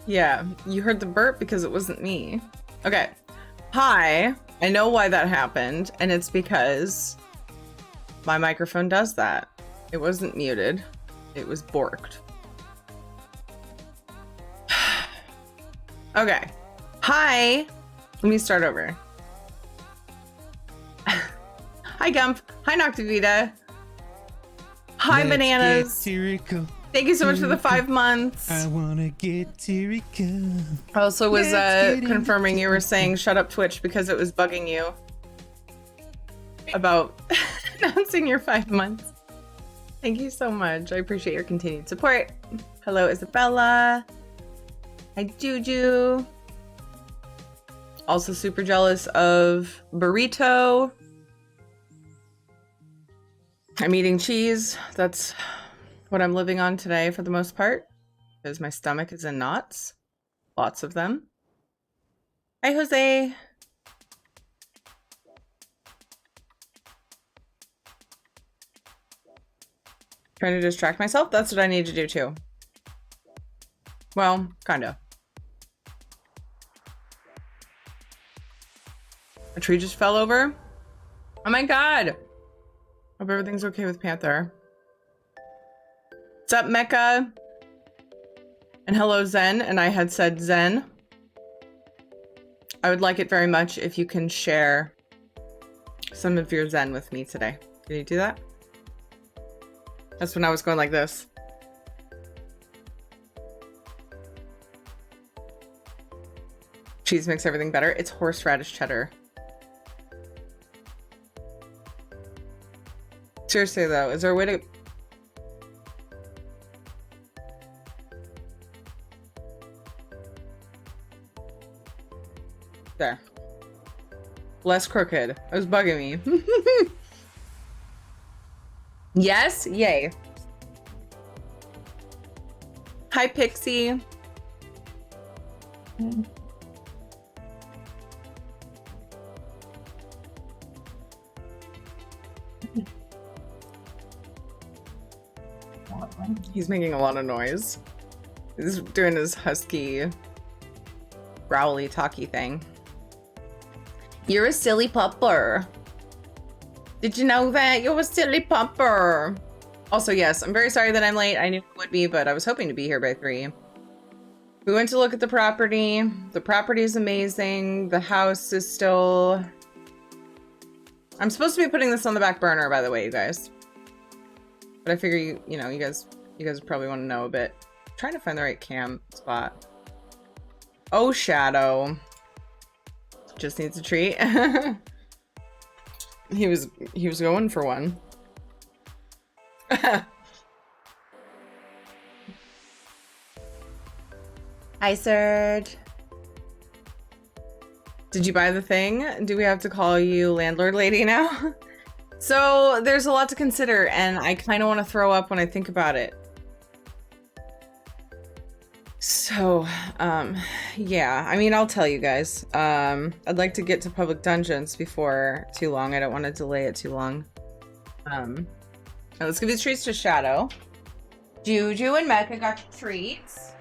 Yeah, you heard the burp because it wasn't me. Okay. Hi. I know why that happened, and it's because my microphone does that. It wasn't muted. It was borked. Okay. Hi. Let me start over. Hi, Gump. Hi, Noctivita. Hi, Bananas. Thank you so much for the 5 months. I wanna get Tirica. I also was confirming you were saying shut up Twitch because it was bugging you about announcing your 5 months. Thank you so much. I appreciate your continued support. Hello, Isabella. Hi, Juju. Also super jealous of Burrito. I'm eating cheese. That's what I'm living on today for the most part, because my stomach is in knots. Lots of them. Hi, Jose. Trying to distract myself? That's what I need to do too. Well, kinda. A tree just fell over? Oh my god! Hope everything's okay with Panther. What's up, Mecca? And hello, Zen. And I had said Zen. I would like it very much if you can share some of your Zen with me today. Can you do that? That's when I was going like this. Cheese makes everything better. It's horseradish cheddar. Seriously though, is there a way to... There. Less crooked. It was bugging me. Yes? Yay. Hi, Pixie. He's making a lot of noise. He's doing his husky, growly, talky thing. You're a silly pupper. Did you know that? You're a silly pupper. Also, yes, I'm very sorry that I'm late. I knew it would be, but I was hoping to be here by 3. We went to look at the property. The property is amazing. The house is still... I'm supposed to be putting this on the back burner, by the way, you guys. But I figure you know, you guys probably want to know a bit. I'm trying to find the right cam spot. Oh, Shadow. Just needs a treat. He was going for one. Hi, Serge. Did you buy the thing? Do we have to call you landlord lady now? So there's a lot to consider, and I kind of want to throw up when I think about it. So, yeah, I mean, I'll tell you guys. I'd like to get to public dungeons before too long. I don't want to delay it too long. Now let's give these treats to Shadow. Juju and Mecca got your treats.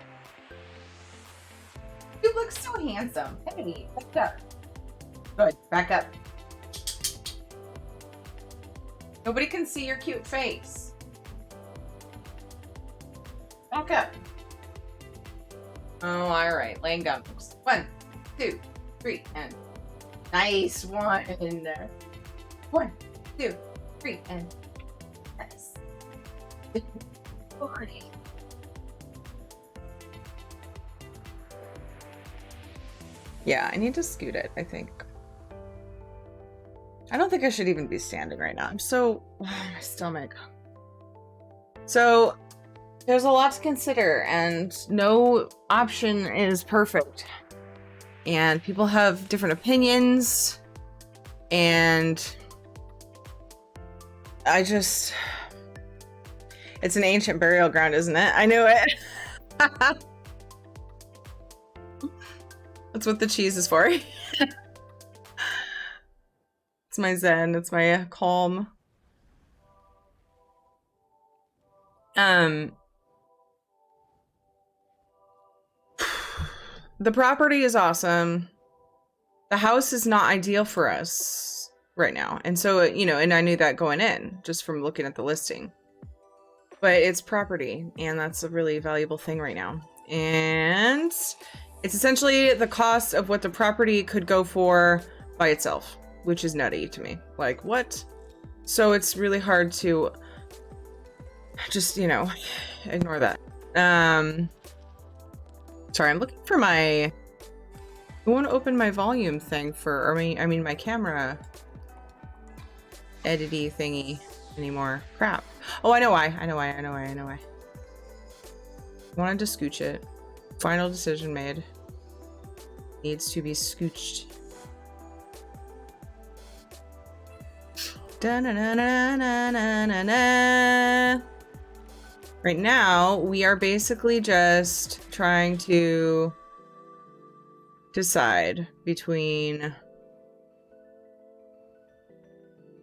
You look so handsome. Hey, back up. Good, back up. Nobody can see your cute face. Back up. Oh, all right. Laying down, folks. 1, 2, 3, and nice one. 1, 2, 3, and nice. 40. Yeah, I need to scoot it, I think. I don't think I should even be standing right now. I'm so... Oh, my stomach. So, there's a lot to consider, and no option is perfect. And people have different opinions, and I just... It's an ancient burial ground, isn't it? I knew it. That's what the cheese is for. It's my zen. It's my calm. the property is awesome. The house is not ideal for us right now. And so, you know, and I knew that going in just from looking at the listing. But it's property, and that's a really valuable thing right now. And it's essentially the cost of what the property could go for by itself, which is nutty to me. Like, what? So it's really hard to just, you know, ignore that. Sorry, I'm looking for my... I want to open my volume thing for, or I mean my camera edity thingy anymore. Crap. Oh, I know why. I know why. I wanted to scooch it. Final decision made. Needs to be scooched. Da-na-na-na-na-na-na-na. Right now, we are basically just trying to decide between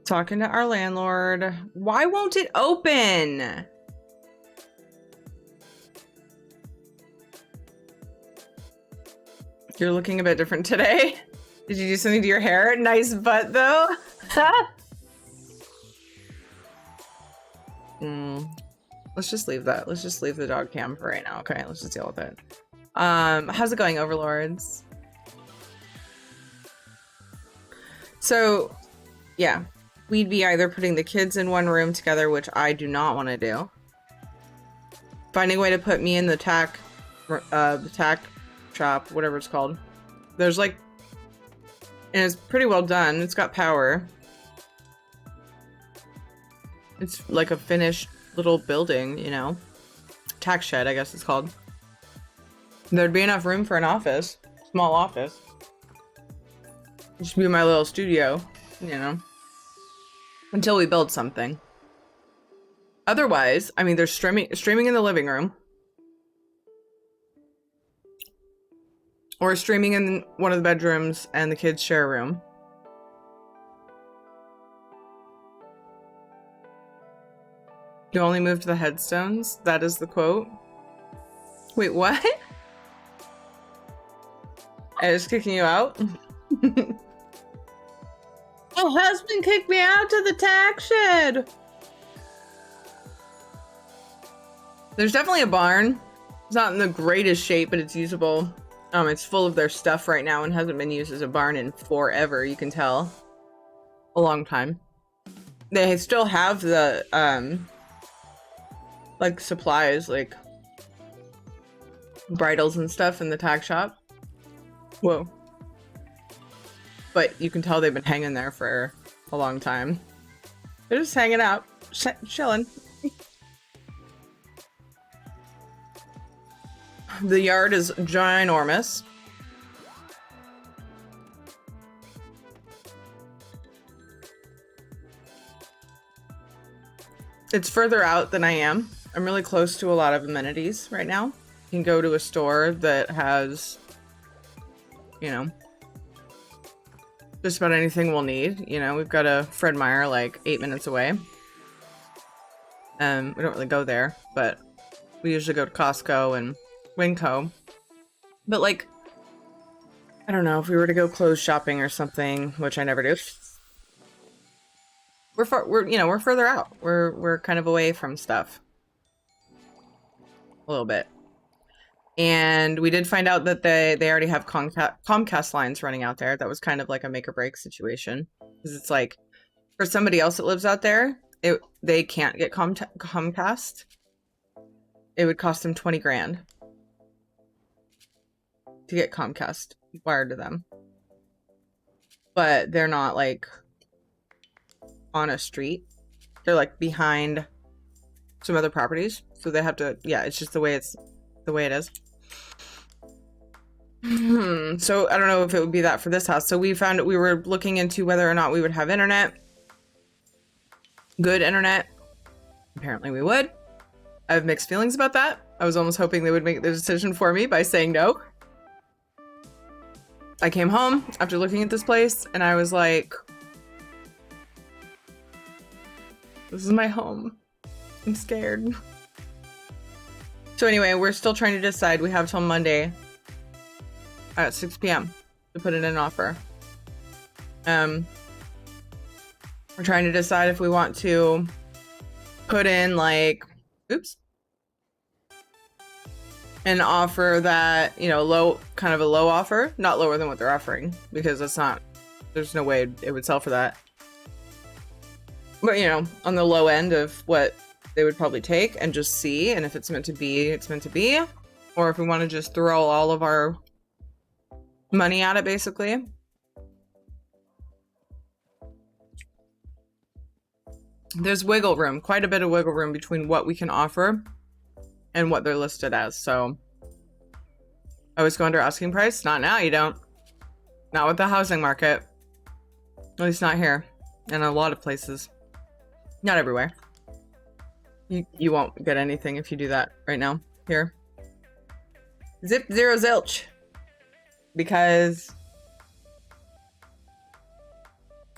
talking to our landlord. Why won't it open? You're looking a bit different today. Did you do something to your hair? Nice butt though. Let's just leave that. Let's just leave the dog cam for right now. Okay, let's just deal with it. How's it going, overlords? So, yeah, we'd be either putting the kids in one room together, which I do not want to do. Finding a way to put me in the tack shop, whatever it's called. There's like, and it's pretty well done. It's got power. It's like a finished little building, you know. Tack shed, I guess it's called. There'd be enough room for an office, small office. Just be my little studio, you know, until we build something. Otherwise, I mean, there's streaming in the living room, or streaming in one of the bedrooms and the kids share a room. You only moved the headstones? That is the quote. Wait, what? I was kicking you out? My husband kicked me out to the tack shed. There's definitely a barn. It's not in the greatest shape, but it's usable. It's full of their stuff right now and hasn't been used as a barn in forever, you can tell. A long time. They still have the, like, supplies, like bridles and stuff in the tack shop. Whoa. But you can tell they've been hanging there for a long time. They're just hanging out, chilling. The yard is ginormous. It's further out than I am. I'm really close to a lot of amenities right now. You can go to a store that has, you know, just about anything we'll need. You know, we've got a Fred Meyer like 8 minutes away. We don't really go there, but we usually go to Costco and Winco. But like, I don't know, if we were to go clothes shopping or something, which I never do. We're further out. We're kind of away from stuff. A little bit. And we did find out that they already have Comcast lines running out there. That was kind of like a make or break situation. Because it's like, for somebody else that lives out there, they can't get Comcast. It would cost them 20 grand to get Comcast wired to them. But they're not like on a street. They're like behind some other properties. So they have to, yeah, it's just the way it is. So I don't know if it would be that for this house. So we found we were looking into whether or not we would have internet. Good internet. Apparently we would. I have mixed feelings about that. I was almost hoping they would make the decision for me by saying no. I came home after looking at this place and I was like, this is my home. I'm scared. So anyway, we're still trying to decide. We have till Monday at 6 p.m. to put in an offer. We're trying to decide if we want to put in like, oops, an offer that, you know, low, kind of a low offer, not lower than what they're offering, because that's not, there's no way it would sell for that. But, you know, on the low end of what they would probably take and just see, and if it's meant to be, it's meant to be. Or if we want to just throw all of our money at it, basically. There's wiggle room, quite a bit of wiggle room between what we can offer and what they're listed as. So, always go under asking price? Not now, you don't. Not with the housing market. At least not here. And a lot of places. Not everywhere. You won't get anything if you do that right now. Here. Zip zero zilch. Because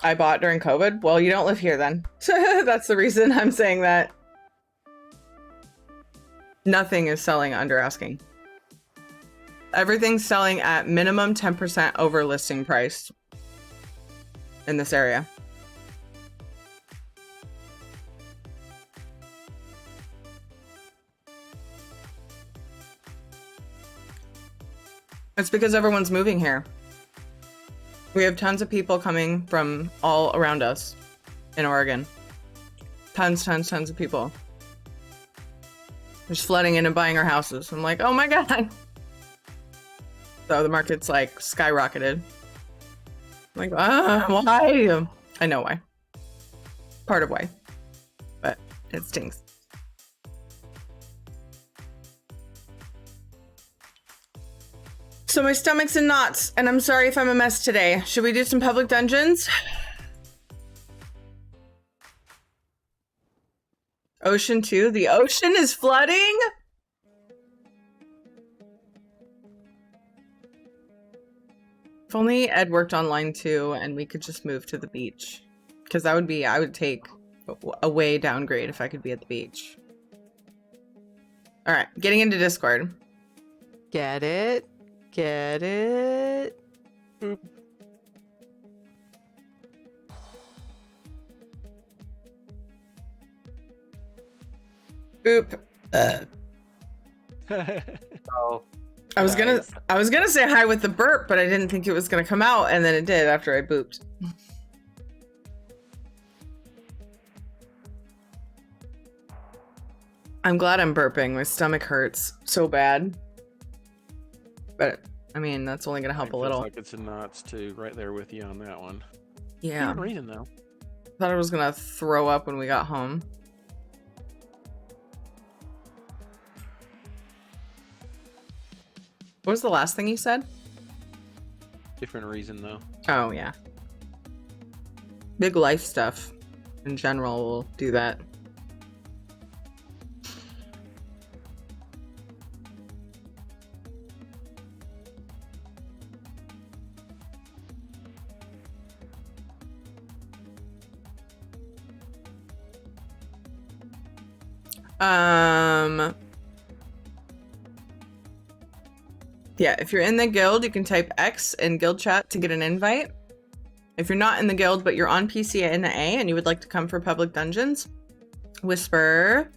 I bought during COVID. Well, you don't live here then. That's the reason I'm saying that. Nothing is selling under asking. Everything's selling at minimum 10% over listing price in this area. It's because everyone's moving here. We have tons of people coming from all around us in Oregon. Tons of people. Just flooding in and buying our houses. I'm like, oh my God. So the market's like skyrocketed. I'm like, why? I know why. Part of why. But it stinks. So my stomach's in knots, and I'm sorry if I'm a mess today. Should we do some public dungeons? Ocean 2? The ocean is flooding? If only Ed worked online too, and we could just move to the beach. Because that would be, I would take a way downgrade if I could be at the beach. Alright, getting into Discord. Get it? Get it? Boop. Boop. Oh. I was gonna say hi with the burp, but I didn't think it was gonna come out, and then it did after I booped. I'm glad I'm burping. My stomach hurts so bad. But I mean, that's only gonna help a little. Like it's in knots too, right there with you on that one. Yeah. Good reason though. Thought I was gonna throw up when we got home. What was the last thing you said? Different reason though. Oh yeah. Big life stuff in general will do that. Yeah, if you're in the guild, you can type X in guild chat to get an invite. If you're not in the guild, but you're on PC in the A and you would like to come for public dungeons, whisper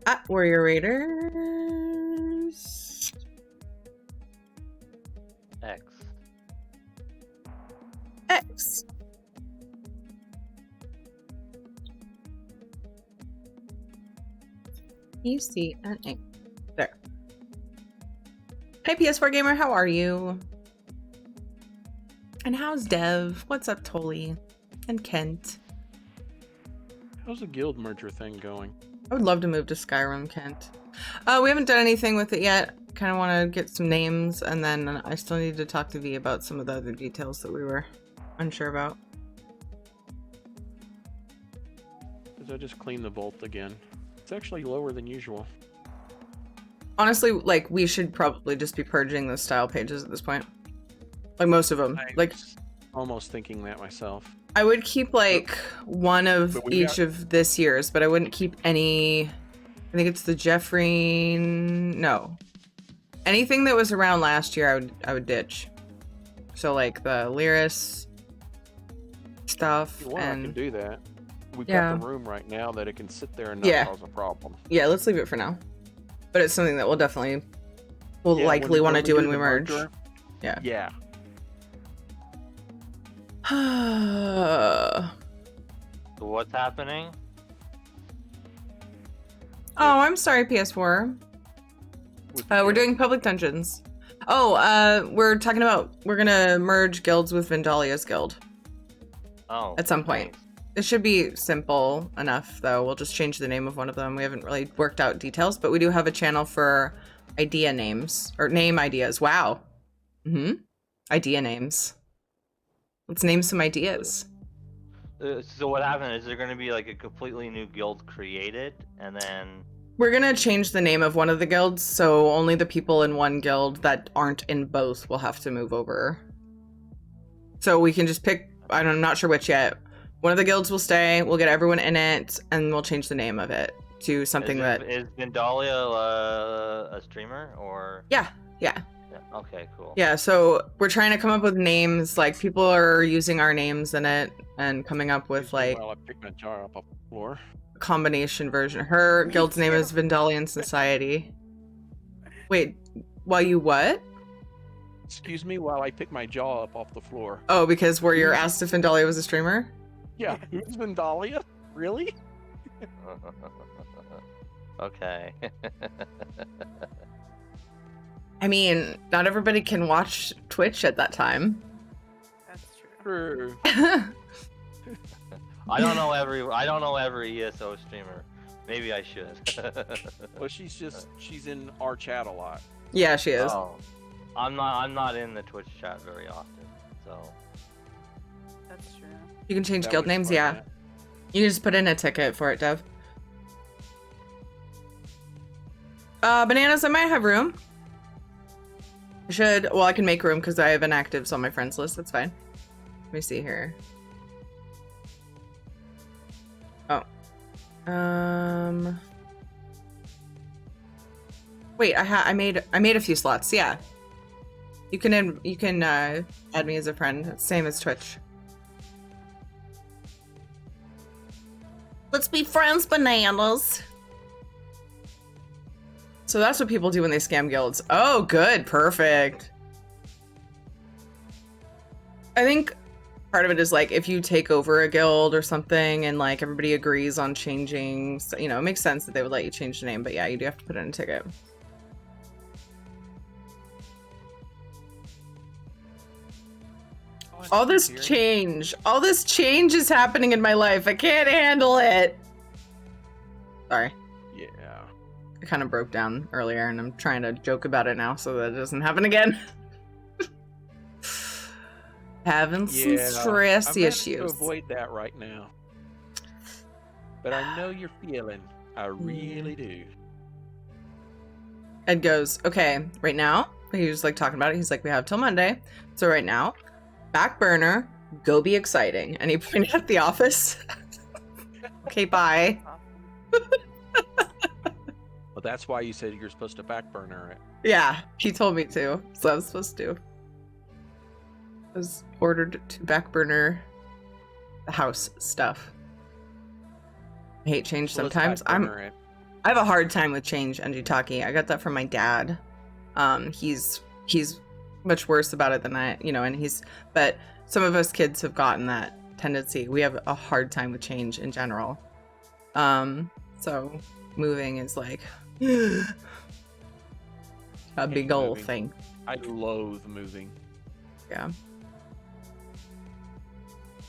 at Warrior Raiders. X. X. ECNA. There. Hey PS4 Gamer, how are you? And how's Dev? What's up, Tolly? And Kent? How's the guild merger thing going? I would love to move to Skyrim, Kent. We haven't done anything with it yet. Kind of want to get some names, and then I still need to talk to V about some of the other details that we were unsure about. Because I just cleaned the vault again. It's actually lower than usual. Honestly, like, we should probably just be purging the style pages at this point. Like, most of them. I'm like, almost thinking that myself. I would keep, like, one of each of this year's, but I wouldn't keep any... I think it's the Jeffrey... No. anything that was around last year, I would ditch. So like the Lyris stuff If you want, I can and do that. We've Yeah. got the room right now that it can sit there and not Yeah. cause a problem. yeah, let's leave it for now. But it's something that we'll Yeah, likely want to do when we the merge. merger. Yeah. Yeah. Oh, So what's happening? I'm sorry, PS4. With We're the- doing public dungeons. Oh, we're talking about we're gonna merge guilds with Vendalia's guild Oh. at some point. thanks. It should be simple enough, though. We'll just change the name of one of them. We haven't really worked out details, but we do have a channel for idea names or name ideas. Wow. Idea names. Let's name some ideas. So what happened? Is there going to be like a completely new guild created, and then? We're gonna change the name of one of the guilds, so only the people in one guild that aren't in both will have to move over. So we can just pick, I'm not sure which yet. One of the guilds will stay, we'll get everyone in it, and we'll change the name of it to something Is Vindalia a streamer or? Yeah. Yeah. Okay. Cool. Yeah, so we're trying to come up with names, like people are using our names in it and coming up with like Well, I picked my jar up off the floor. a combination version. Her guild's name is Vendalian Society. Wait, while you what? Excuse me while I pick my jaw up off the floor. Oh, because where you're asked if Vendalia was a streamer? Yeah, who's Vendalia? Really? Okay. I mean, not everybody can watch Twitch at that time. That's true. True. I don't know every ESO streamer. Maybe I should. Well, she's in our chat a lot. Yeah, she is. Oh, I'm not in the Twitch chat very often, so. That's true. You can change That guild would names, explain yeah. that. You can just put in a ticket for it, Dev. Bananas, I might have room. I can make room because I have inactives on my friends list. That's fine. Let me see here. Oh. Wait, I made a few slots. Yeah. You can add me as a friend. Same as Twitch. Let's be friends, Bananas. So that's what people do when they scam guilds. Oh, good. Perfect. I think part of it is like if you take over a guild or something and like everybody agrees on changing, so, it makes sense that they would let you change the name. But yeah, you do have to put in a ticket. All this change is happening in my life. I can't handle it. Sorry. Yeah. I kind of broke down earlier and I'm trying to joke about it now so that it doesn't happen again. Having some stress I'm issues. to avoid that right now. But I know you're feeling. I really do. Ed goes, okay, right now, he was like talking about it. He's like, we have till Monday. So right now, back burner, go be exciting. And he pointed at the office. Okay, bye. Well, that's why you said you're supposed to back burner it. Yeah, he told me to. So I was supposed to. I was ordered to back burner the house stuff. I hate change So let's sometimes. back burner it. I have a hard time with change, Anjitaki. I got that from my dad. He's much worse about it than I, but some of us kids have gotten that tendency. We have a hard time with change in general. So moving is like a big old moving. thing. I loathe moving. Yeah.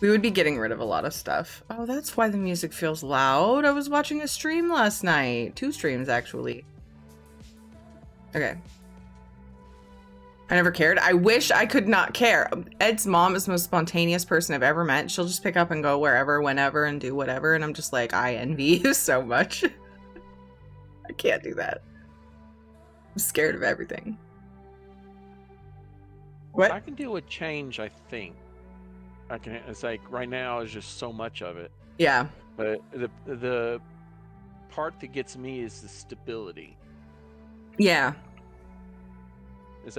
We would be getting rid of a lot of stuff. Oh, that's why the music feels loud. I was watching a stream last night. 2 streams, actually. Okay. I never cared. I wish I could not care. Ed's mom is the most spontaneous person I've ever met. She'll just pick up and go wherever, whenever, and do whatever. And I'm just like, I envy you so much. I can't do that. I'm scared of everything. What? I can deal with change, I think. It's like right now is just so much of it. Yeah. But the part that gets me is the stability. Yeah. It's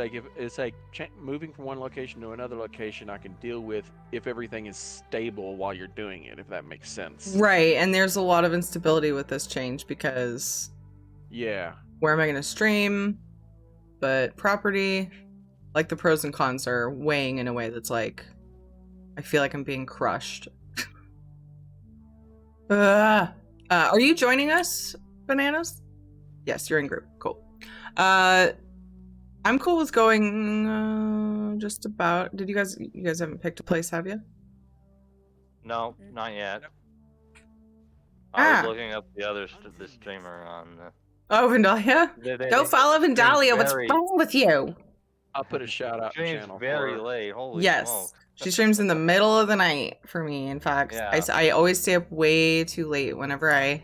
like moving from one location to another location, I can deal with if everything is stable while you're doing it, if that makes sense. Right, and there's a lot of instability with this change because Yeah. where am I going to stream? But property, like the pros and cons are weighing in a way that's like, I feel like I'm being crushed. Are you joining us, Bananas? Yes, you're in group. Cool. I'm cool with going just about. You guys haven't picked a place, have you? No, not yet. Nope. I was looking up the streamer on. Oh, Vandalia? Go follow Vandalia. What's wrong with you? I'll put a shout out Streams channel very for her. late. Holy Yes. smokes. She streams in the middle of the night for me. In fact, Yeah. I always stay up way too late whenever I...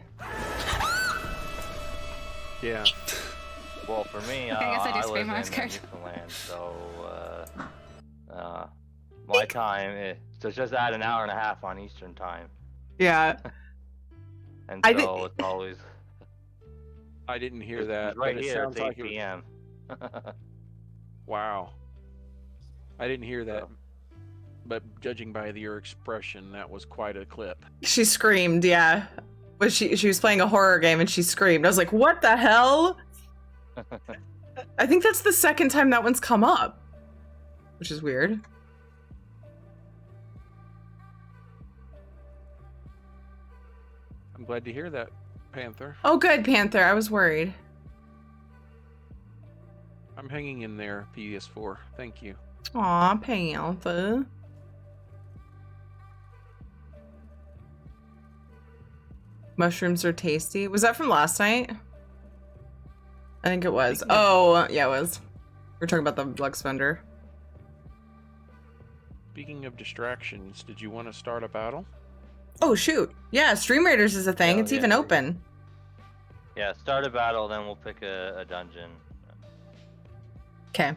Yeah. Well, for me, Okay, I guess I do live stream when I in was scared. Newfoundland, so my time so it's just add an hour and a half on Eastern time, Yeah. and I so thi- it's always I didn't hear it's that. right but it here. sounds It's 8 like it- p.m. Wow. I didn't hear that. So- But judging by your expression, that was quite a clip. She screamed, yeah. But she was playing a horror game and she screamed. I was like, what the hell? I think that's the second time that one's come up. Which is weird. I'm glad to hear that, Panther. Oh, good, Panther. I was worried. I'm hanging in there, PS4. Thank you. Aw, Panther. Mushrooms are tasty. Was that from last night? I think it was. Oh, yeah, it was. We're talking about the Lux vendor. Speaking of distractions, did you want to start a battle? Oh, shoot. Yeah, Stream Raiders is a thing. Oh, It's yeah. even open. Yeah, start a battle, then we'll pick a dungeon. Okay.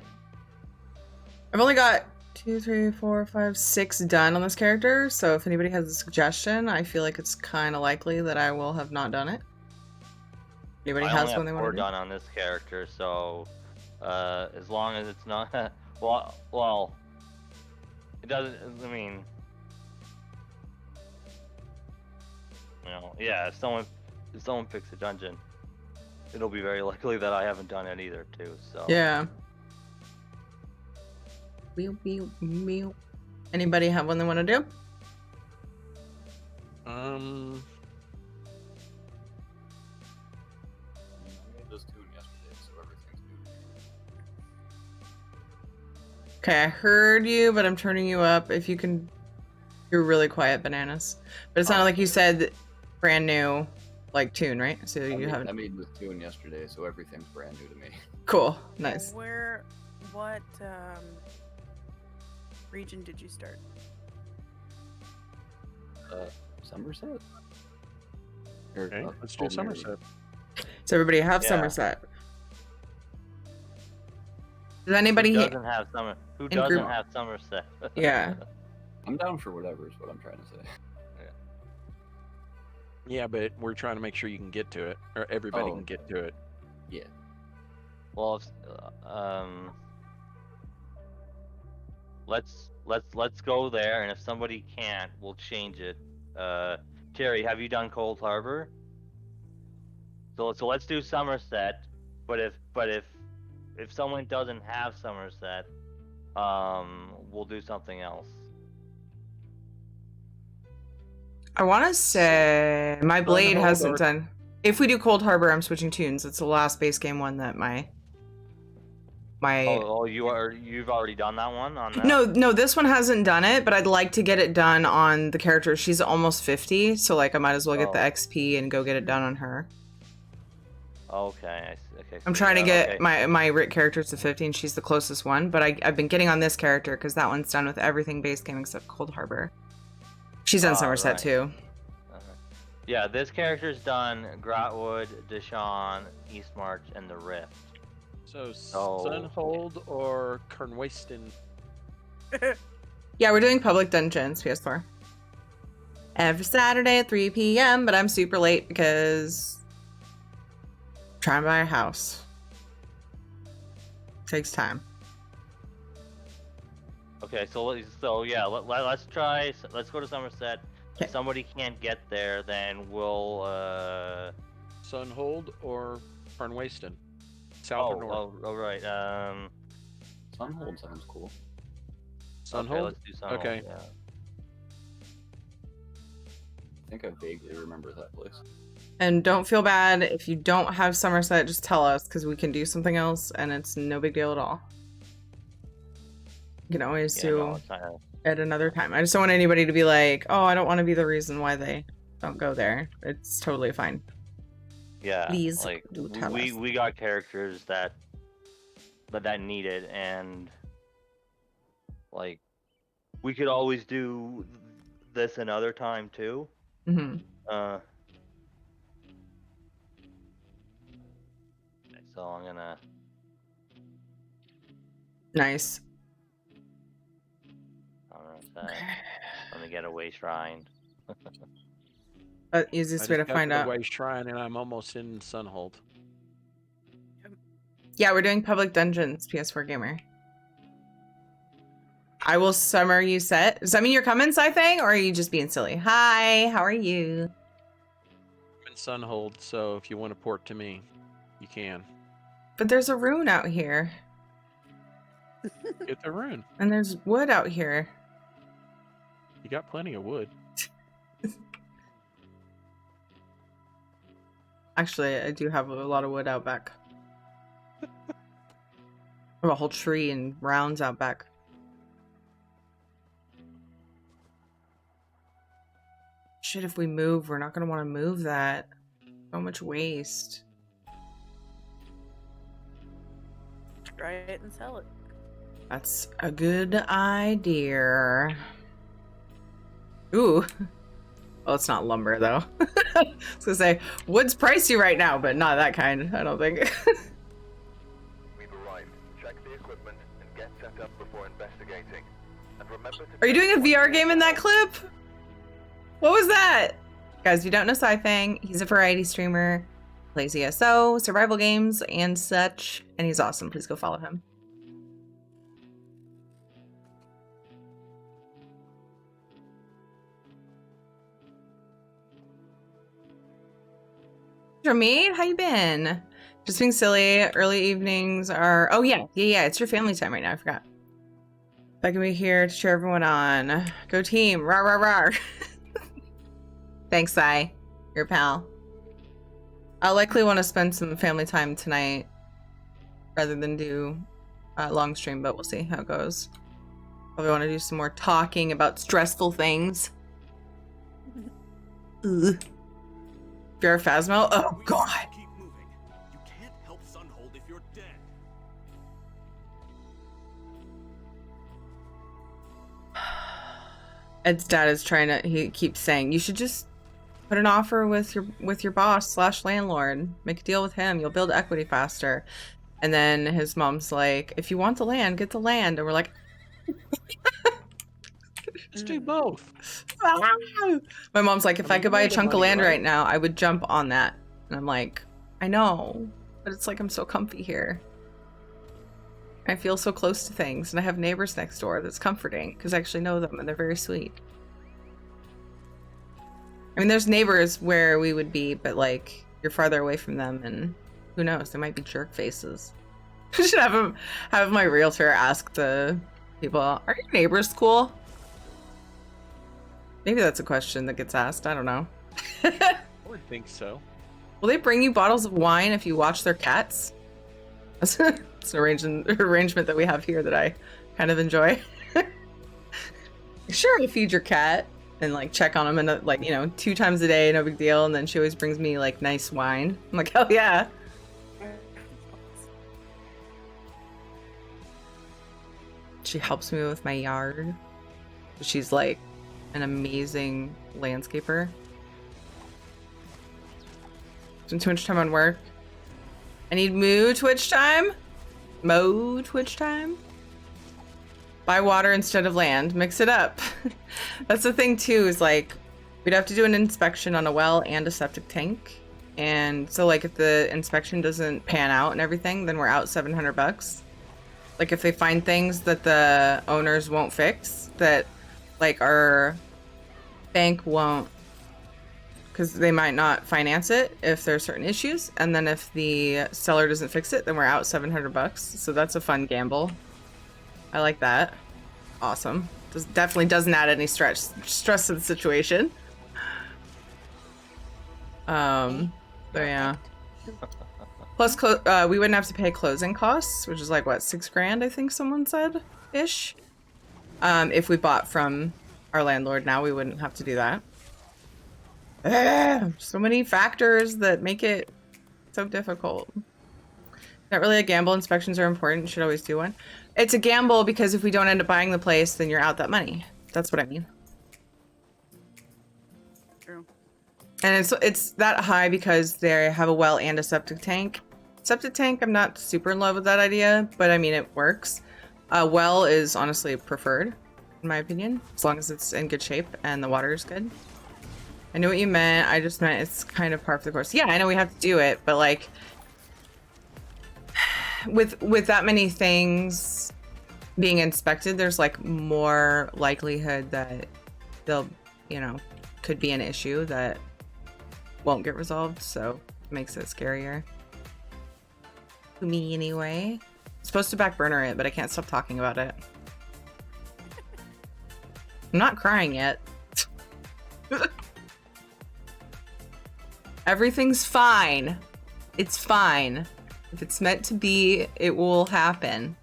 I've only got 2, 3, 4, 5, 6 done on this character, so if anybody has a suggestion, I feel like it's kind of likely that I will have not done it. Anybody I has only one they have want 4 to do? done on this character, so as long as it's not well, it doesn't. I mean, yeah. If someone picks a dungeon, it'll be very likely that I haven't done it either too. So Yeah. Meow. Anybody have one they want to do? Just tuned yesterday, so everything's new. Okay, I heard you, but I'm turning you up. If you can, you're really quiet, Bananas. But it sounded like you said brand new, like tune, right? So you I haven't. made this tune yesterday, so everything's brand new to me. Cool, nice. What region did you start? Somerset? Or, Okay, let's do Almere. Somerset. So everybody have Yeah. Somerset. Does anybody Who here? doesn't have Who in doesn't group- have Somerset? Yeah. I'm down for whatever is what I'm trying to say. Yeah, but we're trying to make sure you can get to it, or everybody Oh. can get to it. Yeah. Well, let's go there, and if somebody can't, we'll change it. Terry, have you done Cold Harbor? So let's do Somerset, but if someone doesn't have Somerset, we'll do something else. I want to say my blade Hold hasn't on. done. If we do Cold Harbor, I'm switching tunes. It's the last base game one that my. You've already done that one on that? No, this one hasn't done it, but I'd like to get it done on the character. She's almost 50, so like I might as well get the Oh. XP and go get it done on her. Okay. Okay. I'm so trying to yeah, get okay. my Rit character to 50, and she's the closest one. But I've been getting on this character because that one's done with everything base game except Cold Harbor. She's done Somerset right. too. Yeah, this character's done Grotwood, Deshawn, Eastmarch, and the Rift. So Oh. Sunhold or Carnwayston? Yeah, we're doing public dungeons, PS4. Every Saturday at 3 p.m., but I'm super late because I'm trying to buy a house. Takes time. Okay, so let's try. Let's go to Somerset. If somebody can't get there, then we'll Sunhold or Farnwaston? South or north? right. Sunhold sounds cool. Sunhold? Okay, let's do Sunhold. Okay. Yeah. I think I vaguely remember that place. And don't feel bad if you don't have Somerset, just tell us because we can do something else and it's no big deal at all. You can always do at another time. I just don't want anybody to be like, oh, I don't want to be the reason why they don't go there. It's totally fine. Yeah. Please like do tell us. we got characters that need it, and like we could always do this another time too. Mm-hmm. So I'm gonna. Nice. Let me get away shrine. Easiest way to find out. Way shrine, and I'm almost in Sunhold. Yeah, we're doing public dungeons, PS4 Gamer. I will summer you set. Does that mean you're coming, Sci-Fang, or are you just being silly? Hi, how are you? I'm in Sunhold, so if you want to port to me, you can. But there's a rune out here. Get the rune. And there's wood out here. You got plenty of wood. Actually, I do have a lot of wood out back. I have a whole tree and rounds out back. Shit, if we move, we're not going to want to move that. So much waste. Try it and sell it. That's a good idea. Ooh. Well, it's not lumber, though. I was gonna say, wood's pricey right now, but not that kind, I don't think. We've arrived. Check the equipment and get set up before investigating. And remember to... Are you doing a VR game in that clip? What was that? Guys, if you don't know Sci-Fang, he's a variety streamer, plays ESO, survival games, and such, and he's awesome. Please go follow him. Me, how you been? Just being silly. Early evenings are... Oh, yeah. It's your family time right now. I forgot. I can be here to cheer everyone on. Go team. Rah, rah, rah. Thanks, Sai. Your pal. I'll likely want to spend some family time tonight rather than do a long stream, but we'll see how it goes. Probably want to do some more talking about stressful things. Ugh. You're a Phasmo? Oh, God. Keep moving. You can't help Sunhold if you're dead. Ed's dad is trying to... He keeps saying, you should just put an offer with your boss / landlord. Make a deal with him. You'll build equity faster. And then his mom's like, if you want the land, get the land. And we're like... Let's do both. My mom's like, if I could buy a chunk of land right now, I would jump on that. And I'm like, I know, but it's like I'm so comfy here. I feel so close to things, and I have neighbors next door that's comforting because I actually know them and they're very sweet. I mean, there's neighbors where we would be, but like you're farther away from them, and who knows? There might be jerk faces. I should have my realtor ask the people, "Are your neighbors cool?" Maybe that's a question that gets asked. I don't know. I would think so. Will they bring you bottles of wine if you watch their cats? That's an arrangement that we have here that I kind of enjoy. Sure, I feed your cat and like check on him and like, you know, 2 times a day, no big deal. And then she always brings me like nice wine. I'm like, hell yeah. She helps me with my yard. She's like an amazing landscaper. Spend too much time on work. I need moo Twitch time. Mo Twitch time. Buy water instead of land. Mix it up. That's the thing too, is like we'd have to do an inspection on a well and a septic tank. And so like if the inspection doesn't pan out and everything, then we're out $700. Like if they find things that the owners won't fix, that like our bank won't, because they might not finance it if there's certain issues, and then if the seller doesn't fix it, then we're out $700. So that's a fun gamble. I like that. Awesome. Definitely doesn't add any stress to the situation. So yeah. Plus, we wouldn't have to pay closing costs, which is like what, $6,000? I think someone said, ish. If we bought from our landlord now, we wouldn't have to do that. So many factors that make it so difficult. Not really a gamble. Inspections are important. You should always do one. It's a gamble because if we don't end up buying the place, then you're out that money. That's what I mean. True. And it's that high because they have a well and a septic tank. Septic tank, I'm not super in love with that idea, but I mean, it works. Well is honestly preferred, in my opinion, as long as it's in good shape and the water is good. I knew what you meant. I just meant it's kind of par for the course. Yeah, I know we have to do it, but like with that many things being inspected, there's like more likelihood that they'll, you know, could be an issue that won't get resolved, so it makes it scarier. To me anyway. I'm supposed to back burner it, but I can't stop talking about it. I'm not crying yet. Everything's fine. It's fine. If it's meant to be, it will happen.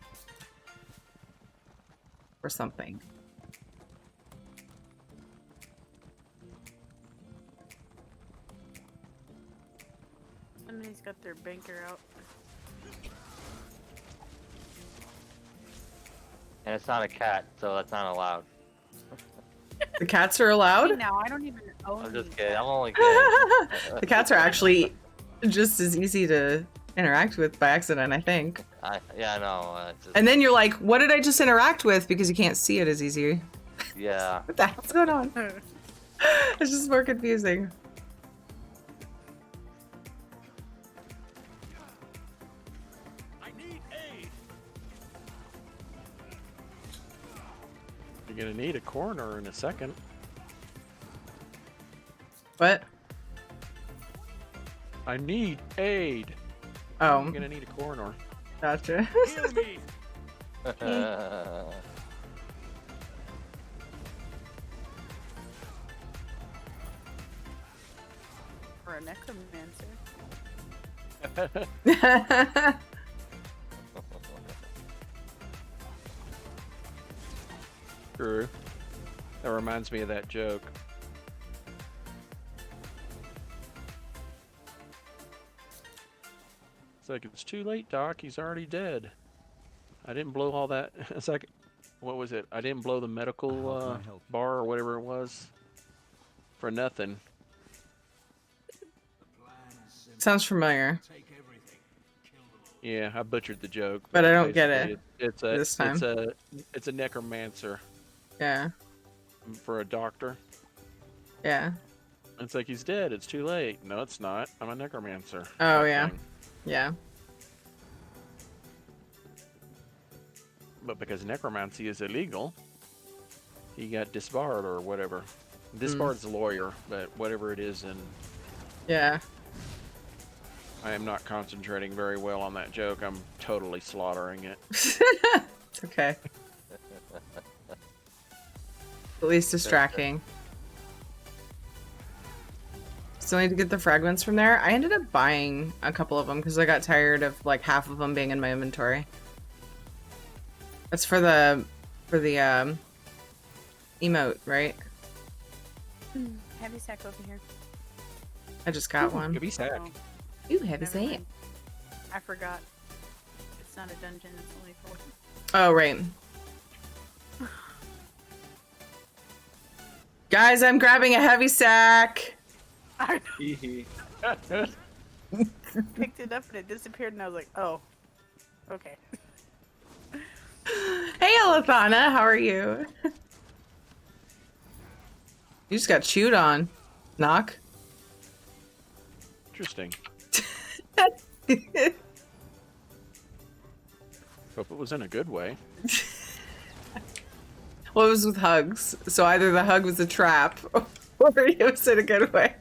Or something. Somebody's got their banker out. And it's not a cat, so that's not allowed. The cats are Hey, allowed? now I don't even own. I'm just these kidding. I'm cats. only kidding. The cats are actually just as easy to interact with by accident, I think. Yeah, I know. And then you're like, what did I just interact with? Because you can't see it as easy. Yeah. What the hell's going on? It's just more confusing. I need aid. You're gonna need a coroner in a second. What? I need aid. Oh, I'm gonna need a coroner. gotcha. Heal me. For a necromancer. True. That reminds me of that joke. It's like, it's too late, Doc. He's already dead. I didn't blow all that. It's like, what was it? I didn't blow the medical bar or whatever it was for nothing. Sounds familiar. Yeah, I butchered the joke. But I don't get it It's a this time. it's a necromancer Yeah. for a doctor. Yeah. It's like, he's dead. It's too late. No, it's not. I'm a necromancer. Oh, Type yeah. thing. Yeah. But because necromancy is illegal, he got disbarred or whatever. Disbarred's a lawyer, but whatever it is, and Yeah. I am not concentrating very well on that joke. I'm totally slaughtering it. It's okay. At least distracting. Still need to get the fragments from there. I ended up buying a couple of them because I got tired of like half of them being in my inventory. That's for the emote, right? Heavy sack over here. I just got one. Could be sack. Oh, Ooh, heavy never sack. mind. I forgot. It's not a dungeon. It's only for. Oh, right. Guys, I'm grabbing a heavy sack. I picked it up and it disappeared, and I was like, "Oh, okay." Hey, Alethana, how are you? You just got chewed on. Knock. Interesting. Hope it was in a good way. Well, it was with hugs, so either the hug was a trap or it was in a good way.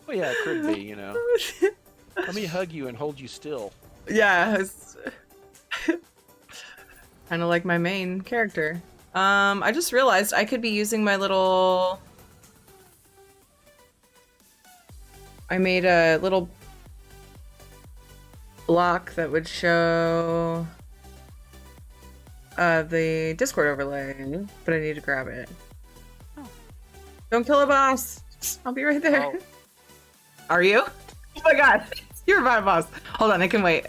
Well, yeah, it could be, you know. Let me hug you and hold you still. Yeah, it's kind of like my main character. I just realized I could be using my little... I made a little block that would show the Discord overlay, but I need to grab it. Oh. Don't kill a boss! I'll be right there. Oh. Are you? Oh my god! You're my boss! Hold on, I can wait.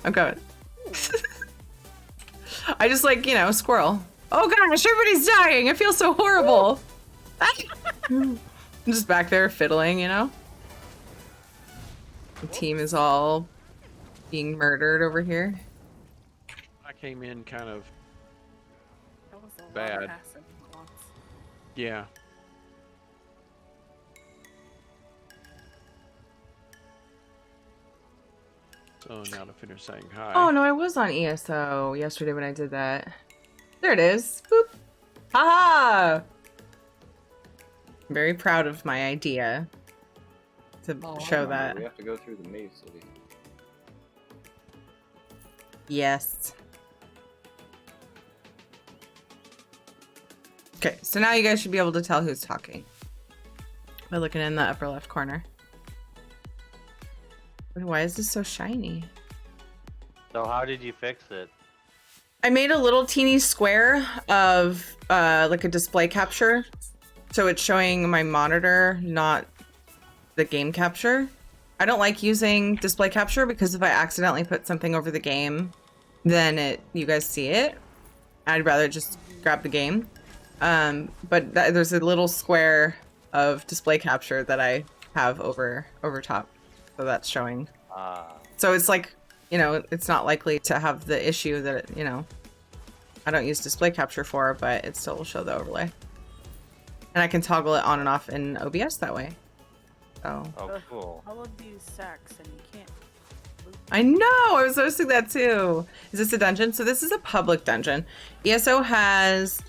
I'm coming. I just like, you know, squirrel. Oh gosh, everybody's dying! It feels so horrible! I'm just back there fiddling, you know? The team is all being murdered over here. I came in kind of That was a lot Bad. of passive once. yeah. So now to finish saying hi. Oh no, I was on ESO yesterday when I did that. There it is. Boop. Haha! I'm very proud of my idea to show that. We have to go through the maze city. Yes. Okay, so now you guys should be able to tell who's talking by looking in the upper left corner. Why is this so shiny? So how did you fix it? I made a little teeny square of like a display capture. So it's showing my monitor, not the game capture. I don't like using display capture because if I accidentally put something over the game, then you guys see it. I'd rather just grab the game. But there's a little square of display capture that I have over top. So that's showing. So it's like, you know, it's not likely to have the issue that, you know, I don't use display capture for, but it still will show the overlay. And I can toggle it on and off in OBS that way. So. Oh, cool. All of these sacks and you can't. I know! I was noticing that too. Is this a dungeon? So this is a public dungeon. ESO has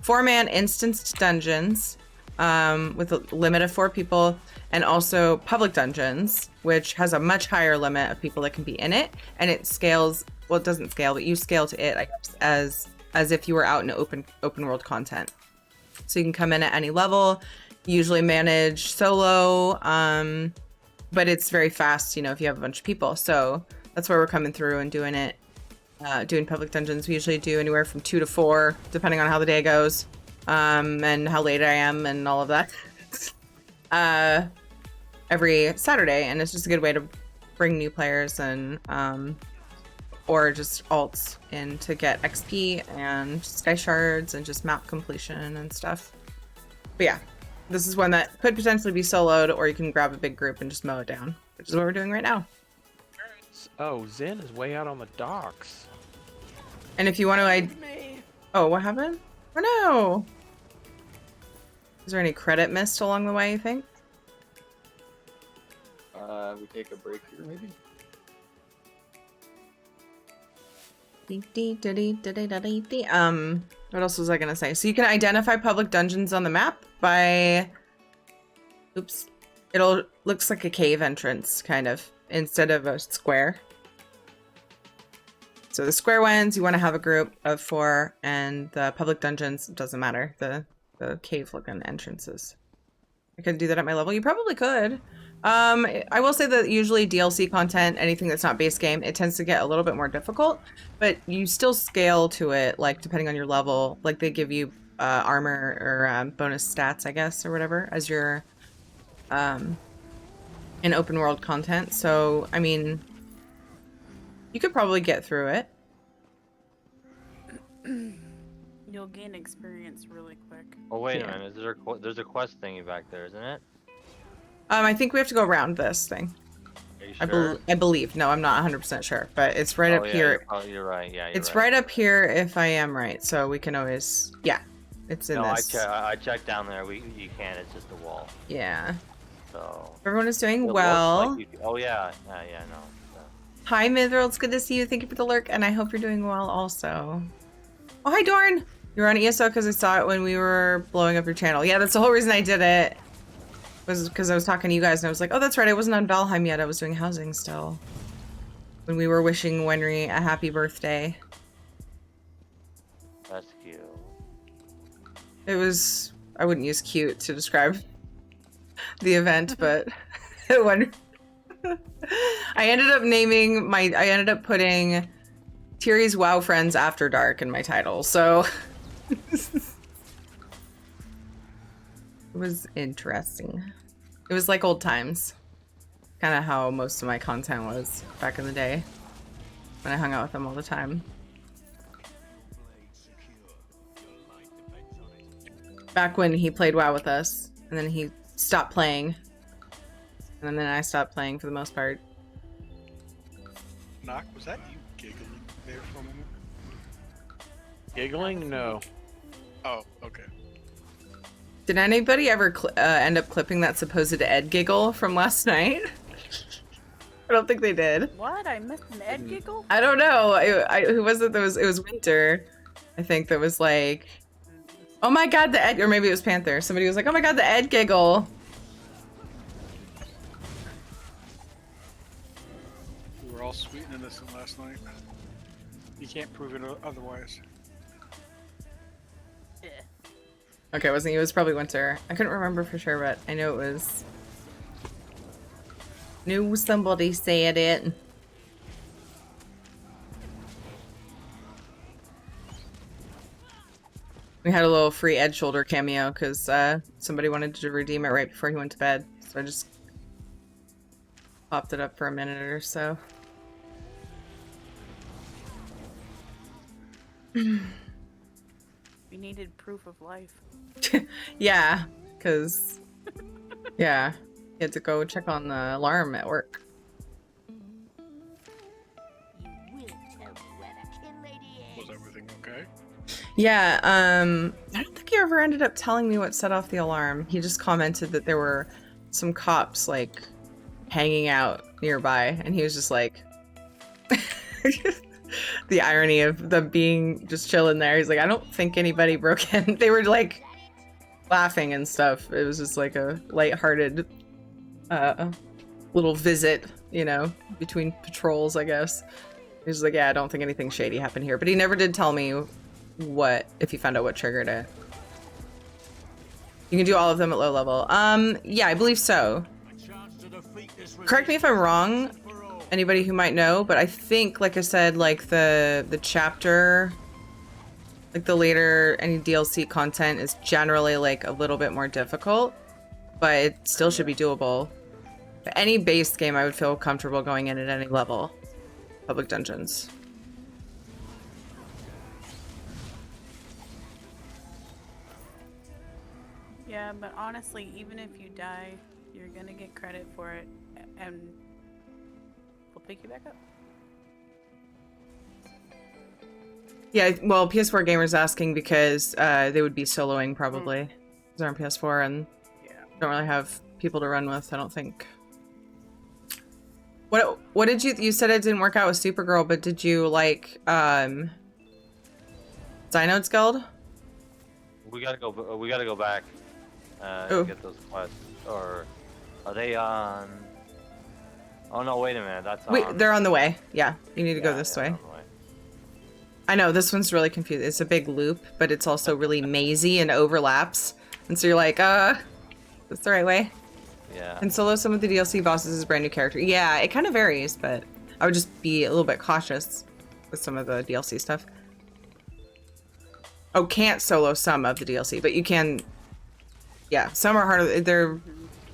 4-man instanced dungeons with a limit of 4 people, and also public dungeons, which has a much higher limit of people that can be in it, and it scales. Well, it doesn't scale, but you scale to it, I guess, as if you were out in open world content. So you can come in at any level. You usually manage solo, but it's very fast, you know, if you have a bunch of people. So that's where we're coming through and doing it. Doing public dungeons. We usually do anywhere from 2 to 4, depending on how the day goes, and how late I am and all of that. Every Saturday, and it's just a good way to bring new players and or just alts in to get XP and sky shards and just map completion and stuff. But yeah, this is one that could potentially be soloed, or you can grab a big group and just mow it down, which is what we're doing right now. Oh, Zen is way out on the docks. And if you want to, oh, what happened? Oh no! Is there any credit missed along the way, you think? We take a break here, maybe? What else was I gonna say? So you can identify public dungeons on the map by, oops, looks like a cave entrance, kind of, instead of a square. So the square ones, you want to have a group of 4, and the public dungeons, doesn't matter, the cave-looking entrances. I could do that at my level. You probably could. I will say that usually DLC content, anything that's not base game, it tends to get a little bit more difficult, but you still scale to it, like, depending on your level. Like, they give you armor or bonus stats, I guess, or whatever, as your in open world content. So, I mean, you could probably get through it. You'll gain experience really quick. Oh, wait Yeah. a minute. There's a quest thingy back there, isn't it? I think we have to go around this thing. Are you sure? I believe. No, I'm not 100% sure, but it's right up yeah, here. You're right. Yeah, you're It's right. right up here if I am right, so we can always, yeah, it's in No, this. I checked down there. You can. It's just a wall. Yeah. So. Everyone is doing It looks well. like oh yeah, no. So. Hi, Mithril. It's good to see you. Thank you for the lurk, and I hope you're doing well also. Oh, hi, Dorn. You were on ESO because I saw it when we were blowing up your channel. Yeah, that's the whole reason I did it. Was because I was talking to you guys, and I was like, oh, that's right. I wasn't on Valheim yet. I was doing housing still. When we were wishing Wenry a happy birthday. That's cute. It was... I wouldn't use cute to describe the event, but... when I ended up putting Tiri's WoW Friends After Dark in my title, so it was interesting. It was like old times. Kind of how most of my content was back in the day when I hung out with them all the time. Back when he played WoW with us, and then he stopped playing. And then I stopped playing for the most part. Knock, was that you giggling there for a moment? Giggling? No. Oh, okay. Did anybody ever end up clipping that supposed Ed giggle from last night? I don't think they did. What? I missed an Ed giggle? I don't know. Who was it? It was Winter, I think, that was like, oh my god, the Ed, or maybe it was Panther. Somebody was like, oh my god, the Ed giggle. We were all sweet and innocent last night. You can't prove it otherwise. Yeah. Okay, it wasn't you. It was probably Winter. I couldn't remember for sure, but I know it was. Knew somebody said it. We had a little free Ed shoulder cameo because somebody wanted to redeem it right before he went to bed, so I just popped it up for a minute or so. We needed proof of life. Yeah, because yeah, he had to go check on the alarm at work. Was everything okay? Yeah, I don't think he ever ended up telling me what set off the alarm. He just commented that there were some cops, like, hanging out nearby, and he was just like... the irony of them being just chilling there. He's like, I don't think anybody broke in. They were, like, laughing and stuff. It was just like a lighthearted little visit, you know, between patrols, I guess. He was like, yeah, I don't think anything shady happened here. But he never did tell me if he found out what triggered it. You can do all of them at low level. Yeah, I believe so. Correct me if I'm wrong, anybody who might know, but I think, like I said, like the chapter, like the later any DLC content is generally like a little bit more difficult, but it still should be doable. But any base game, I would feel comfortable going in at any level. Public dungeons. Yeah, but honestly, even if you die, you're gonna get credit for it, and we'll pick you back up. Yeah, well, PS4 gamers asking because they would be soloing probably. They're on PS4 and don't really have people to run with, I don't think. What did you said it didn't work out with Supergirl, but did you like Zynode's Guild? We gotta go back Oh. and get those quests. Or are they on? Oh no! Wait a minute. That's on. Wait, they're on the way. Yeah, you need to go this way. on the way. I know this one's really confusing. It's a big loop, but it's also really mazy and overlaps, and so you're like, that's the right way. Yeah. And solo some of the DLC bosses is brand new character. Yeah, it kind of varies, but I would just be a little bit cautious with some of the DLC stuff. Oh, can't solo some of the DLC, but you can. Yeah, some are harder.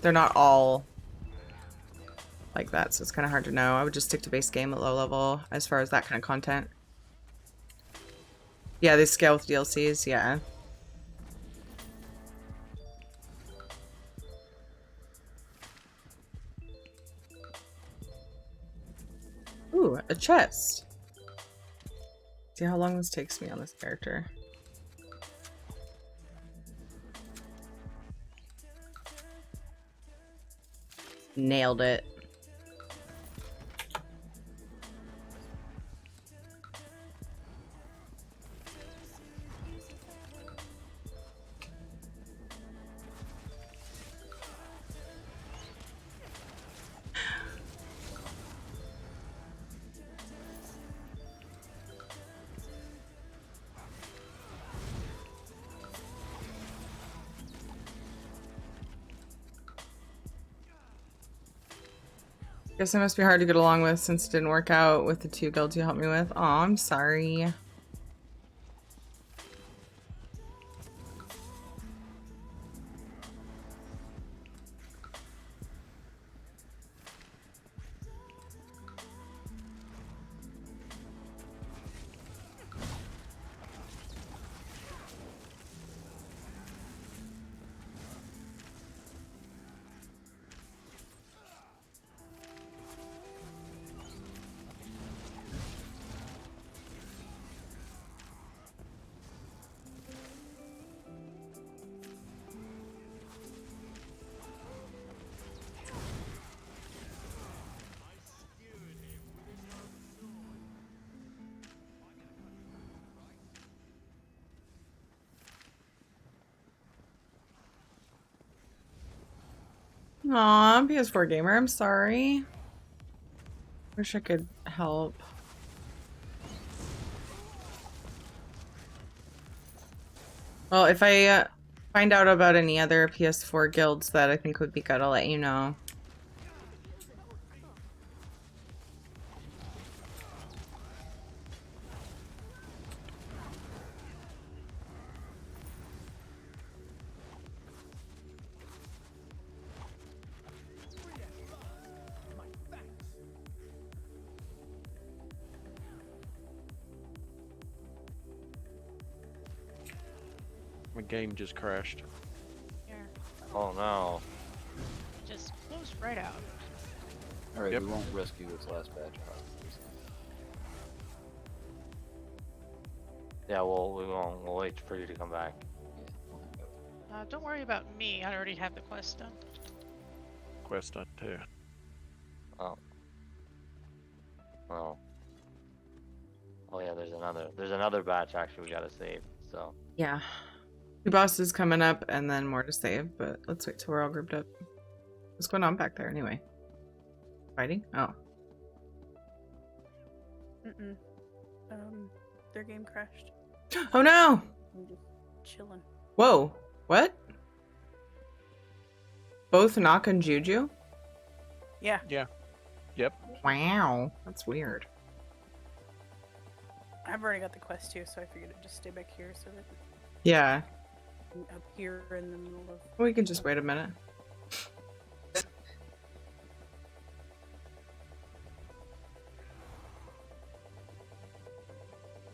They're not all like that, so it's kind of hard to know. I would just stick to base game at low level as far as that kind of content. Yeah, they scale with DLCs. Yeah. Ooh, a chest. See how long this takes me on this character. Nailed it. Guess I must be hard to get along with since it didn't work out with the 2 guilds you helped me with. Aw, I'm sorry. Aw, PS4 gamer, I'm sorry. Wish I could help. Well, if I find out about any other PS4 guilds that I think would be good, I'll let you know. My game just crashed. Here. Oh no. Just close right out. Alright, Yep. we won't rescue this last batch of hostages. Yeah, we won't. We'll wait for you to come back. Yeah, we'll hang out. Don't worry about me. I already have the quest done. Quest done too. Oh. Oh. Oh yeah, there's another batch actually we gotta save, so. Yeah. 2 bosses coming up and then more to save, but let's wait till we're all grouped up. What's going on back there anyway? Fighting? Oh. Mm-mm. Their game crashed. Oh no! I'm just chilling. Whoa. What? Both Knock and Juju? Yeah. Yeah. Yep. Wow. That's weird. I've already got the quest too, so I figured I'd just stay back here so that Yeah. I'm up here in the middle of. We can just wait a minute.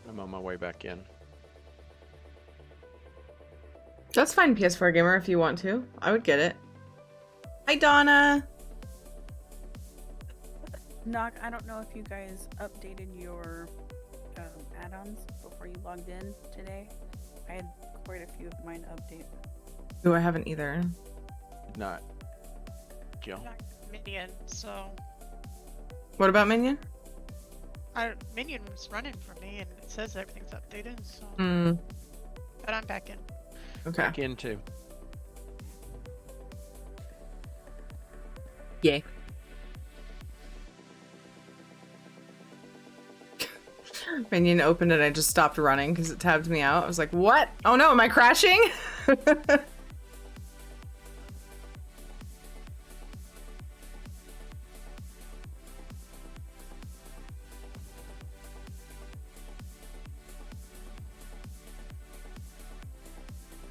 I'm on my way back in. That's fine, PS4 gamer, if you want to. I would get it. Hi, Donna! Knock, I don't know if you guys updated your add-ons before you logged in today. I had quite a few of mine update. Ooh, I haven't either. Not. Jill. Not Minion, so What about Minion? Minion was running for me, and it says everything's updated. So, Hmm. but I'm back in. Okay. Back in too. Yay. Minion opened it, I just stopped running because it tabbed me out. I was like, what? Oh no, am I crashing?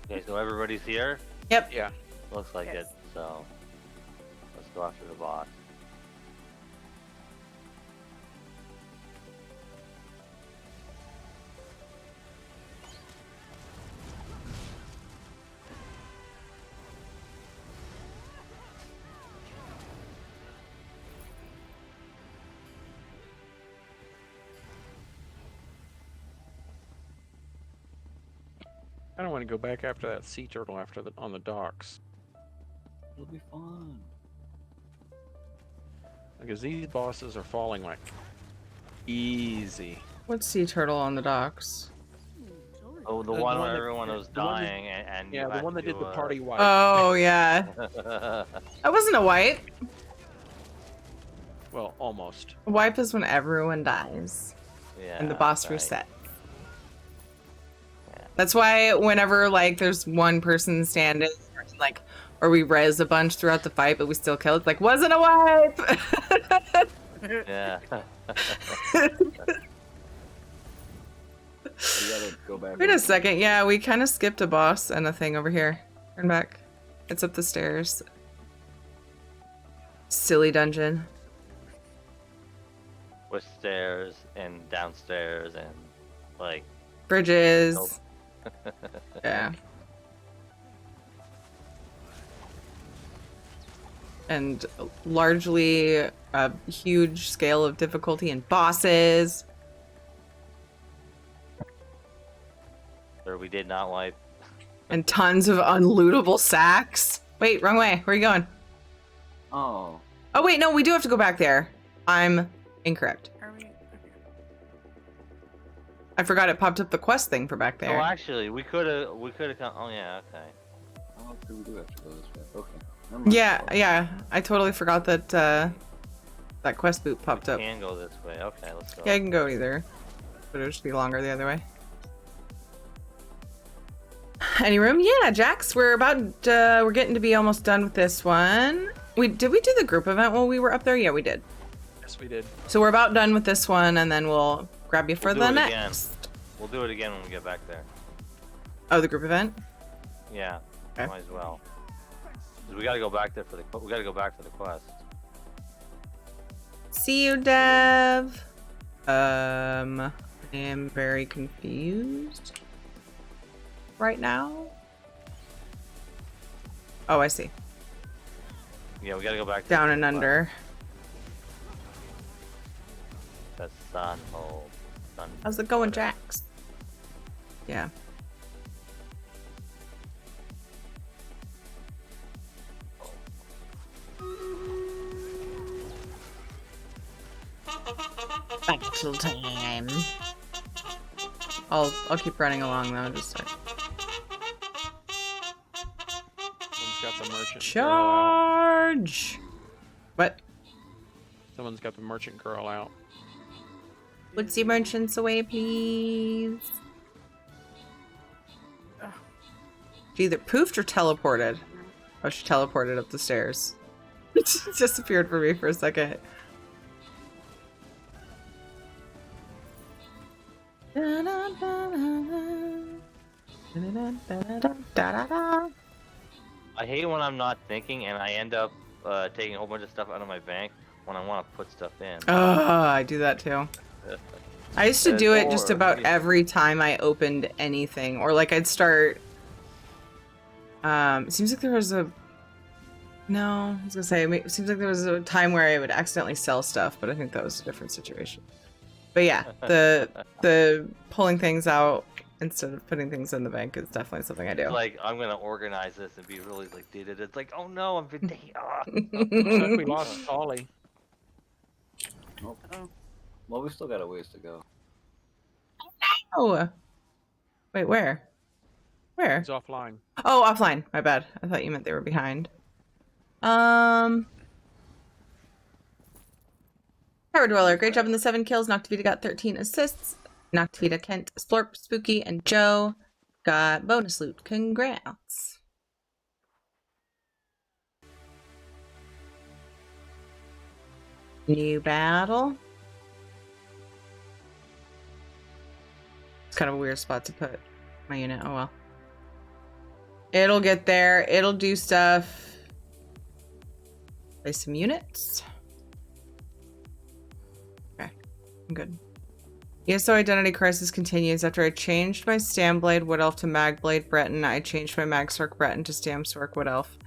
Okay, so everybody's here? Yep. Yeah. Looks like Yes. it, so. Let's go after the boss. I don't want to go back after that sea turtle on the docks. It'll be fun. Because these bosses are falling like easy. What's sea turtle on the docks? Oh, the The one one where that- everyone was the one that- dying and Yeah, you the had one that to, did the party wipe. Oh, yeah. That wasn't a wipe. Well, almost. A wipe is when everyone dies yeah, and the boss right. resets. That's why whenever, like, there's one person standing, like, or we res a bunch throughout the fight, but we still kill. It's like, wasn't a wipe! Yeah. You gotta go back. Wait a over. second. Yeah, we kind of skipped a boss and a thing over here. Turn back. It's up the stairs. Silly dungeon. With stairs and downstairs and like Bridges. Yeah. And largely a huge scale of difficulty and bosses. where we did not wipe. And tons of unlootable sacks. Wait, wrong way. Where are you going? Oh. Oh, wait, no, we do have to go back there. I'm incorrect. Are we? Okay. I forgot it popped up the quest thing for back there. Oh, actually, we could have come. Oh yeah, okay. Oh, okay, we do have to go this way. Okay. Never mind. Yeah. I totally forgot that that quest boot popped up. Can go this way. Okay, let's go. Yeah, I can go either, but it'll just be longer the other way. Any room? Yeah, Jax, we're getting to be almost done with this one. Did we do the group event while we were up there? Yeah, we did. Yes, we did. So we're about done with this one, and then we'll grab you for We'll do the it next. again. We'll do it again when we get back there. Oh, the group event? Yeah, Okay. might as well. 'Cause we gotta go back there for the. We gotta go back for the quest. See you, Dev. I am very confused right now. Oh, I see. Yeah, we gotta go back. Down for and the quest. under. The sun hole. Sun. How's it going, whatever. Jax? Yeah. Battle time. I'll keep running along though, just like Someone's got the merchant girl out. charge. What? Someone's got the merchant girl out. Put the merchants away, please. She either poofed or teleported. Oh, she teleported up the stairs. It just disappeared for me for a second. I hate when I'm not thinking and I end up taking a whole bunch of stuff out of my bank when I want to put stuff in. Oh, I do that too. I used to do it just about every time I opened anything, or like I'd start. It seems like there was a. No, I was gonna say it seems like there was a time where I would accidentally sell stuff, but I think that was a different situation. But yeah, the pulling things out instead of putting things in the bank is definitely something I do. It's like I'm gonna organize this and be really like dated. It's like, oh no, I'm been Looks like we lost Ollie. Nope. Well, we still got a ways to go. Oh, wait, where? Where? He's offline. Oh, offline. My bad. I thought you meant they were behind. Tower Dweller, great job in the 7 kills. Noctivita got 13 assists. Noctivita, Kent, Splorp, Spooky, and Joe got bonus loot. Congrats. New battle. It's kind of a weird spot to put my unit. Oh well. It'll get there. It'll do stuff. Place some units. Okay, I'm good. ESO Identity Crisis continues. After I changed my Stamblade Wood Elf to Magblade Breton, I changed my Magsork Breton to Stamsork Wood Elf.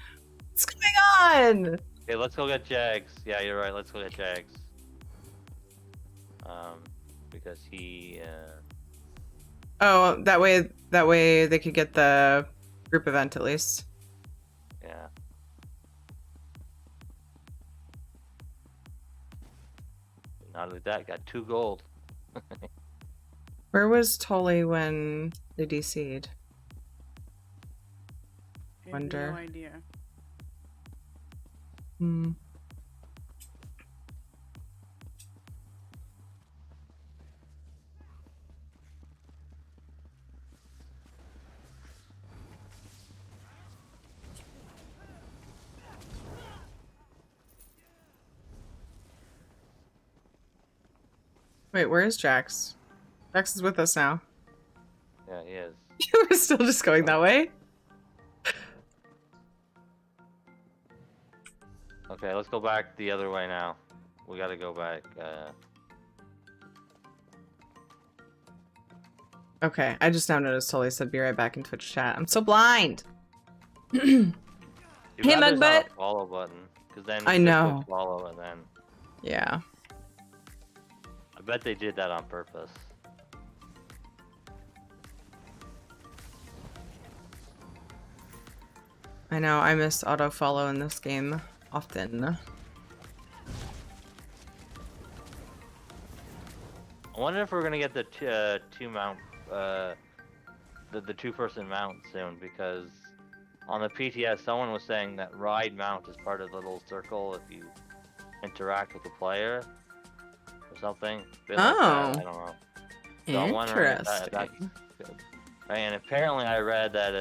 What's going on? Okay, let's go get Jags. Yeah, you're right. Let's go get Jags. Because he. Oh, that way they could get the group event at least. Yeah. Not only that, got 2 gold. Where was Tully when they DC'd? I have Wonder. no idea. Hmm. Wait, where is Jax? Jax is with us now. Yeah, he is. You were still just going that way? Okay, let's go back the other way now. We gotta go back. Okay, I just now noticed Tully said be right back in Twitch chat. I'm so blind! You Hey, got this on Mugbutt. a follow button, because then I you just know. click follow and then. Yeah. I bet they did that on purpose. I know, I miss auto-follow in this game often. I wonder if we're gonna get the two mount, the two-person mount soon, because on the PTS someone was saying that ride mount is part of the little circle if you interact with the player or something. Bit like that, I don't know. So I'm wondering if that's good. And apparently I read that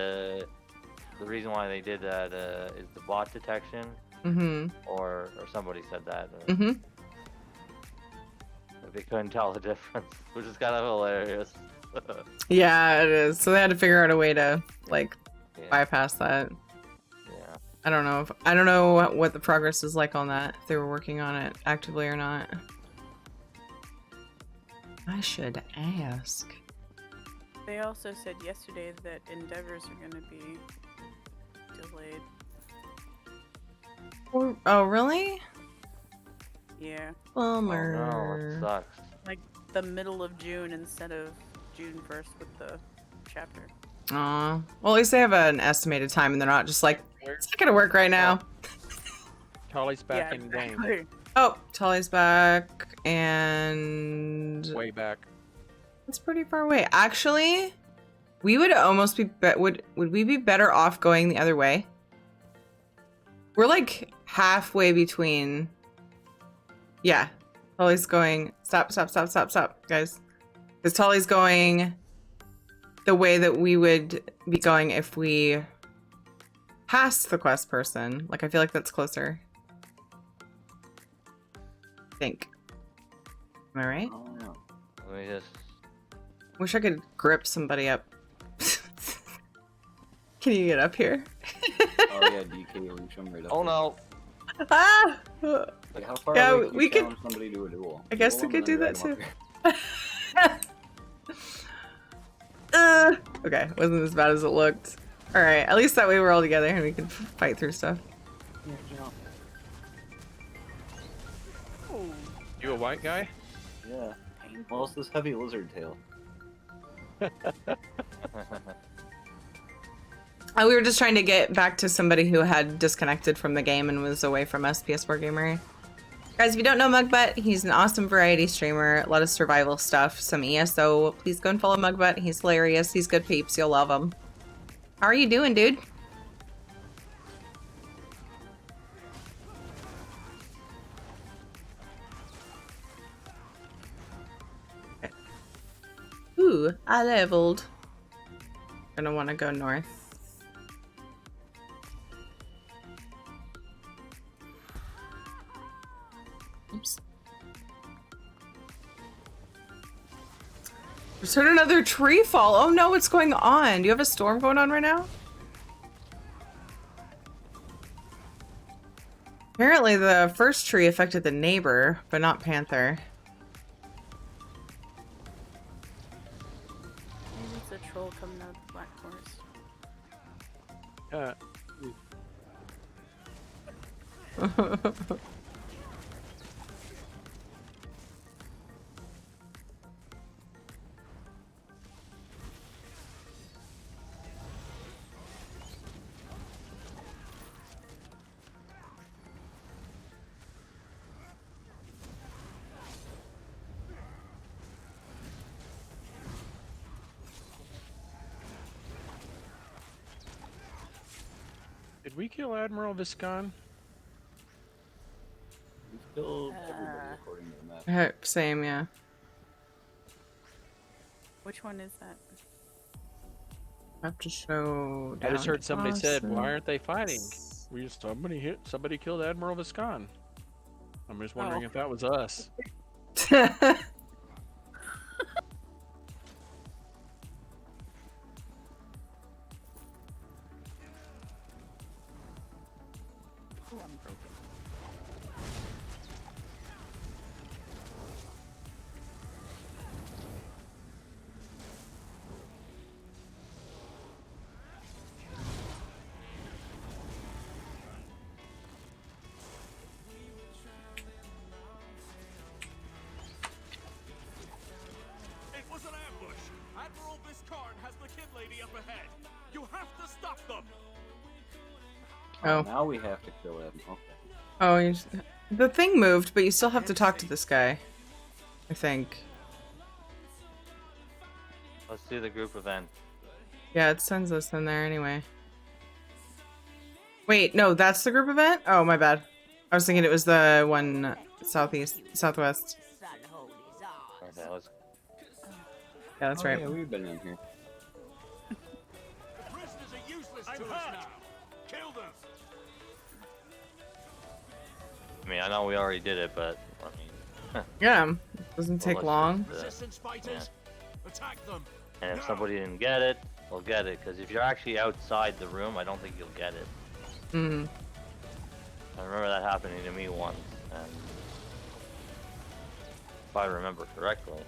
the reason why they did that is the bot detection. Mm-hmm. Or somebody said that. Mm-hmm. They couldn't tell the difference, which is kind of hilarious. Yeah, it is. So they had to figure out a way to, like, Yeah. bypass that. Yeah. I don't know what the progress is like on that, if they were working on it actively or not. I should ask. They also said yesterday that endeavors are going to be delayed. Oh, really? Yeah, Bummer. Oh no, it sucks. like the middle of June instead of June 1st with the chapter. Aw. Well, at least they have an estimated time and they're not just like, it's not gonna work right now. Tolly's back in the game. exactly. Oh, Tully's back and Way back. it's pretty far away. Actually, we would almost be, would we be better off going the other way? We're like halfway between. Yeah, Tully's going. Stop, guys. Because Tully's going the way that we would be going if we passed the quest person. Like, I feel like that's closer. I think. Am I right? Oh, no. Let me just. Wish I could grip somebody up. Can you get up here? Oh yeah, DK reach him right up. Oh no! Ah! Like, how far Yeah, away can we you could- challenge somebody to a duel? I guess Duel we him could and do then that drag him too. up here. Okay, wasn't as bad as it looked. Alright, at least that way we're all together and we can fight through stuff. Yeah, jump. Oh, You a white guy? Yeah. painful. Well, it's this heavy lizard tail. We were just trying to get back to somebody who had disconnected from the game and was away from us, PS4 Gamer. Guys, if you don't know Mugbutt, he's an awesome variety streamer. A lot of survival stuff, some ESO. Please go and follow Mugbutt. He's hilarious. He's good peeps. You'll love him. How are you doing, dude? Ooh, I leveled. Gonna want to go north. Oops. Just heard another tree fall. Oh no, what's going on? Do you have a storm going on right now? Apparently the first tree affected the neighbor, but not Panther. Maybe it's a troll coming out of the Black Forest. Did we kill Admiral Viscon? We've killed everybody according to the map. Same, yeah. Which one is that? I have to show. I just down heard somebody said, Dawson. "Why aren't they fighting?" Somebody killed Admiral Viscon. I'm just wondering Oh. if that was us. broken. It was an ambush. Admiral Viscarn has the Kid Lady up ahead. You have to stop them. Oh. Now we have to kill him. Okay. Oh, the thing moved, but you still have to talk to this guy. I think. Let's do the group event. Yeah, it sends us in there anyway. Wait, no, that's the group event? Oh, my bad. I was thinking it was the one southwest. Okay, let's. Yeah, that's right. Yeah, we've been in here. Prisoners are useless to us now. Kill them. I mean, I know we already did it, but I mean, Yeah, doesn't take let's long. just, Resistance fighters, attack them. and if No. somebody didn't get it, we'll get it. Because if you're actually outside the room, I don't think you'll get it. Mm. I remember that happening to me once, and if I remember correctly.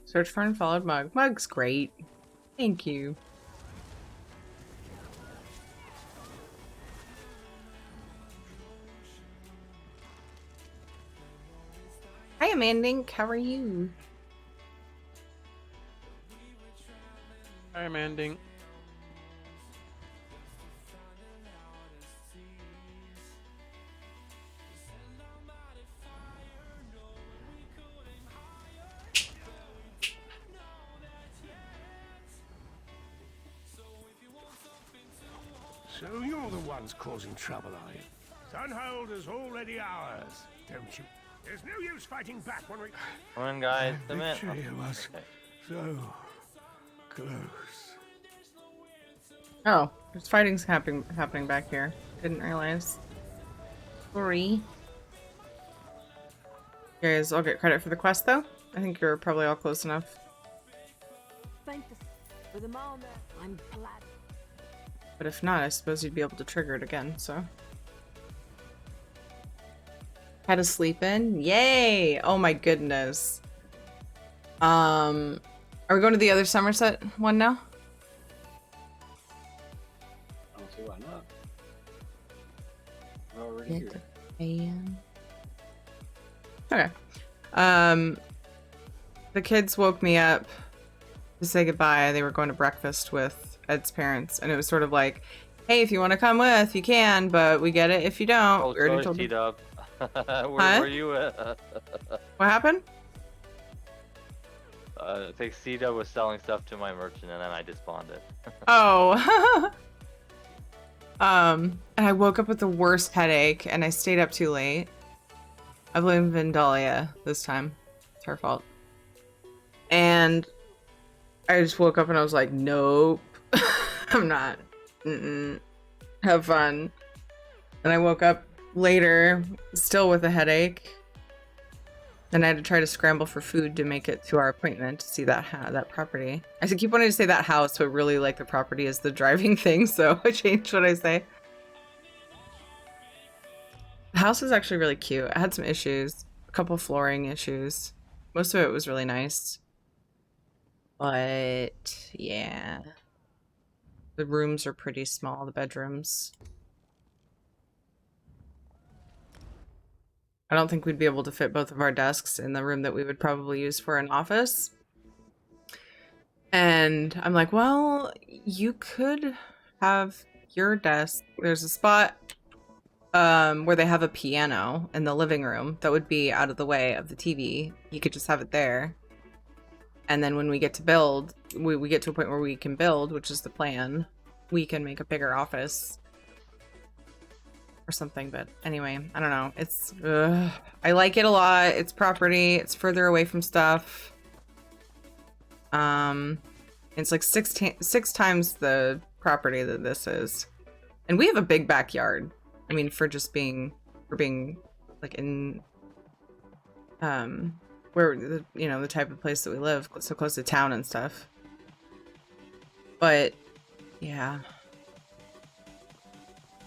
Search for unfollowed Mug. Mug's great. Thank you. Hi, Amandink. How are you? I'm ending. So you're the ones causing trouble, are you? Sunhold is already ours, don't you? There's no use fighting back when we... Come on, guys. Come in. Victory was Okay. so close. Oh, there's fighting's happening back here. Didn't realize. Sorry. You guys all get credit for the quest, though? I think you're probably all close enough. For the moment, I'm glad. But if not, I suppose you'd be able to trigger it again, so. Had to sleep in? Yay! Oh my goodness. Are we going to the other Somerset one now? I don't see why not. We're already here. Okay. The kids woke me up to say goodbye. They were going to breakfast with Ed's parents, and it was sort of like, hey, if you want to come with, you can, but we get it if you don't. Oh, We already sorry, told them. T-Dub. Where Huh? were you at? What happened? I think C-Dub was selling stuff to my merchant, and then I desponded. Oh. And I woke up with the worst headache, and I stayed up too late. I blame Vindalia this time. It's her fault. And I just woke up and I was like, nope. I'm not. Have fun. And I woke up later, still with a headache. Then I had to try to scramble for food to make it to our appointment to see that property. I keep wanting to say that house, but really like the property is the driving thing, so I changed what I say. The house is actually really cute. I had some issues, a couple flooring issues. Most of it was really nice. But yeah. The rooms are pretty small, the bedrooms. I don't think we'd be able to fit both of our desks in the room that we would probably use for an office. And I'm like, well, you could have your desk. There's a spot where they have a piano in the living room that would be out of the way of the TV. You could just have it there. And then when we get to build, we get to a point where we can build, which is the plan. We can make a bigger office. Or something, but anyway, I don't know. It's I like it a lot. It's property. It's further away from stuff. It's like six times the property that this is. And we have a big backyard. I mean, for being like in, where, the type of place that we live, so close to town and stuff. But, yeah.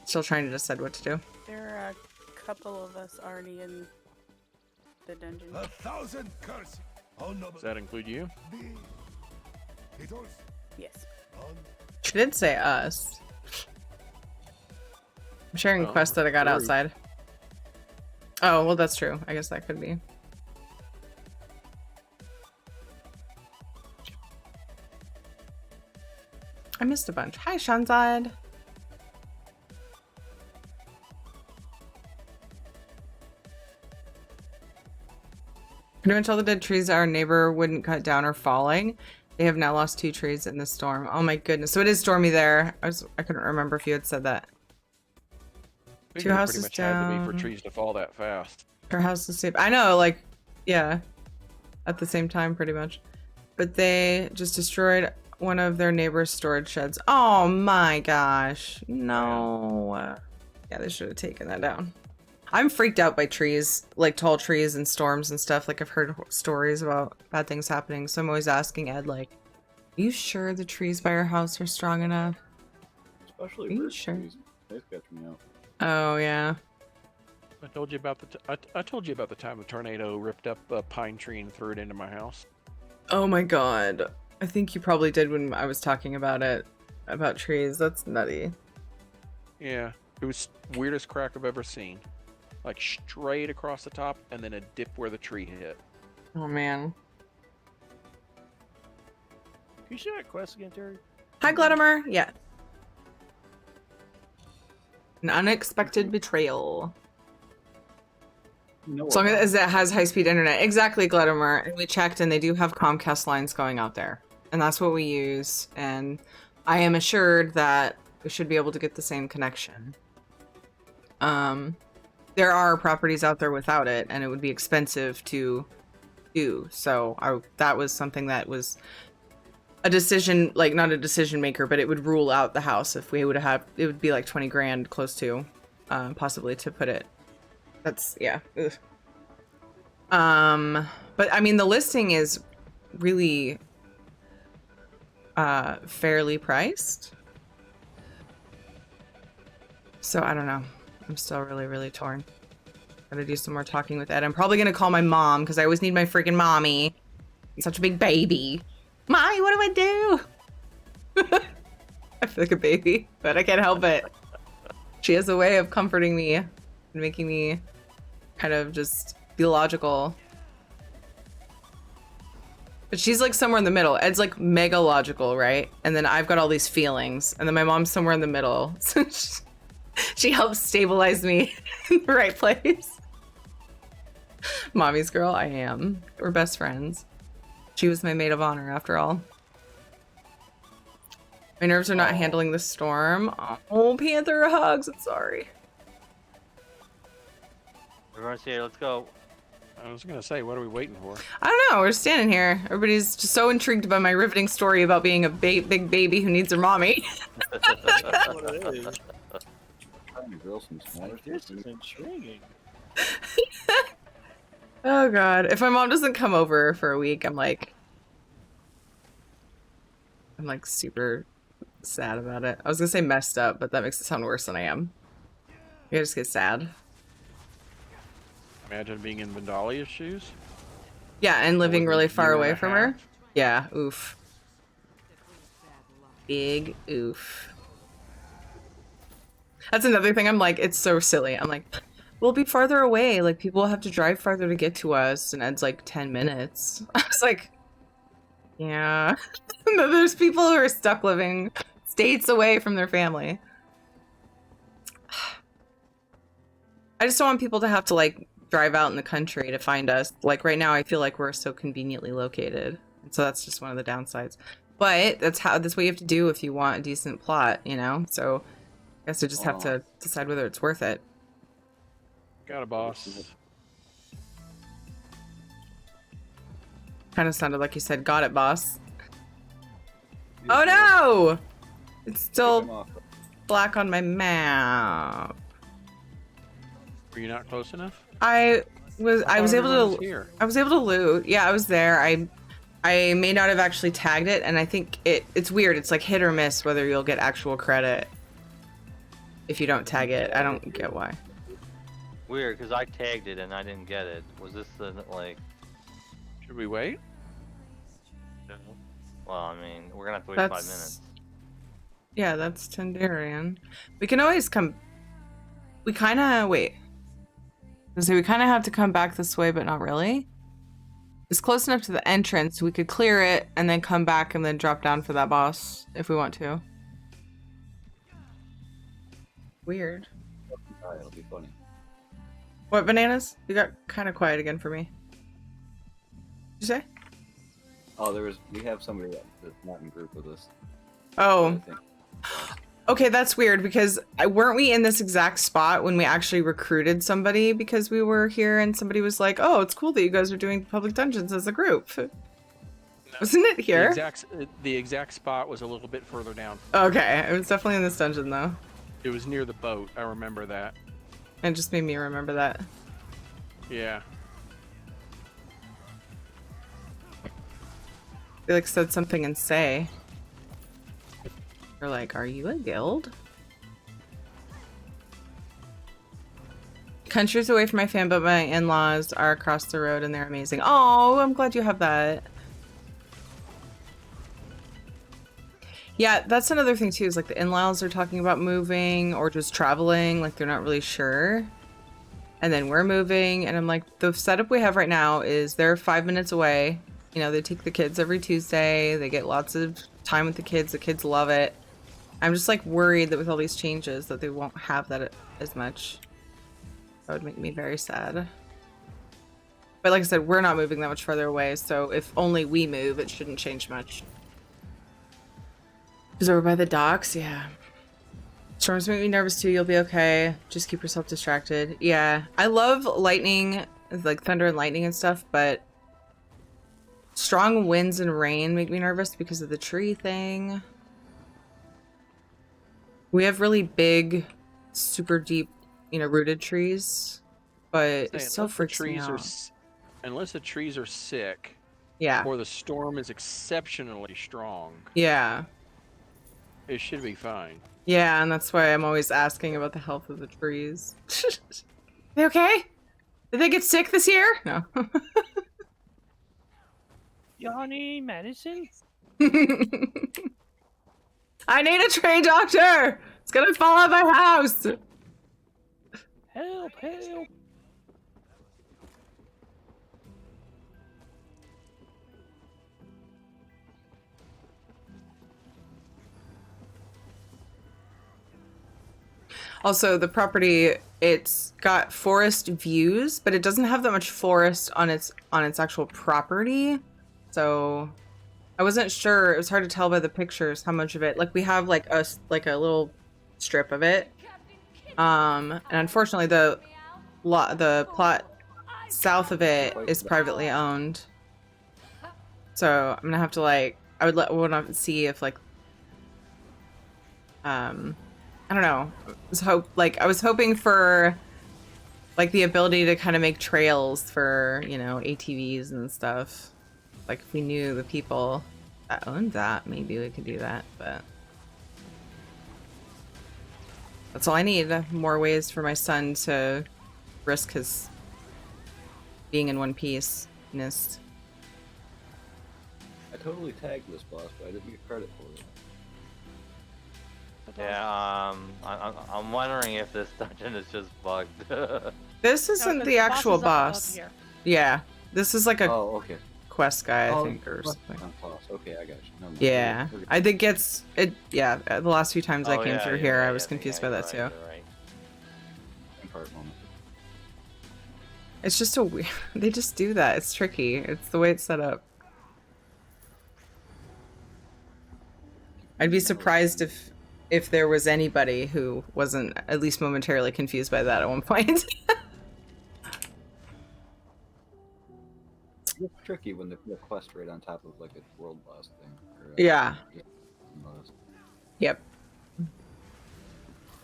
Still trying to decide what to do. There are a couple of us already in the dungeon. 1,000 curses. Does that include you? Yes. She did say us. I'm sharing Well, quests that I got true. outside. Oh, well, that's true. I guess that could be. I missed a bunch. Hi, Shanzad. Pretty much all the dead trees our neighbor wouldn't cut down are falling. They have now lost 2 trees in the storm. Oh my goodness. So it is stormy there. I couldn't remember if you had said that. I think 2 it houses pretty much had to be for down. trees to fall that fast. Her house is safe. I know, like, yeah. At the same time, pretty much. But they just destroyed one of their neighbor's storage sheds. Oh my gosh. No. Yeah, they should have taken that down. I'm freaked out by trees, like tall trees and storms and stuff. Like, I've heard stories about bad things happening. So I'm always asking Ed, like, are you sure the trees by your house are strong enough? Especially Are you birch sure? trees. They catch me out. Oh, yeah. I told you about I told you about the time the tornado ripped up a pine tree and threw it into my house. Oh my god. I think you probably did when I was talking about it. About trees. That's nutty. Yeah, it was weirdest crack I've ever seen. Like straight across the top and then a dip where the tree hit. Oh man. Can you share that quest again, Terry? Hi, Gladimer. Yeah. An unexpected betrayal. No, As long as it has high-speed internet. Exactly, Gladimer. And we checked, and they do have Comcast lines going out there. And that's what we use. And I am assured that we should be able to get the same connection. There are properties out there without it, and it would be expensive to do. So that was something that was a decision, like not a decision maker, but it would rule out the house if we would have, it would be like 20 grand close to, possibly to put it. That's, yeah. Ugh. But I mean, the listing is really, fairly priced. So I don't know. I'm still really, really torn. Gotta do some more talking with Ed. I'm probably gonna call my mom because I always need my freaking mommy. I'm such a big baby. Mommy, what do I do? I feel like a baby, but I can't help it. She has a way of comforting me and making me kind of just be logical. But she's like somewhere in the middle. Ed's like mega logical, right? And then I've got all these feelings. And then my mom's somewhere in the middle. So she helps stabilize me in the right place. Mommy's girl, I am. We're best friends. She was my maid of honor, after all. My nerves are not handling the storm. Oh, Panther hugs. I'm sorry. Everyone's here. Let's go. I was gonna say, what are we waiting for? I don't know. We're standing here. Everybody's just so intrigued by my riveting story about being a big baby who needs her mommy. What it is. Trying to grill some smaller This stuff. is intriguing. Oh god. If my mom doesn't come over for a week, I'm like super sad about it. I was gonna say messed up, but that makes it sound worse than I am. I just get sad. Imagine being in Vandalia's shoes. Yeah, and living What, really a far year and away a from her. half? Yeah, oof. Big oof. That's another thing. I'm like, it's so silly. I'm like, we'll be farther away. Like, people have to drive farther to get to us. And Ed's like 10 minutes. I was like, yeah. There's people who are stuck living states away from their family. I just don't want people to have to, like, drive out in the country to find us. Like, right now, I feel like we're so conveniently located. So that's just one of the downsides. But that's what you have to do if you want a decent plot, you know? So I guess you just have to decide whether it's worth it. Got a boss. Kind of sounded like you said, got it, boss. Oh no! It's Pick still him off. black on my map. Were you not close enough? I was thought able everyone was to here. I was able to loot. Yeah, I was there. I may not have actually tagged it, and I think it's weird. It's like hit or miss whether you'll get actual credit if you don't tag it. I don't get why. Weird, because I tagged it and I didn't get it. Was this the, like... Should we wait? No. Well, I mean, we're gonna have to wait 5 minutes. Yeah, that's Tendarian. We can always come... We kind of... Wait. So we kind of have to come back this way, but not really. It's close enough to the entrance. We could clear it and then come back and then drop down for that boss if we want to. Weird. It'll be funny. What, Bananas? You got kind of quiet again for me. Did you say? Oh, we have somebody that's not in group with us. Oh. I think. Okay, that's weird because weren't we in this exact spot when we actually recruited somebody because we were here and somebody was like, oh, it's cool that you guys are doing public dungeons as a group. Wasn't it here? The exact spot was a little bit further down. Okay, it was definitely in this dungeon though. It was near the boat. I remember that. It just made me remember that. Yeah. They like said something and say. They're like, are you a guild? Countries away from my fam, but my in-laws are across the road and they're amazing. Oh, I'm glad you have that. Yeah, that's another thing too, is like the in-laws are talking about moving or just traveling, like they're not really sure. And then we're moving, and I'm like, the setup we have right now is they're 5 minutes away. You know, they take the kids every Tuesday. They get lots of time with the kids love it. I'm just like worried that with all these changes that they won't have that as much. That would make me very sad. But like I said, we're not moving that much further away, so if only we move, it shouldn't change much. Is over by the docks? Yeah. Storms make me nervous too. You'll be okay. Just keep yourself distracted. Yeah. I love lightning, like thunder and lightning and stuff, but strong winds and rain make me nervous because of the tree thing. We have really big, super deep, you know, rooted trees, but it still freaks me out. Unless the trees are sick. Yeah. Or the storm is exceptionally strong. Yeah. It should be fine. Yeah, and that's why I'm always asking about the health of the trees. They okay? Did they get sick this year? No. Y'all need medicine? I need a trained doctor! It's gonna fall out my house! Help, help! Also, the property, it's got forest views, but it doesn't have that much forest on its actual property. So I wasn't sure. It was hard to tell by the pictures how much of it. Like we have like a little strip of it. And unfortunately the plot south of it is privately owned. So I'm gonna have to like I would have to see if like I don't know. I was hoping for like the ability to kind of make trails for, you know, ATVs and stuff. Like if we knew the people that owned that, maybe we could do that, but that's all I need. More ways for my son to risk his being in one piece-ness. I totally tagged this boss, but I didn't get credit for it. Yeah, I'm wondering if this dungeon is just bugged. This isn't the actual boss. Yeah, this is like a okay. quest guy, I think, or something. Okay, I got you. No, Yeah, I think it's it. Yeah, the last few times I came through here, I was confused by that too. It's just a weird. They just do that. It's tricky. It's the way it's set up. I'd be surprised if there was anybody who wasn't at least momentarily confused by that at one point. It's tricky when they put a quest right on top of like a world boss thing. Or, yeah. Yep.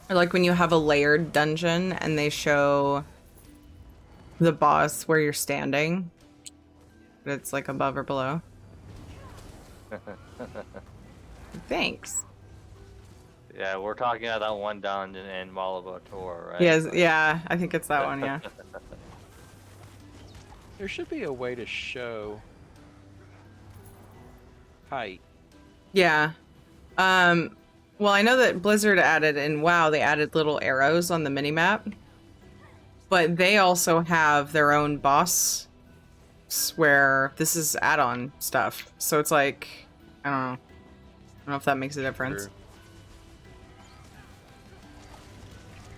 Or like when you have a layered dungeon and they show the boss where you're standing, but it's like above or below. Thanks. Yeah, we're talking about that one dungeon in Malabator, right? Yes, yeah, I think it's that one, yeah. There should be a way to show height. Yeah. Well, I know that Blizzard added in WoW, they added little arrows on the minimap. But they also have their own boss where this is add-on stuff. So it's like, I don't know. I don't know if that makes a difference. Sure.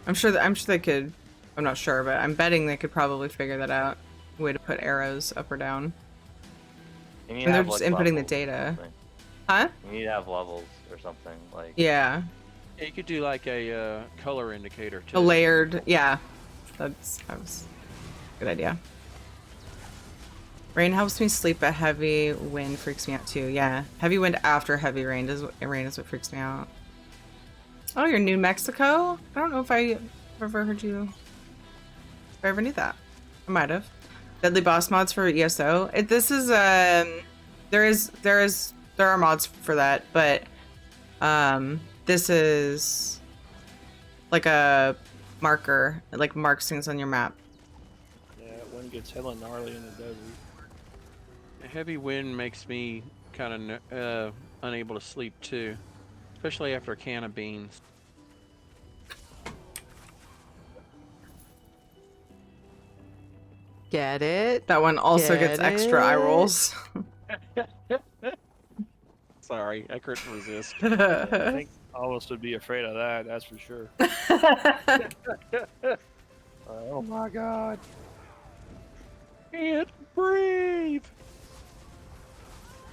I'm sure they could, I'm not sure, but I'm betting they could probably figure that out. A way to put arrows up or down. And they're just inputting the data. Huh? You need to have levels or something like. Yeah. You could do like a color indicator too. A layered, yeah. That was a good idea. Rain helps me sleep, but heavy wind freaks me out too. Yeah, heavy wind after heavy rain is what freaks me out. Oh, you're New Mexico? I don't know if I ever heard you. If I ever knew that, I might have. Deadly boss mods for ESO. This is there are mods for that, but this is like a marker, it like marks things on your map. Yeah, one gets hella gnarly in the desert. A heavy wind makes me kind of unable to sleep too, especially after a can of beans. Get it? That one also gets extra eye rolls. Sorry, I couldn't resist. I think all of us would be afraid of that, that's for sure. Oh my god. Can't breathe.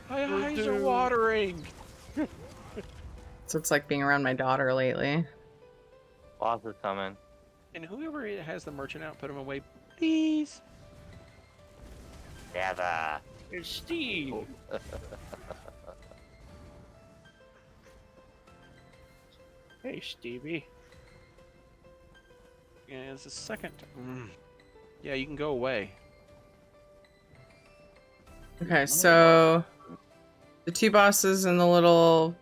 My eyes are watering. So it's like being around my daughter lately. Boss is coming. And whoever has the merchant out, put them away, please. Never. It's Steve. Hey, Stevie. Yeah, it's the second. Yeah, you can go away. Okay, so the two bosses and the little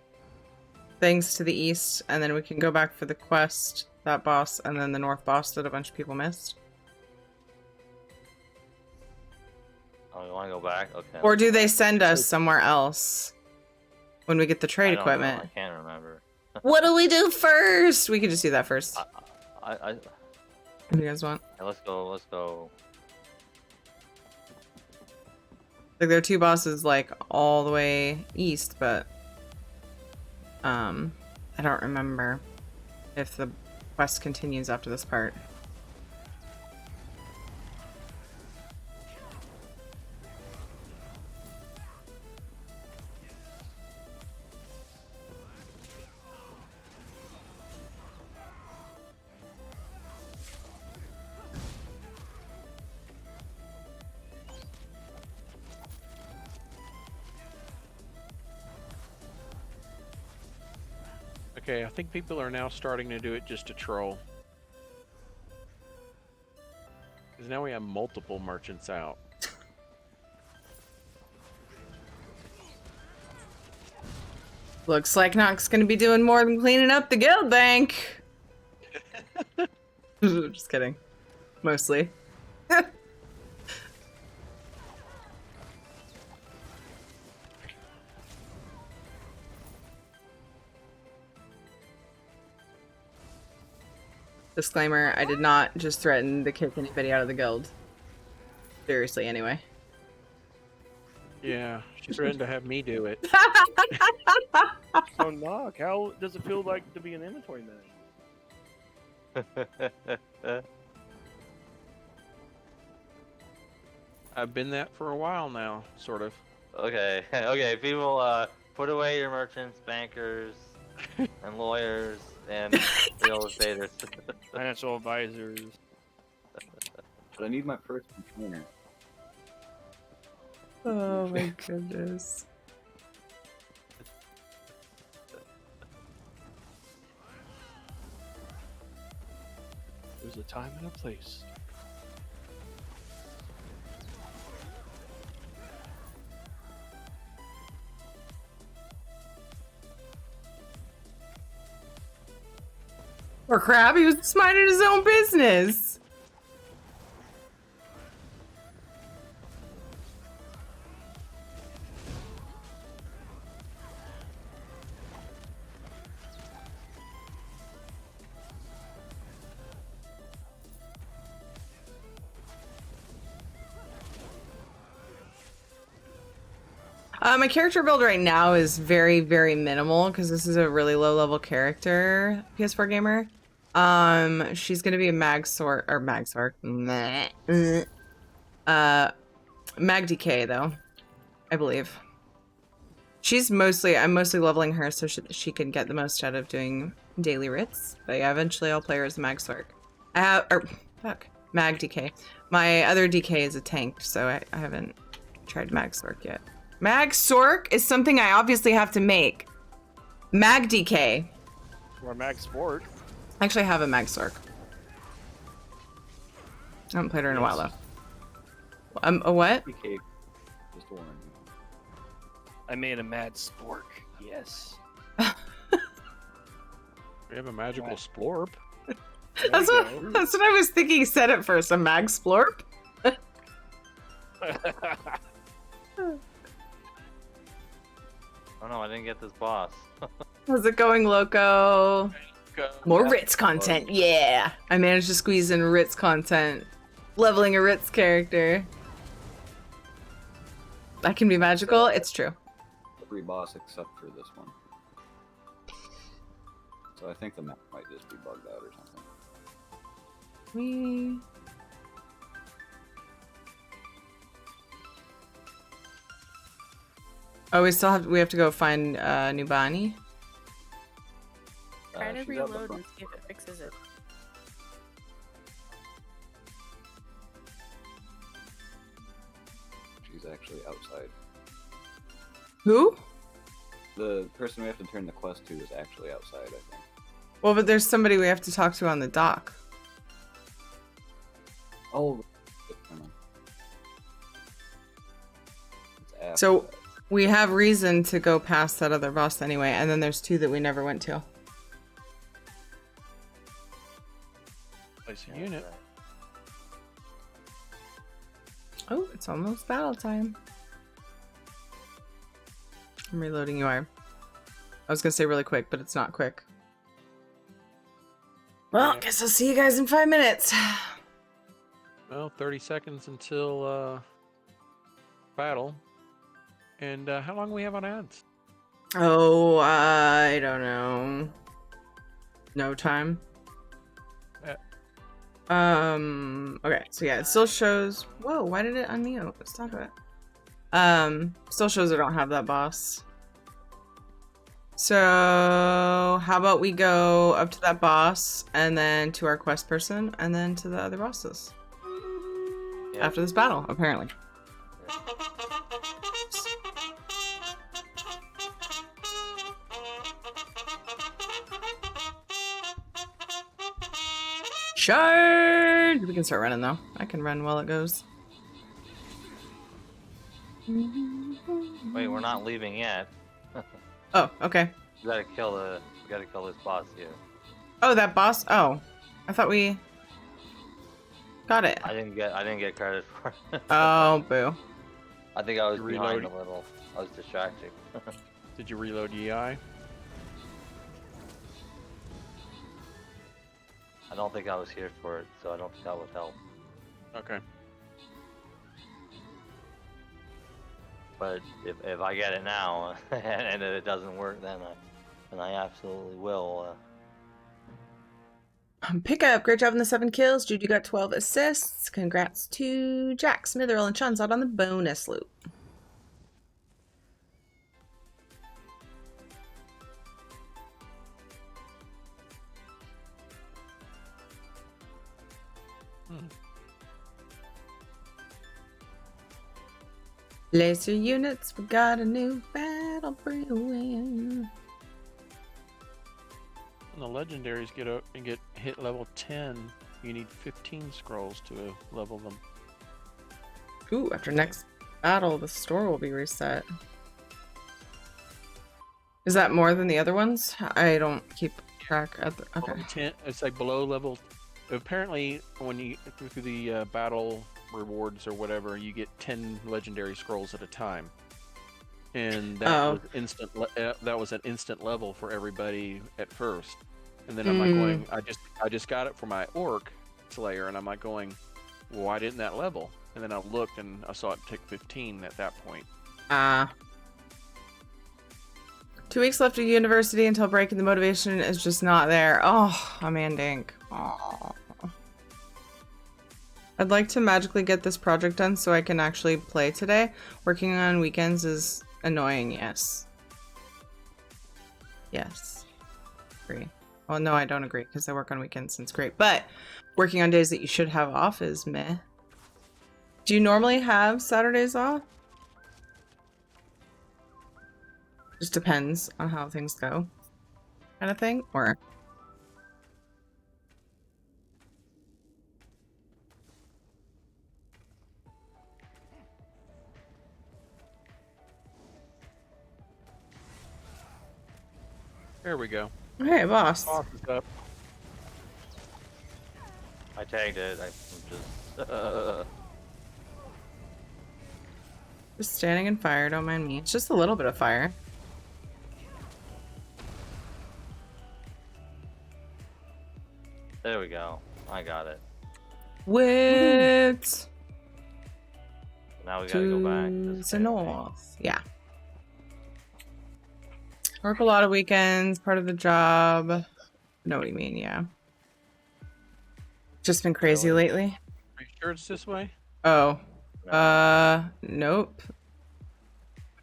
things to the east, and then we can go back for the quest, that boss, and then the north boss that a bunch of people missed. Oh, you want to go back? Okay. Or do they send us somewhere else when we get the trade equipment? I can't remember. What do we do first? We could just do that first. What do you guys want? Yeah, let's go. Let's go. Like there are two bosses like all the way east, but I don't remember if the quest continues after this part. Okay, I think people are now starting to do it just to troll. Because now we have multiple merchants out. Looks like Nox gonna be doing more than cleaning up the guild bank. Just kidding. Mostly. Disclaimer, I did not just threaten to kick anybody out of the guild. Seriously, anyway. Yeah, she threatened to have me do it. So, Knock, how does it feel like to be an inventory man? I've been that for a while now, sort of. Okay. Okay. People, put away your merchants, bankers, and lawyers, and real estaters. Financial advisors. But I need my first container. Oh my goodness. There's a time and a place. Poor crab, he was just minding his own business. My character build right now is very, very minimal because this is a really low level character, PS4 gamer. She's gonna be a Mag DK though, I believe. I'm mostly leveling her so she can get the most out of doing daily writs. But yeah, eventually I'll play her as Mag Sork. Mag DK. My other DK is a tank, so I haven't tried Mag Sork yet. Mag Sork is something I obviously have to make. Mag DK. Or Mag Sport. Actually, I have a Mag Sork. I haven't played her in a while though. A what? DK. Just warning you. I made a Mad Spork. Yes. We have a magical splorp. That's what I was thinking he said at first. A Mag Splorp? Oh no, I didn't get this boss. How's it going, Loco? More Ritz content, yeah! I managed to squeeze in Ritz content. Leveling a Ritz character. That can be magical, it's true. Every boss except for this one. So I think the map might just be bugged out or something. Oh, we have to go find new Bonnie. Try to reload and see if it fixes it. She's actually outside. Who? The person we have to turn the quest to is actually outside, I think. Well, but there's somebody we have to talk to on the dock. Oh. So we have reason to go past that other boss anyway, and then there's two that we never went to. Place a unit. Oh, it's almost battle time. I'm reloading UI. I was gonna say really quick, but it's not quick. Well, guess I'll see you guys in 5 minutes. Well, 30 seconds until battle. And how long do we have on ads? Oh, I don't know. No time. Okay, so yeah, it still shows. Whoa, why did it unmute? Stop it. Still shows I don't have that boss. So how about we go up to that boss and then to our quest person and then to the other bosses after this battle, apparently. Charge! We can start running though. I can run while it goes. Wait, we're not leaving yet. Oh, okay. We gotta kill this boss here. Oh, that boss? Oh. I thought we got it. I didn't get credit for it. Oh, boo. I think I was behind Reload. a little. I was distracted. Did you reload EI? I don't think I was here for it, so I don't think that would help. Okay. But if I get it now and it doesn't work, then I absolutely will. Pickup, great job on the 7 kills. Jude, you got 12 assists. Congrats to Jack, Smitherell, and Chunzot on the bonus loot. Laser units, we got a new battle brewing. When the legendaries get up and get hit level 10, You need 15 scrolls to level them. Ooh, after next battle, the store will be reset. Is that more than the other ones? I don't keep track of the... Okay. It's like below level. Apparently, when you through the battle rewards or whatever, you get 10 legendary scrolls at a time, and that was instant. That was an instant level for everybody at first. And then I'm like going, I just got it for my orc slayer, and I'm like going, why didn't that level? And then I looked and I saw it take 15 at that point. 2 weeks left of university until break, and the motivation is just not there. Oh, Amandink. Oh. I'd like to magically get this project done so I can actually play today. Working on weekends is annoying, yes. Yes. Agree. Well, no, I don't agree because I work on weekends and it's great. But working on days that you should have off is meh. Do you normally have Saturdays off? Just depends on how things go, kind of thing, or... There we go. Hey, boss. Boss is up. I tagged it. I'm just... Just standing in fire, don't mind me. It's just a little bit of fire. There we go. I got it. Wit! Now we gotta go back. To the north. Yeah. Work a lot of weekends, part of the job. I know what you mean, yeah. Just been crazy lately. Are you sure it's this way? Oh. Nope.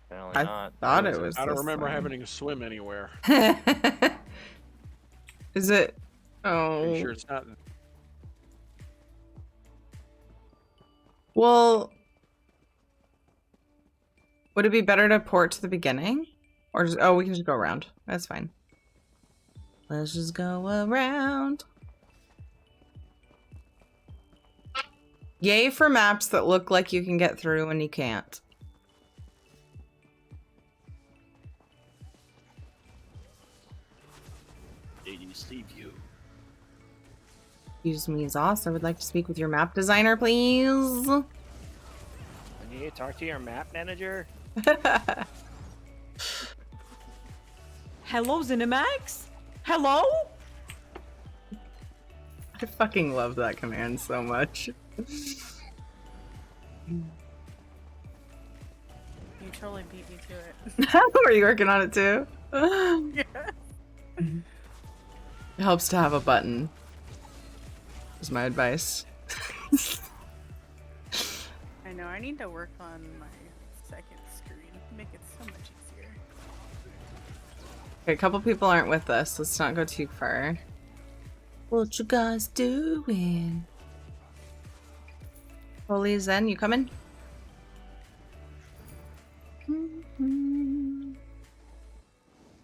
Apparently not. Thought it was I don't this remember way. having to swim anywhere. Is it? Are Oh. you sure it's not? Well, would it be better to port to the beginning? Or just, oh, we can just go around. That's fine. Let's just go around. Yay for maps that look like you can get through when you can't. Excuse me, Zoss. I would like to speak with your map designer, please. I need to talk to your map manager. Hello, Zenimax? Hello? I fucking love that command so much. You totally beat me to it. Are you working on it too? Yeah. It helps to have a button. Is my advice. I know, I need to work on my second screen. Make it so much easier. Okay, a couple people aren't with us. Let's not go too far. What you guys doing? Holy Zen, you coming?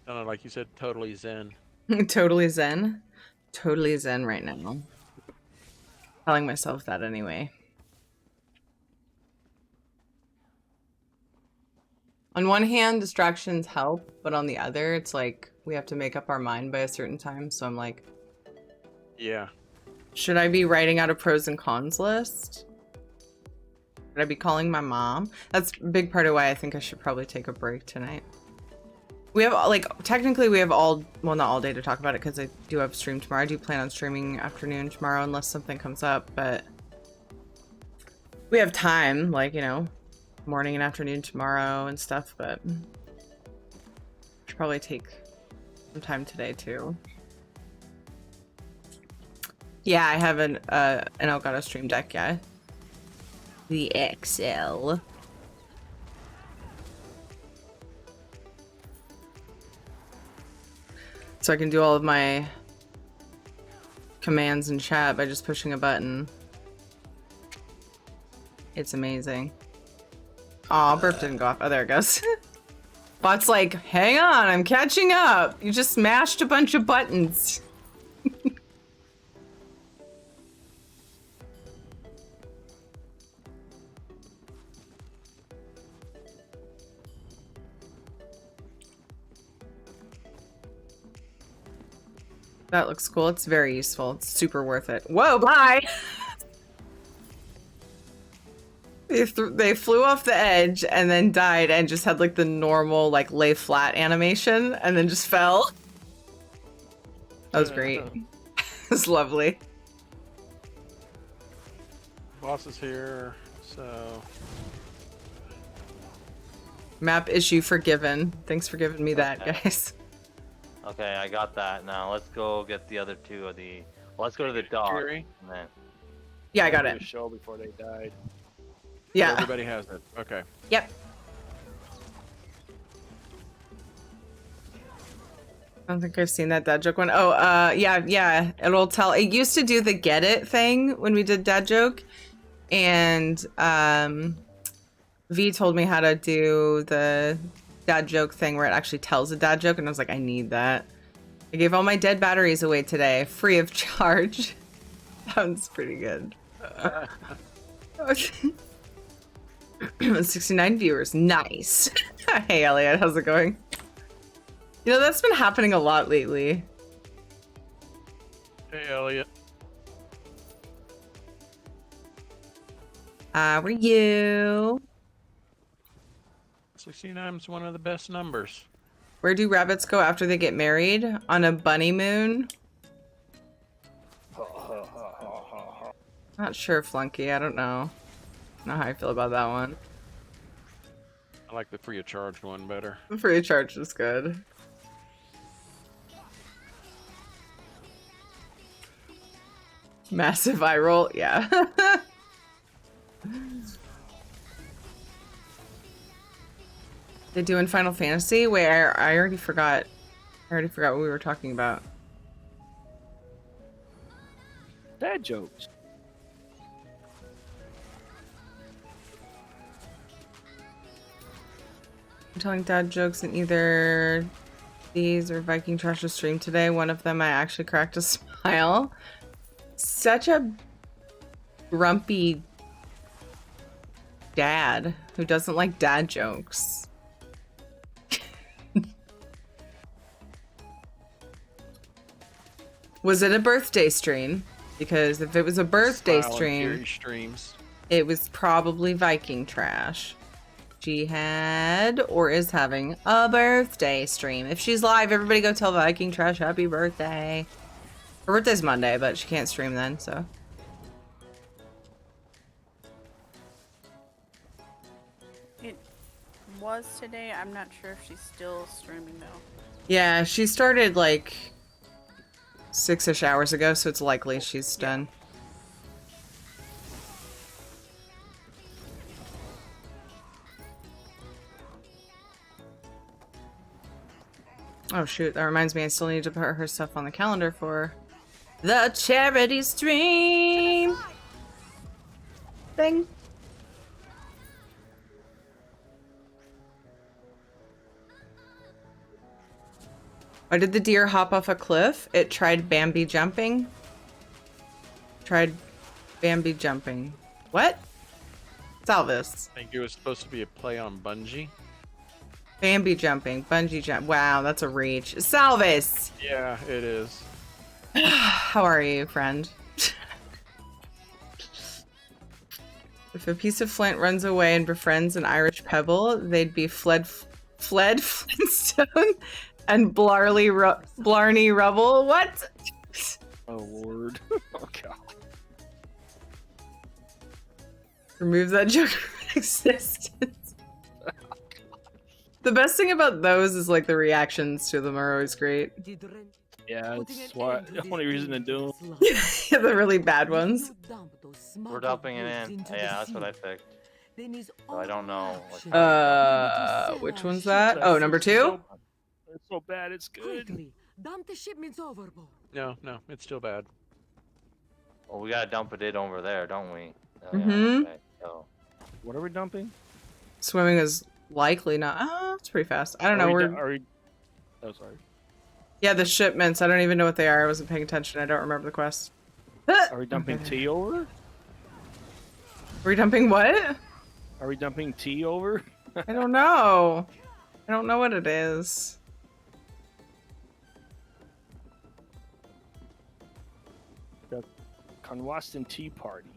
Like you said, totally zen. Totally zen. Totally zen right now. Telling myself that anyway. On one hand, distractions help, but on the other, it's like we have to make up our mind by a certain time. So I'm like, Yeah. should I be writing out a pros and cons list? Should I be calling my mom? That's a big part of why I think I should probably take a break tonight. We have, like, technically we have all, well, not all day to talk about it because I do have stream tomorrow. I do plan on streaming afternoon tomorrow unless something comes up, but we have time, like, you know, morning and afternoon tomorrow and stuff, but I should probably take some time today too. Yeah, I have an Elgato Stream Deck, yeah. The XL. So I can do all of my commands in chat by just pushing a button. It's amazing. Aw, burp didn't go off. Oh, there it goes. Bot's like, hang on, I'm catching up. You just smashed a bunch of buttons. That looks cool. It's very useful. It's super worth it. Whoa, bye! They flew off the edge and then died and just had like the normal like lay flat animation and then just fell. That was great. It was lovely. Boss is here, so... Map issue forgiven. Thanks for giving me that, guys. Okay, I got that. Now let's go get the other two of the. Well, let's go to the dog. Jerry? And then... Yeah, I got it. Show before they died. Yeah. Everybody has it. Okay. Yep. I don't think I've seen that dad joke one. Oh, yeah. It'll tell. It used to do the get it thing when we did dad joke, and V told me how to do the dad joke thing where it actually tells a dad joke, and I was like, I need that. I gave all my dead batteries away today, free of charge. Sounds pretty good. Okay. 69 viewers. Nice. Hey, Elliot. How's it going? You know, that's been happening a lot lately. Hey, Elliot. How are you? 69 is one of the best numbers. Where do rabbits go after they get married? On a bunny moon? Not sure, Flunky. I don't know. I don't know how I feel about that one. I like the free of charge one better. The free of charge is good. Massive eye roll, yeah. They do in Final Fantasy? Wait, I already forgot. I already forgot what we were talking about. Dad jokes. I'm telling dad jokes in either these or Viking Trash's stream today. One of them I actually cracked a smile. Such a grumpy dad who doesn't like dad jokes. Was it a birthday stream? Because if it was a birthday stream, it was probably Viking Trash. She had or is having a birthday stream. If she's live, everybody go tell Viking Trash happy birthday. Her birthday's Monday, but she can't stream then, so. It was today. I'm not sure if she's still streaming though. Yeah, she started like 6-ish hours ago, so it's likely she's done. Oh shoot, that reminds me I still need to put her stuff on the calendar for the charity stream. Bing. Why did the deer hop off a cliff? It tried Bambi jumping. Tried Bambi jumping. What? Salvis. I think it was supposed to be a play on bungee. Bambi jumping. Bungee jump. Wow, that's a reach. Salvis! Yeah, it is. How are you, friend? If a piece of flint runs away and befriends an Irish pebble, they'd be fled Flintstone and Blarney rubble. What? Oh lord. Oh god. Remove that joke from existence. The best thing about those is like the reactions to them are always great. Yeah, it's what the only reason to do. The really bad ones. We're dumping it in. Yeah, that's what I picked. So I don't know. Which one's that? Oh, number 2? It's so bad, it's good. No, it's still bad. Well, we gotta dump it in over there, don't we? Mm-hmm. Okay, so. What are we dumping? Swimming is likely not. Oh, it's pretty fast. I don't know. Oh, sorry. Yeah, the shipments. I don't even know what they are. I wasn't paying attention. I don't remember the quest. Are we dumping tea over? Are we dumping what? Are we dumping tea over? I don't know. I don't know what it is. The Conwaston Tea Party.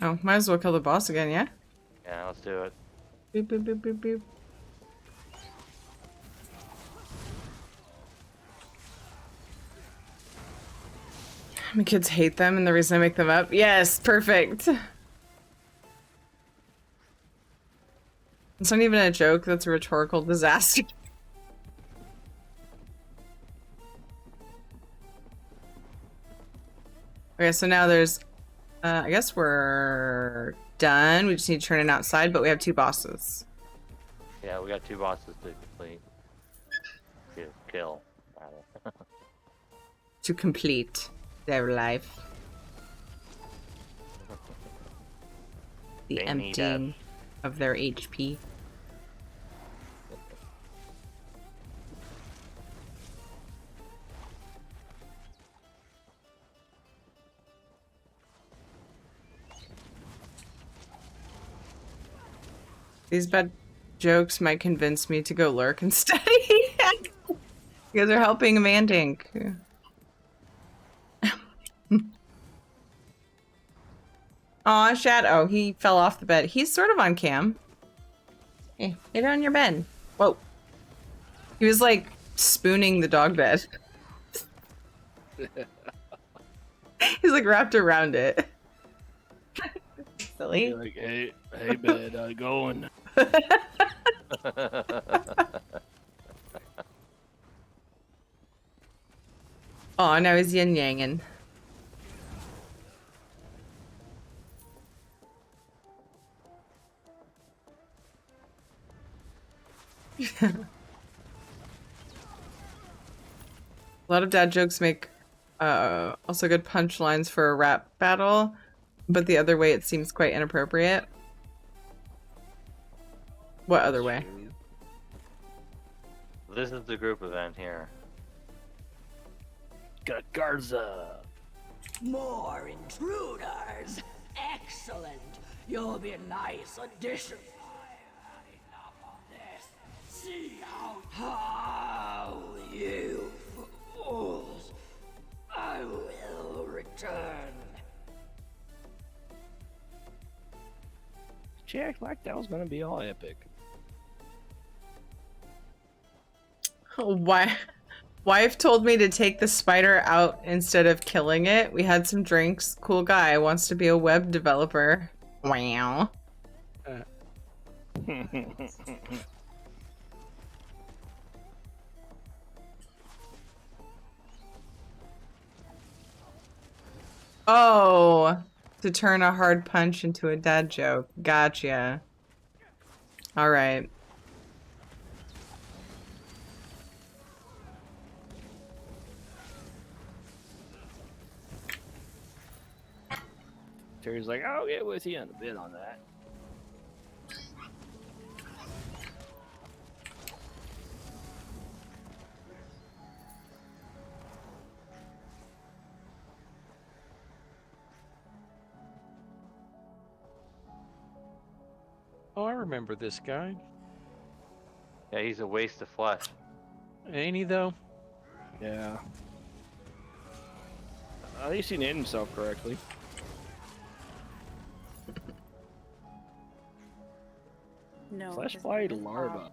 Oh, might as well kill the boss again, yeah? Yeah, let's do it. Boop, boop, boop, boop, boop. My kids hate them, and the reason I make them up. Yes, perfect. It's not even a joke, that's a rhetorical disaster. Okay, so now there's, I guess we're done. We just need to turn it outside, but we have 2 bosses. Yeah, we got 2 bosses to complete. To kill, rather. To complete their life. The They need emptying of their HP. These bad jokes might convince me to go lurk and study. You guys are helping Mandink. Aw, Shadow. He fell off the bed. He's sort of on cam. Hey, get on your bed. Whoa. He was like spooning the dog bed. He's like wrapped around it. Silly. Like, hey, bed, going. Aw, now he's yin-yanging. A lot of dad jokes make also good punchlines for a rap battle, but the other way it seems quite inappropriate. What other way? This is the group event here. Got Garza. More intruders. Excellent. You'll be a nice addition. Enough of this. See how you fools. I will return. She acted like that was gonna be all epic. Why? Wife told me to take the spider out instead of killing it. We had some drinks. Cool guy wants to be a web developer. Wow. Oh, to turn a hard punch into a dad joke. Gotcha. All right. Terry's like, I'll get with you in a bit on that. Oh, I remember this guy. Yeah, he's a waste of flesh. Ain't he, though? Yeah. At least he named himself correctly. No. Fleshfly larva.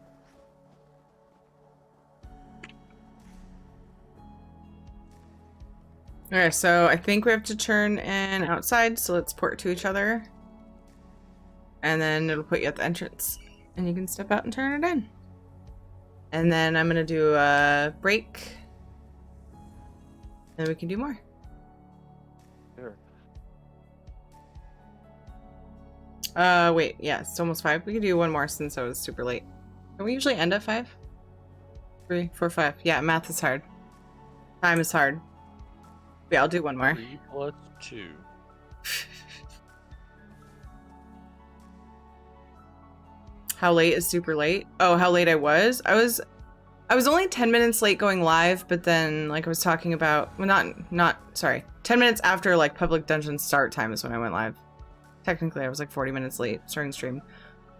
Okay, so I think we have to turn in outside, so let's port to each other. And then it'll put you at the entrance. And you can step out and turn it in. And then I'm gonna do a break. And we can do more. Sure. Wait, yeah, it's almost 5. We can do one more since I was super late. Can we usually end at 5? 3, 4, 5. Yeah, math is hard. Time is hard. Yeah, I'll do one more. 3 plus 2. How late is super late? Oh, how late I was? I was only 10 minutes late going live, but then like I was talking about, well, not sorry. 10 minutes after like public dungeon start time is when I went live. Technically, I was like 40 minutes late starting stream.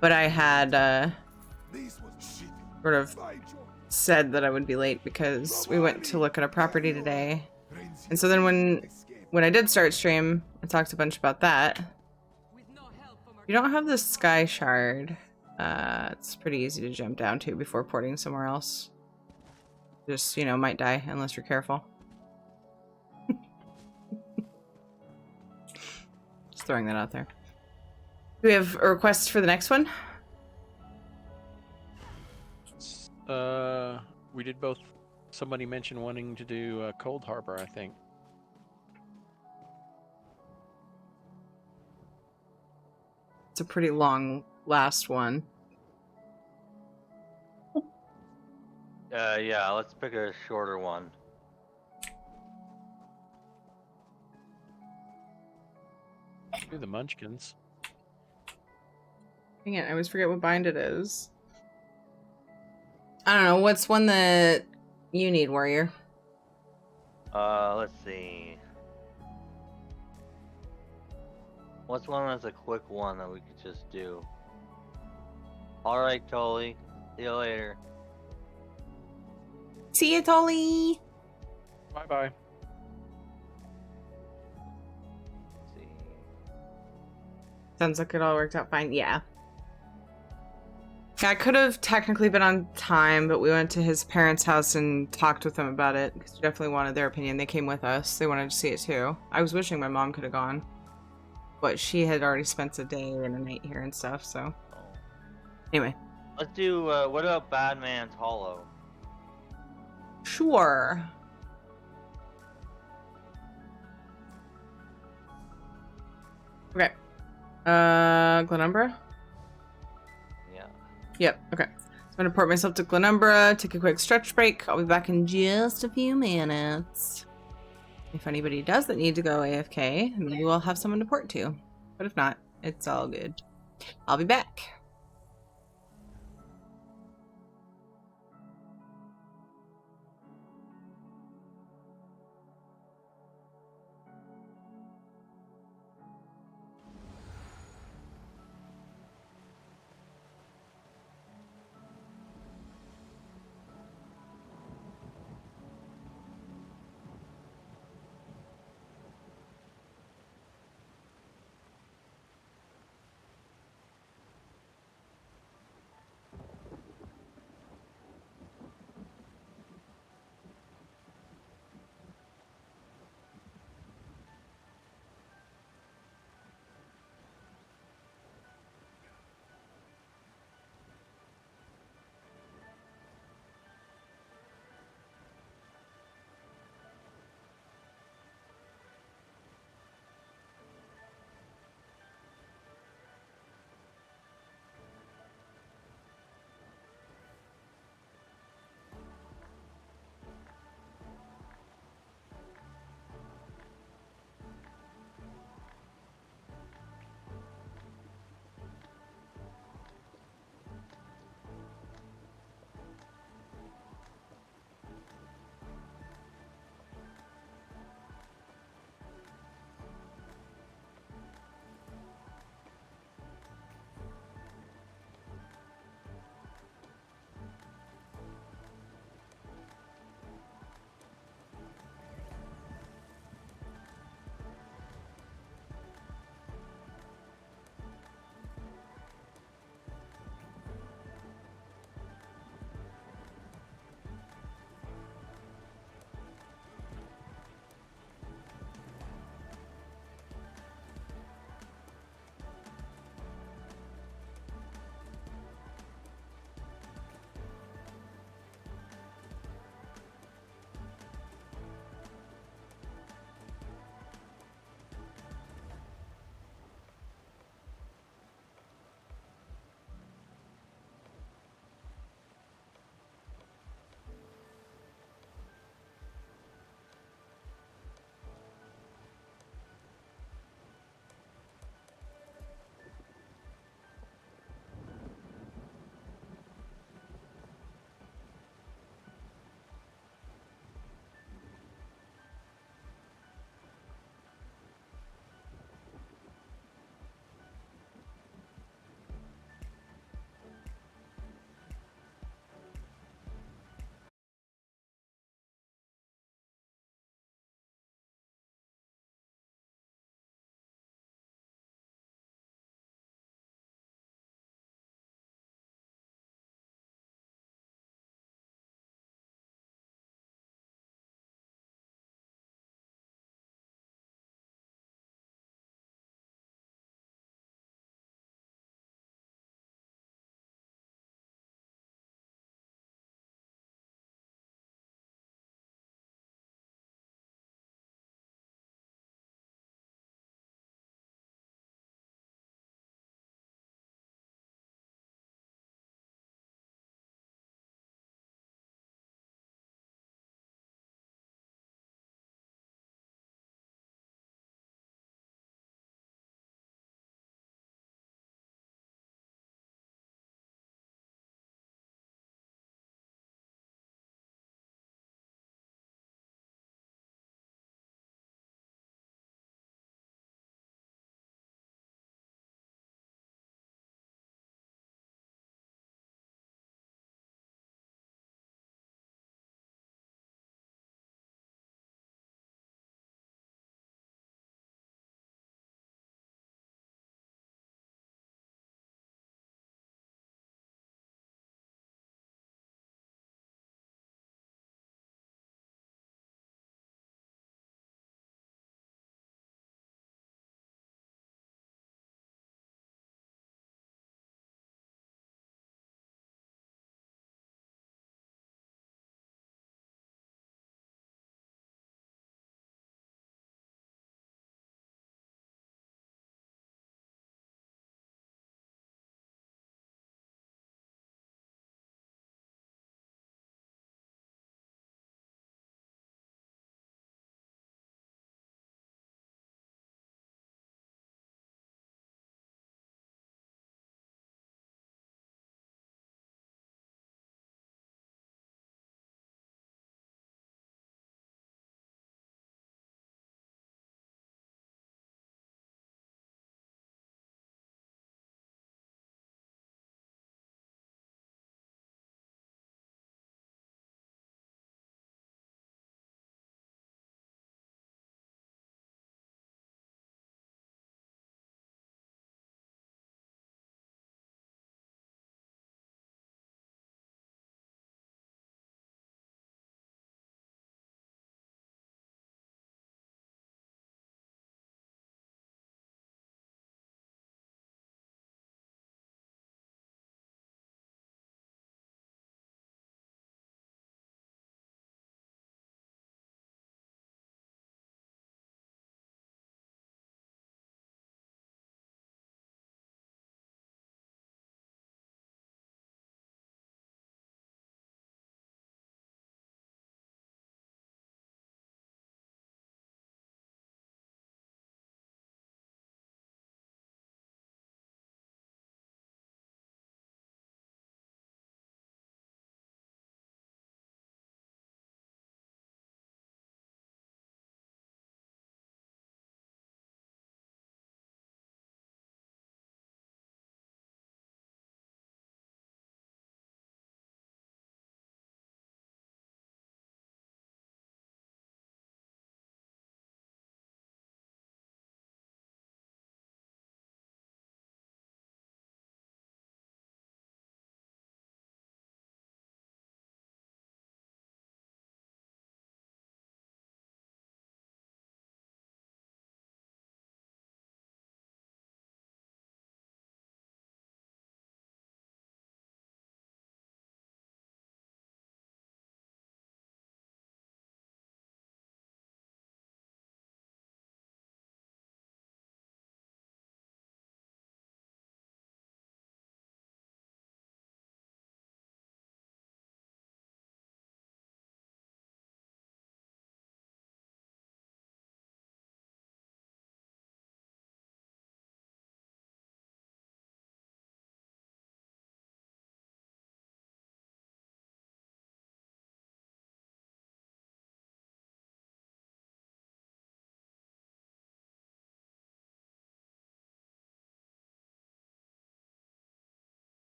But I had sort of said that I would be late because we went to look at a property today. And so then when I did start stream, I talked a bunch about that. You don't have the Sky Shard. It's pretty easy to jump down to before porting somewhere else. Just, you know, might die unless you're careful. Just throwing that out there. Do we have a request for the next one? We did both. Somebody mentioned wanting to do Cold Harbor, I think. It's a pretty long last one. Yeah, let's pick a shorter one. Do the Munchkins. Dang it, I always forget what bind it is. I don't know, what's one that you need, Warrior? Let's see. What's one that's a quick one that we could just do? Alright, Tolly. See you later. See you, Tolly! Bye-bye. Sounds like it all worked out fine. Yeah. I could have technically been on time, but we went to his parents' house and talked with them about it because we definitely wanted their opinion. They came with us. They wanted to see it too. I was wishing my mom could have gone, but she had already spent a day and a night here and stuff, so. Anyway. Let's do, what about Badman's Hollow? Sure. Okay. Glenumbra? Yeah. Yep, okay. So I'm gonna port myself to Glenumbra, take a quick stretch break. I'll be back in just a few minutes. If anybody doesn't need to go AFK, maybe we'll have someone to port to. But if not, it's all good. I'll be back.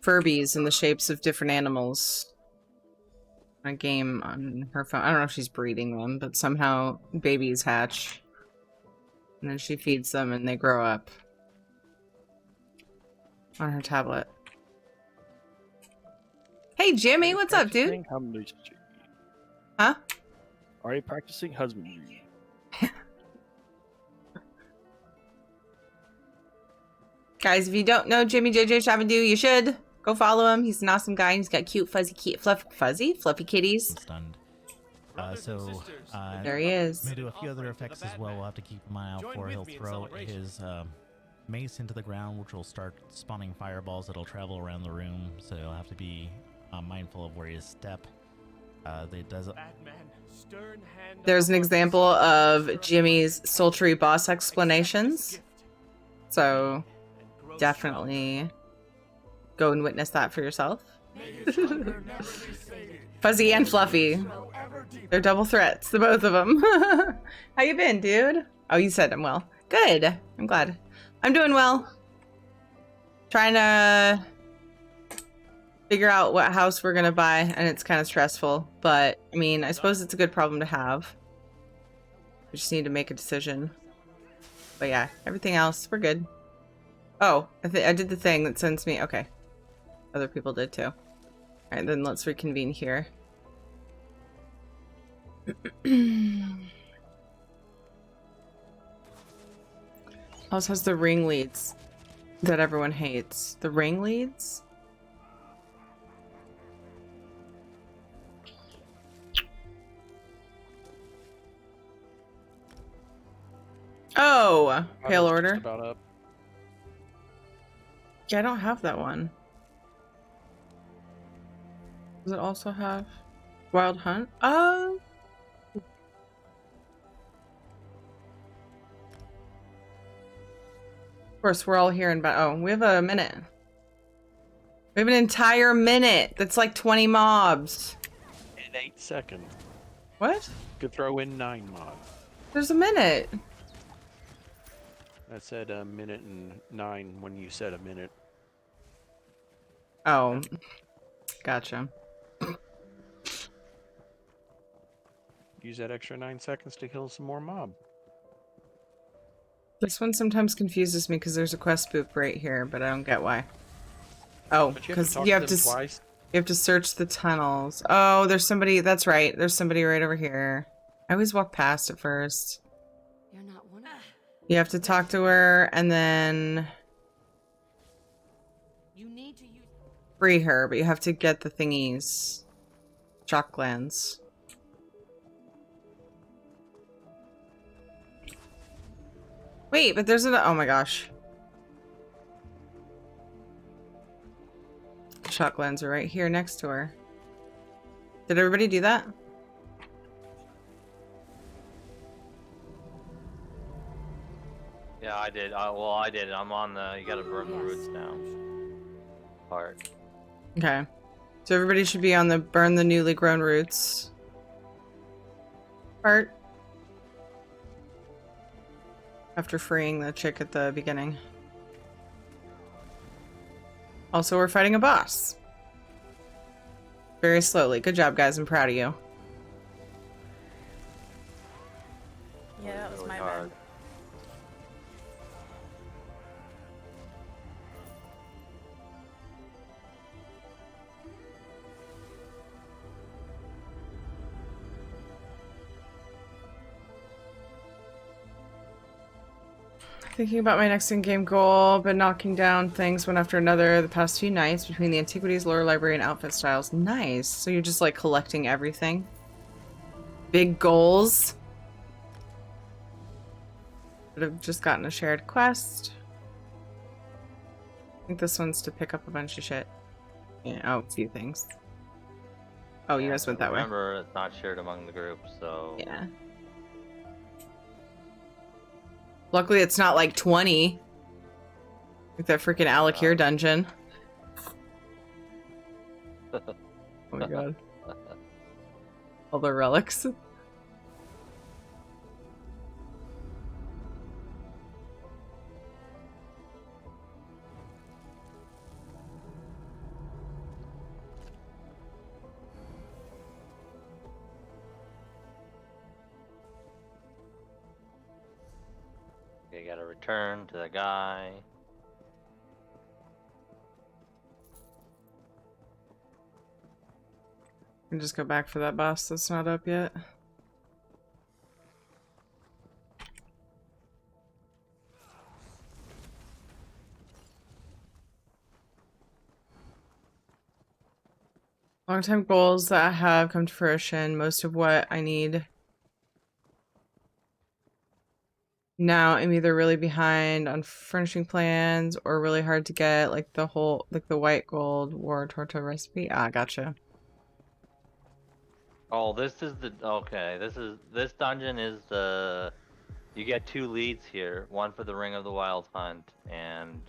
Furbies in the shapes of different animals. A game on her phone. I don't know if she's breeding them, but somehow babies hatch. And then she feeds them and they grow up. On her tablet. Hey Jimmy, what's up, dude? Huh? Are you practicing husbandry? Guys, if you don't know Jimmy JJ Shabadoo, you should go follow him. He's an awesome guy. He's got cute, fluffy kitties. Stunned. There he is. I'm gonna do a few other effects as well. We'll have to keep an eye out for. He'll throw his mace into the ground, which will start spawning fireballs that'll travel around the room. So you'll have to be mindful of where you step. There's an example of Jimmy's sultry boss explanations. So definitely go and witness that for yourself. Fuzzy and Fluffy. They're double threats, the both of them. How you been, dude? Oh, you said I'm well. Good. I'm glad. I'm doing well. Trying to figure out what house we're gonna buy, and it's kind of stressful, but I mean, I suppose it's a good problem to have. We just need to make a decision. But yeah, everything else, we're good. Oh, I did the thing that sends me. Okay. Other people did too. Alright, then let's reconvene here. House has the ringleads that everyone hates. The ringleads? Oh, Pale Order. About up. Yeah, I don't have that one. Does it also have Wild Hunt? Oh. Of course, we're all here in we have a minute. We have an entire minute. That's like 20 mobs. In 8 seconds. What? Could throw in 9 mobs. There's a minute. I said a minute and 9 when you said a minute. Oh. Gotcha. Use that extra 9 seconds to kill some more mob. This one sometimes confuses me because there's a quest boop right here, but I don't get why. Oh, because you have to search the tunnels. Oh, there's somebody. That's right. There's somebody right over here. I always walk past it first. You're not one of them. You have to talk to her and then You need to use free her, but you have to get the thingies. Shock glands. Wait, but there's oh my gosh. The shock glands are right here next to her. Did everybody do that? Yeah, I did. Well, I did. I'm on the. You gotta burn the roots down part. Okay. So everybody should be on the burn the newly grown roots part. After freeing the chick at the beginning. Also, we're fighting a boss. Very slowly. Good job, guys. I'm proud of you. Yeah, that was Really my hard. bad. Thinking about my next in-game goal, but knocking down things one after another the past few nights between the Antiquities, Lore Library, and Outfit Styles. Nice. So you're just like collecting everything? Big goals? Would have just gotten a shared quest. I think this one's to pick up a bunch of shit. Yeah, oh, a few things. Oh, you guys went that way. Remember, it's not shared among the group, so. Yeah. Luckily, it's not like 20. Like that freaking Alakir dungeon. Oh my god. All the relics. Okay, gotta return to the guy. And just go back for that boss that's not up yet. Long-time goals that have come to fruition. Most of what I need now, I'm either really behind on furnishing plans or really hard to get, like the white gold war torta recipe. Ah, gotcha. Oh, this is the okay. This dungeon is the. You get 2 leads here. One for the Ring of the Wild Hunt and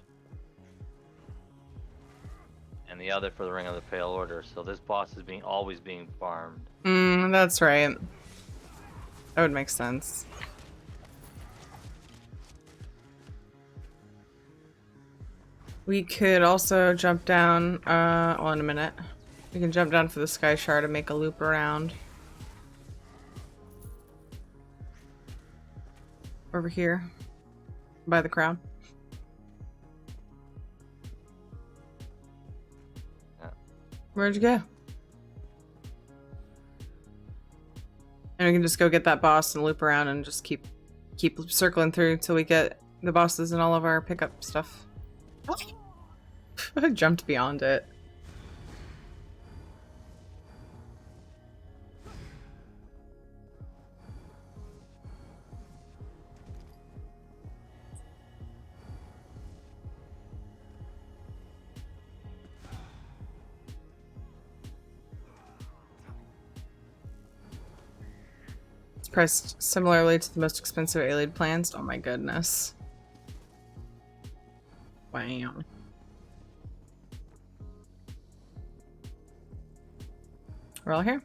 the other for the Ring of the Pale Order. So this boss is always being farmed. That's right. That would make sense. We could also jump down, well, in a minute. We can jump down for the Sky Shard and make a loop around. Over here. By the crown. Yeah. Where'd you go? And we can just go get that boss and loop around and just keep circling through till we get the bosses and all of our pickup stuff. I jumped beyond it. It's priced similarly to the most expensive Alien plans. Oh my goodness. Wow. We're all here.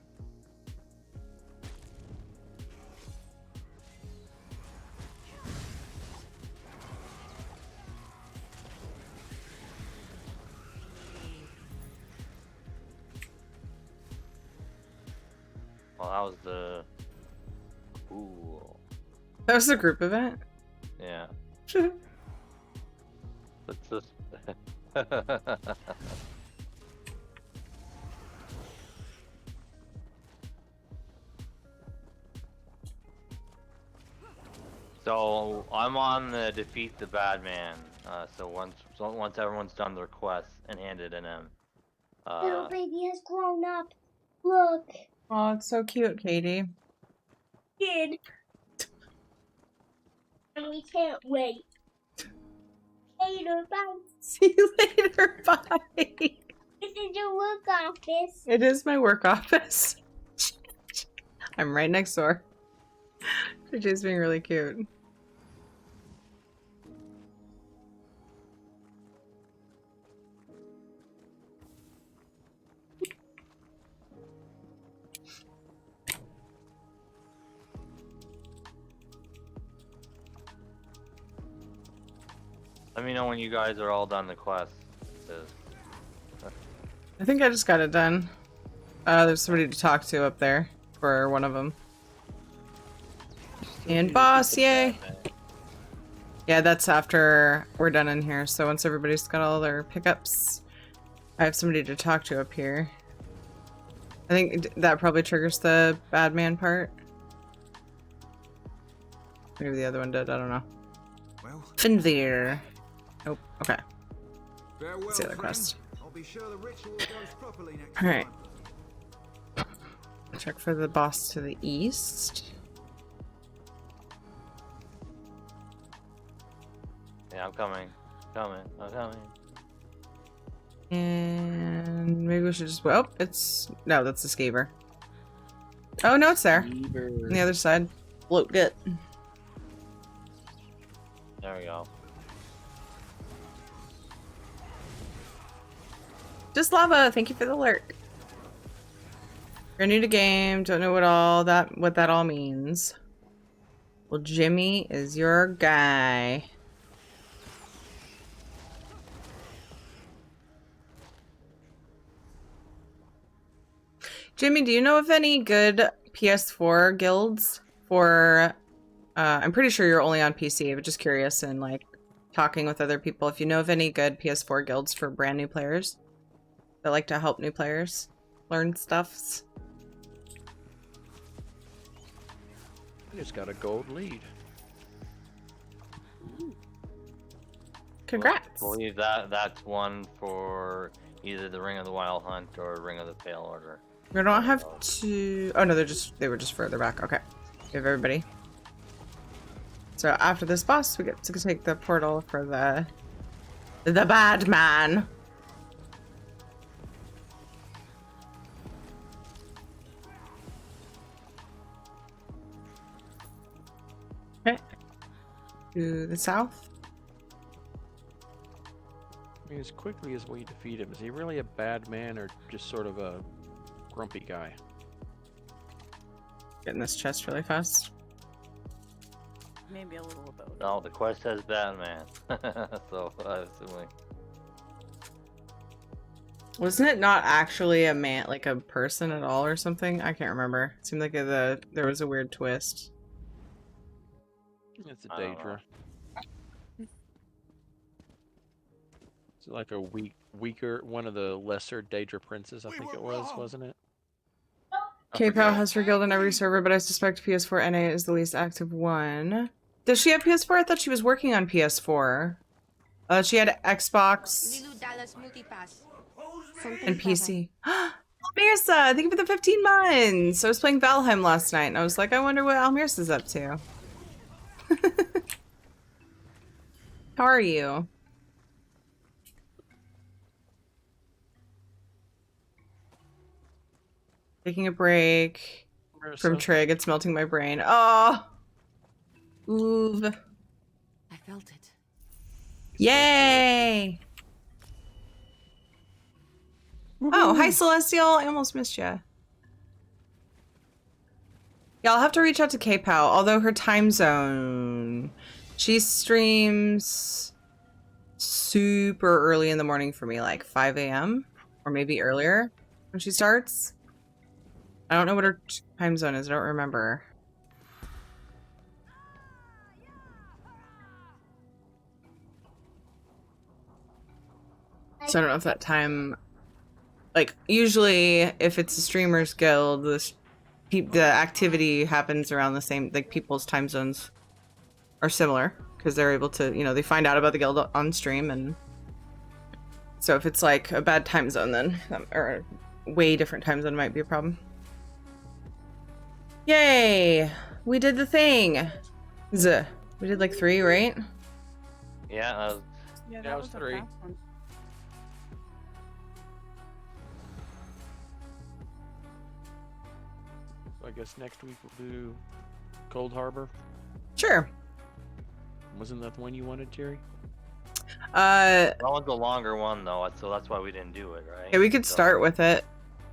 Well, that was the. Ooh. That was a group event? Yeah. Let's just. So I'm on the defeat the bad man. So once everyone's done their quests and handed in him. Little baby has grown up. Look. Oh, it's so cute, Katie. Kid. And we can't wait. Later, bye. See you later, bye. This is your work office. It is my work office. I'm right next door. JJ's being really cute. Let me know when you guys are all done the quest. I think I just got it done. There's somebody to talk to up there for one of them. And boss, yay! Yeah, that's after we're done in here. So once everybody's got all their pickups, I have somebody to talk to up here. I think that probably triggers the bad man part. Maybe the other one did, I don't know. Well, Finveer. Nope, okay. farewell, Let's see the other friend. quest. I'll be sure the ritual goes properly next Alright. time. Check for the boss to the east. Yeah, I'm coming. I'm coming. And maybe we should just, well, it's, no, that's the scaver. Oh, no, it's there. On the other side. Float gut. There we go. Just lava, thank you for the lurk. You're new to game, don't know what that all means. Well, Jimmy is your guy. Jimmy, do you know of any good PS4 guilds for I'm pretty sure you're only on PC, but just curious and like talking with other people. If you know of any good PS4 guilds for brand new players that like to help new players learn stuffs. I just got a gold lead. Congrats. I believe that's one for either the Ring of the Wild Hunt or Ring of the Pale Order. We don't have to. Oh no, they were just further back. Okay, give everybody. So after this boss, we get to take the portal for the bad man. Okay. To the south. I mean, as quickly as we defeat him, is he really a bad man or just sort of a grumpy guy? Getting this chest really fast. Maybe a little of both. No, the quest says Batman. So, assuming. Wasn't it not actually a man, like a person at all or something? I can't remember. It seemed like there was a weird twist. It's a Daedra. It's like a weaker, one of the lesser Daedra princes, I think it was, wasn't it? KPOW has her guild on every server, but I suspect PS4 NA is the least active one. Does she have PS4? I thought she was working on PS4. She had Xbox and PC. Almirsa, thank you for the 15 months. I was playing Valheim last night, and I was like, I wonder what Almirsa's up to. How are you? Taking a break from Trig. It's melting my brain. Oh, Oov. I felt it. Yay! Oh, hi Celestial. I almost missed you. Yeah, I'll have to reach out to KPOW, although her time zone, she streams super early in the morning for me, like 5 a.m. or maybe earlier when she starts. I don't know what her time zone is. I don't remember. So I don't know if that time, like usually if it's a streamers guild, the activity happens around the same, like people's time zones are similar because they're able to, they find out about the guild on stream. And so if it's like a bad time zone, then, or a way different time zone might be a problem. Yay! We did the thing! We did like 3, right? Yeah, that was 3. So I guess next week we'll do Cold Harbor. Sure. Wasn't that the one you wanted, Terry? that one's a longer one though, so that's why we didn't do it, right? Yeah, we could start with it.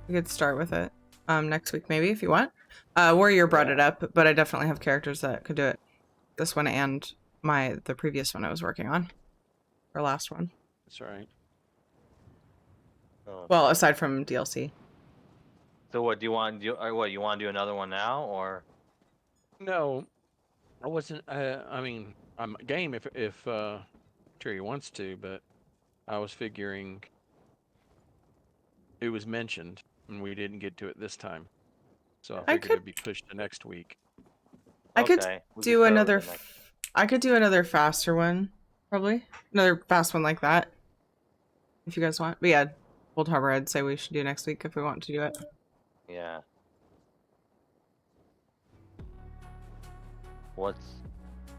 We could start with it next week maybe if you want. Warrior brought it up, but I definitely have characters that could do it. This one and the previous one I was working on. Or last one. That's right. Oh. Well, aside from DLC. So what do you want? You want to do another one now, or? No, I wasn't. I mean, I'm game if Terry wants to, but I was figuring it was mentioned and we didn't get to it this time, so I figured it'd be pushed to next week. I could do another. I could do another faster one, probably another fast one like that, if you guys want. But yeah, Cold Harbor, I'd say we should do next week if we want to do it. Yeah. What's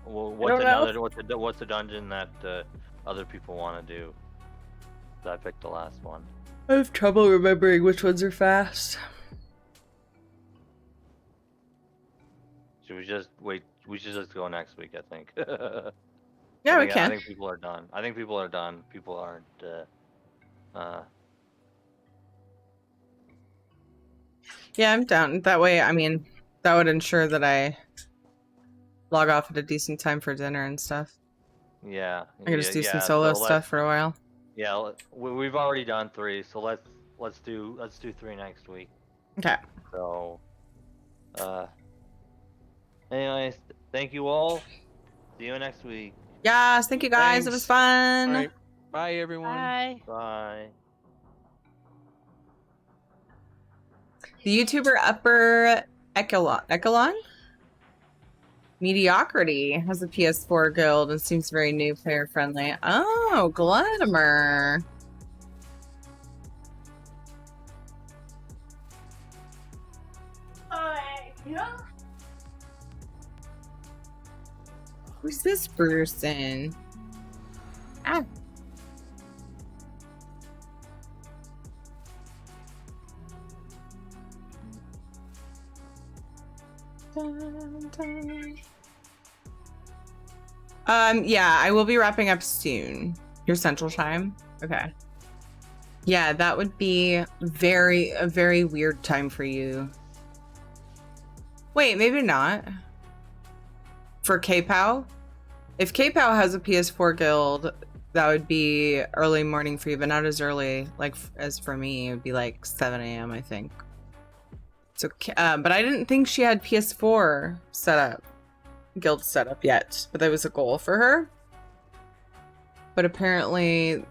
the dungeon that other people want to do? I picked the last one. I have trouble remembering which ones are fast. Should we just wait? We should just go next week, I think. Yeah, we can. I think people are done. People aren't. Yeah, I'm down. That way, I mean, that would ensure that I log off at a decent time for dinner and stuff. Yeah. I can just do some solo stuff for a while. Yeah, we've already done 3, so let's do 3 next week. Okay. So, Anyways, thank you all. See you next week. Yes, thank you guys. It was fun. All right. Bye, everyone. Bye. Bye. The YouTuber Upper Echelon? Mediocrity has a PS4 guild and seems very new player friendly. Oh, Gladimer. Who's this person? Ah. Yeah, I will be wrapping up soon. Your Central Time? Okay. Yeah, that would be a very weird time for you. Wait, maybe not. For K-Pow? If K-Pow has a PS4 guild, that would be early morning for you, but not as early like as for me. It would be like 7 a.m. I think. So, but I didn't think she had PS4 guild set up yet, but that was a goal for her. But apparently,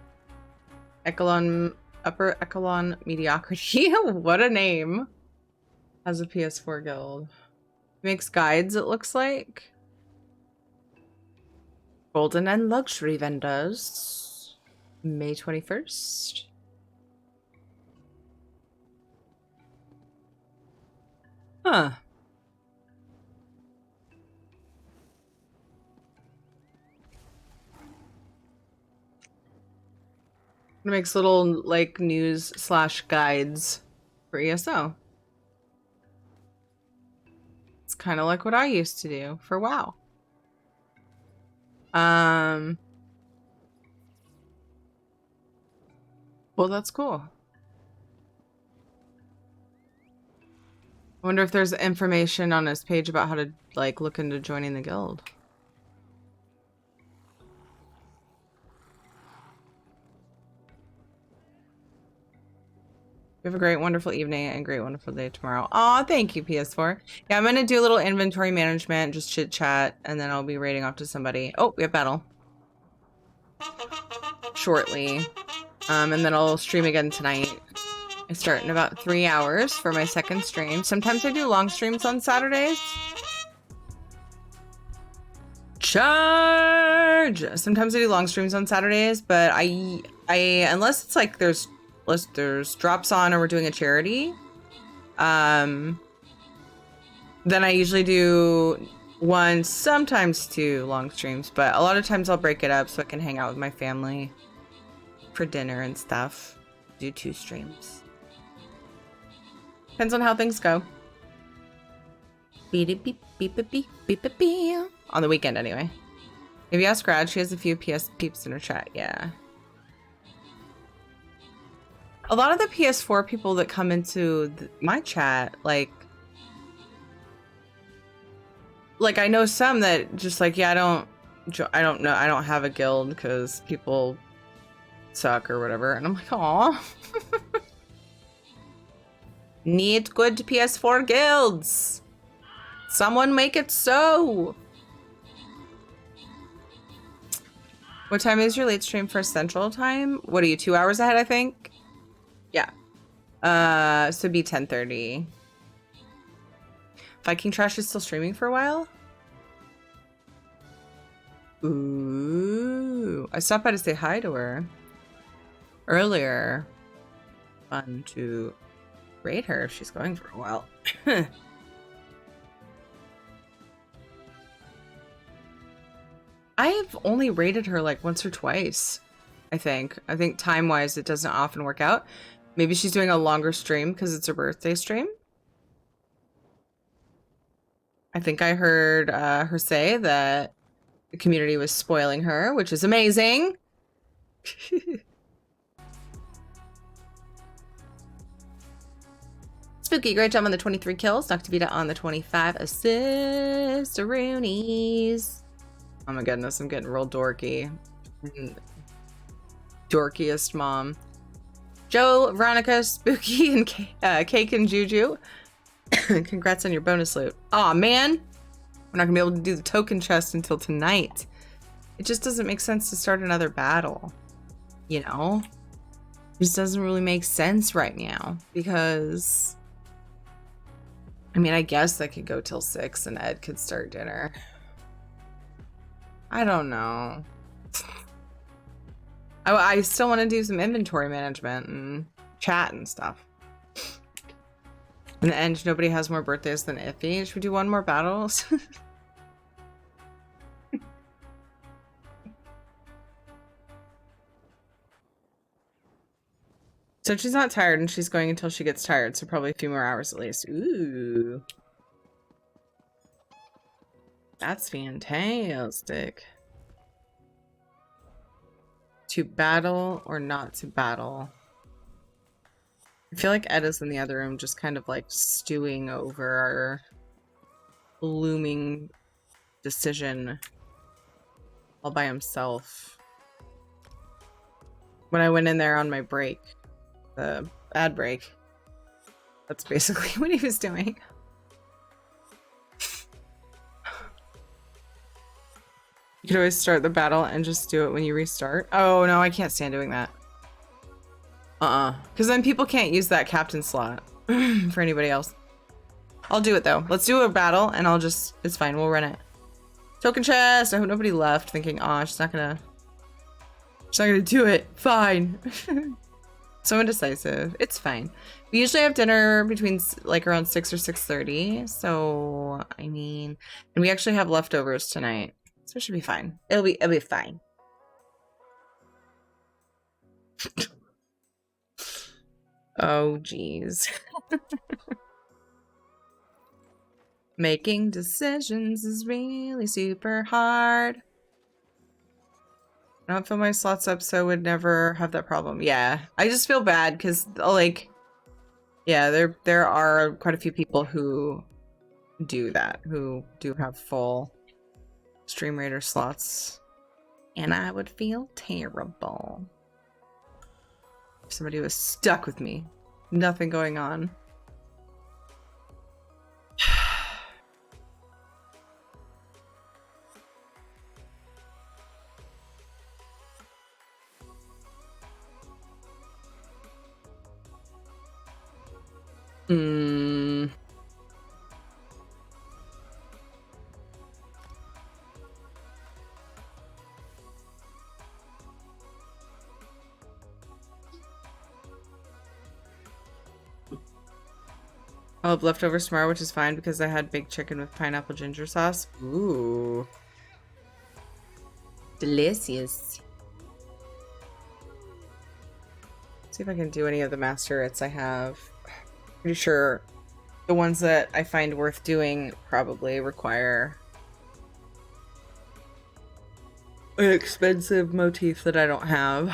Upper Echelon Mediocrity, what a name, has a PS4 guild. Makes guides, it looks like. Golden and luxury vendors. May 21st. Huh. It makes little like news / guides for ESO. It's kind of like what I used to do for WoW. Well, that's cool. I wonder if there's information on his page about how to like look into joining the guild. You have a great, wonderful evening and great, wonderful day tomorrow. Aw, thank you, PS4. Yeah, I'm gonna do a little inventory management, just chit chat, and then I'll be raiding off to somebody. Oh, we have battle. Shortly. And then I'll stream again tonight. I start in about 3 hours for my second stream. Sometimes I do long streams on Saturdays. Charge! Sometimes I do long streams on Saturdays, but I unless it's like there's drops on or we're doing a charity, then I usually do 1, sometimes 2 long streams, but a lot of times I'll break it up so I can hang out with my family for dinner and stuff. Do 2 streams. Depends on how things go. Beep beep beep beep beep beep beep. On the weekend anyway. If you ask Grad, she has a few PS peeps in her chat, yeah. A lot of the PS4 people that come into my chat, like I know some that just like, yeah, I don't know, I don't have a guild because people suck or whatever, and I'm like, aw. Need good PS4 guilds. Someone make it so. What time is your late stream for Central Time? What are you, 2 hours ahead, I think? Yeah. So it'd be 10:30. Viking Trash is still streaming for a while? Ooh. I stopped by to say hi to her earlier. Fun to raid her if she's going for a while. I've only raided her like once or twice, I think. I think time-wise it doesn't often work out. Maybe she's doing a longer stream because it's her birthday stream. I think I heard her say that the community was spoiling her, which is amazing. Spooky, great job on the 23 kills. Noctavita on the 25 assists. Roonies. Oh my goodness, I'm getting real dorky. Dorkiest mom. Joe, Veronica, Spooky, and Cake and Juju. Congrats on your bonus loot. Aw, man. We're not gonna be able to do the token chest until tonight. It just doesn't make sense to start another battle. You know? It just doesn't really make sense right now because I mean, I guess I could go till 6 and Ed could start dinner. I don't know. I still want to do some inventory management and chat and stuff. In the end, nobody has more birthdays than Iffy. Should we do one more battle? So she's not tired and she's going until she gets tired, so probably a few more hours at least. Ooh. That's fantastic. To battle or not to battle? I feel like Ed is in the other room just kind of like stewing over our looming decision all by himself. When I went in there on my break, the ad break, that's basically what he was doing. You could always start the battle and just do it when you restart. Oh no, I can't stand doing that. Because then people can't use that captain slot for anybody else. I'll do it though. Let's do a battle and I'll just, it's fine, we'll run it. Token chest! I hope nobody left thinking, oh, she's not gonna do it. Fine. So indecisive. It's fine. We usually have dinner between like around 6 or 6:30. So, I mean, and we actually have leftovers tonight. So it should be fine. It'll be fine. Oh, geez. Making decisions is really super hard. I don't fill my slots up so I would never have that problem. Yeah, I just feel bad because, like, yeah, there are quite a few people who do that, who do have full Stream Raider slots. And I would feel terrible if somebody was stuck with me. Nothing going on. I'll have leftovers tomorrow, which is fine because I had baked chicken with pineapple ginger sauce. Ooh. Delicious. See if I can do any of the master hits I have. Pretty sure the ones that I find worth doing probably require an expensive motif that I don't have.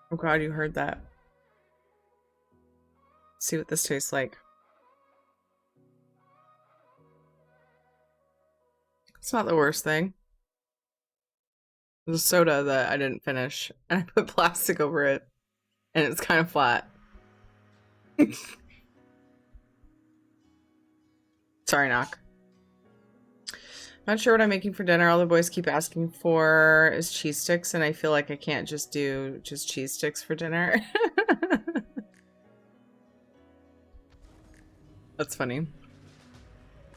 Oh god, you heard that. Let's see what this tastes like. It's not the worst thing. There's a soda that I didn't finish, and I put plastic over it, and it's kind of flat. Sorry, Knock. Not sure what I'm making for dinner. All the boys keep asking for is cheese sticks, and I feel like I can't just do cheese sticks for dinner. That's funny.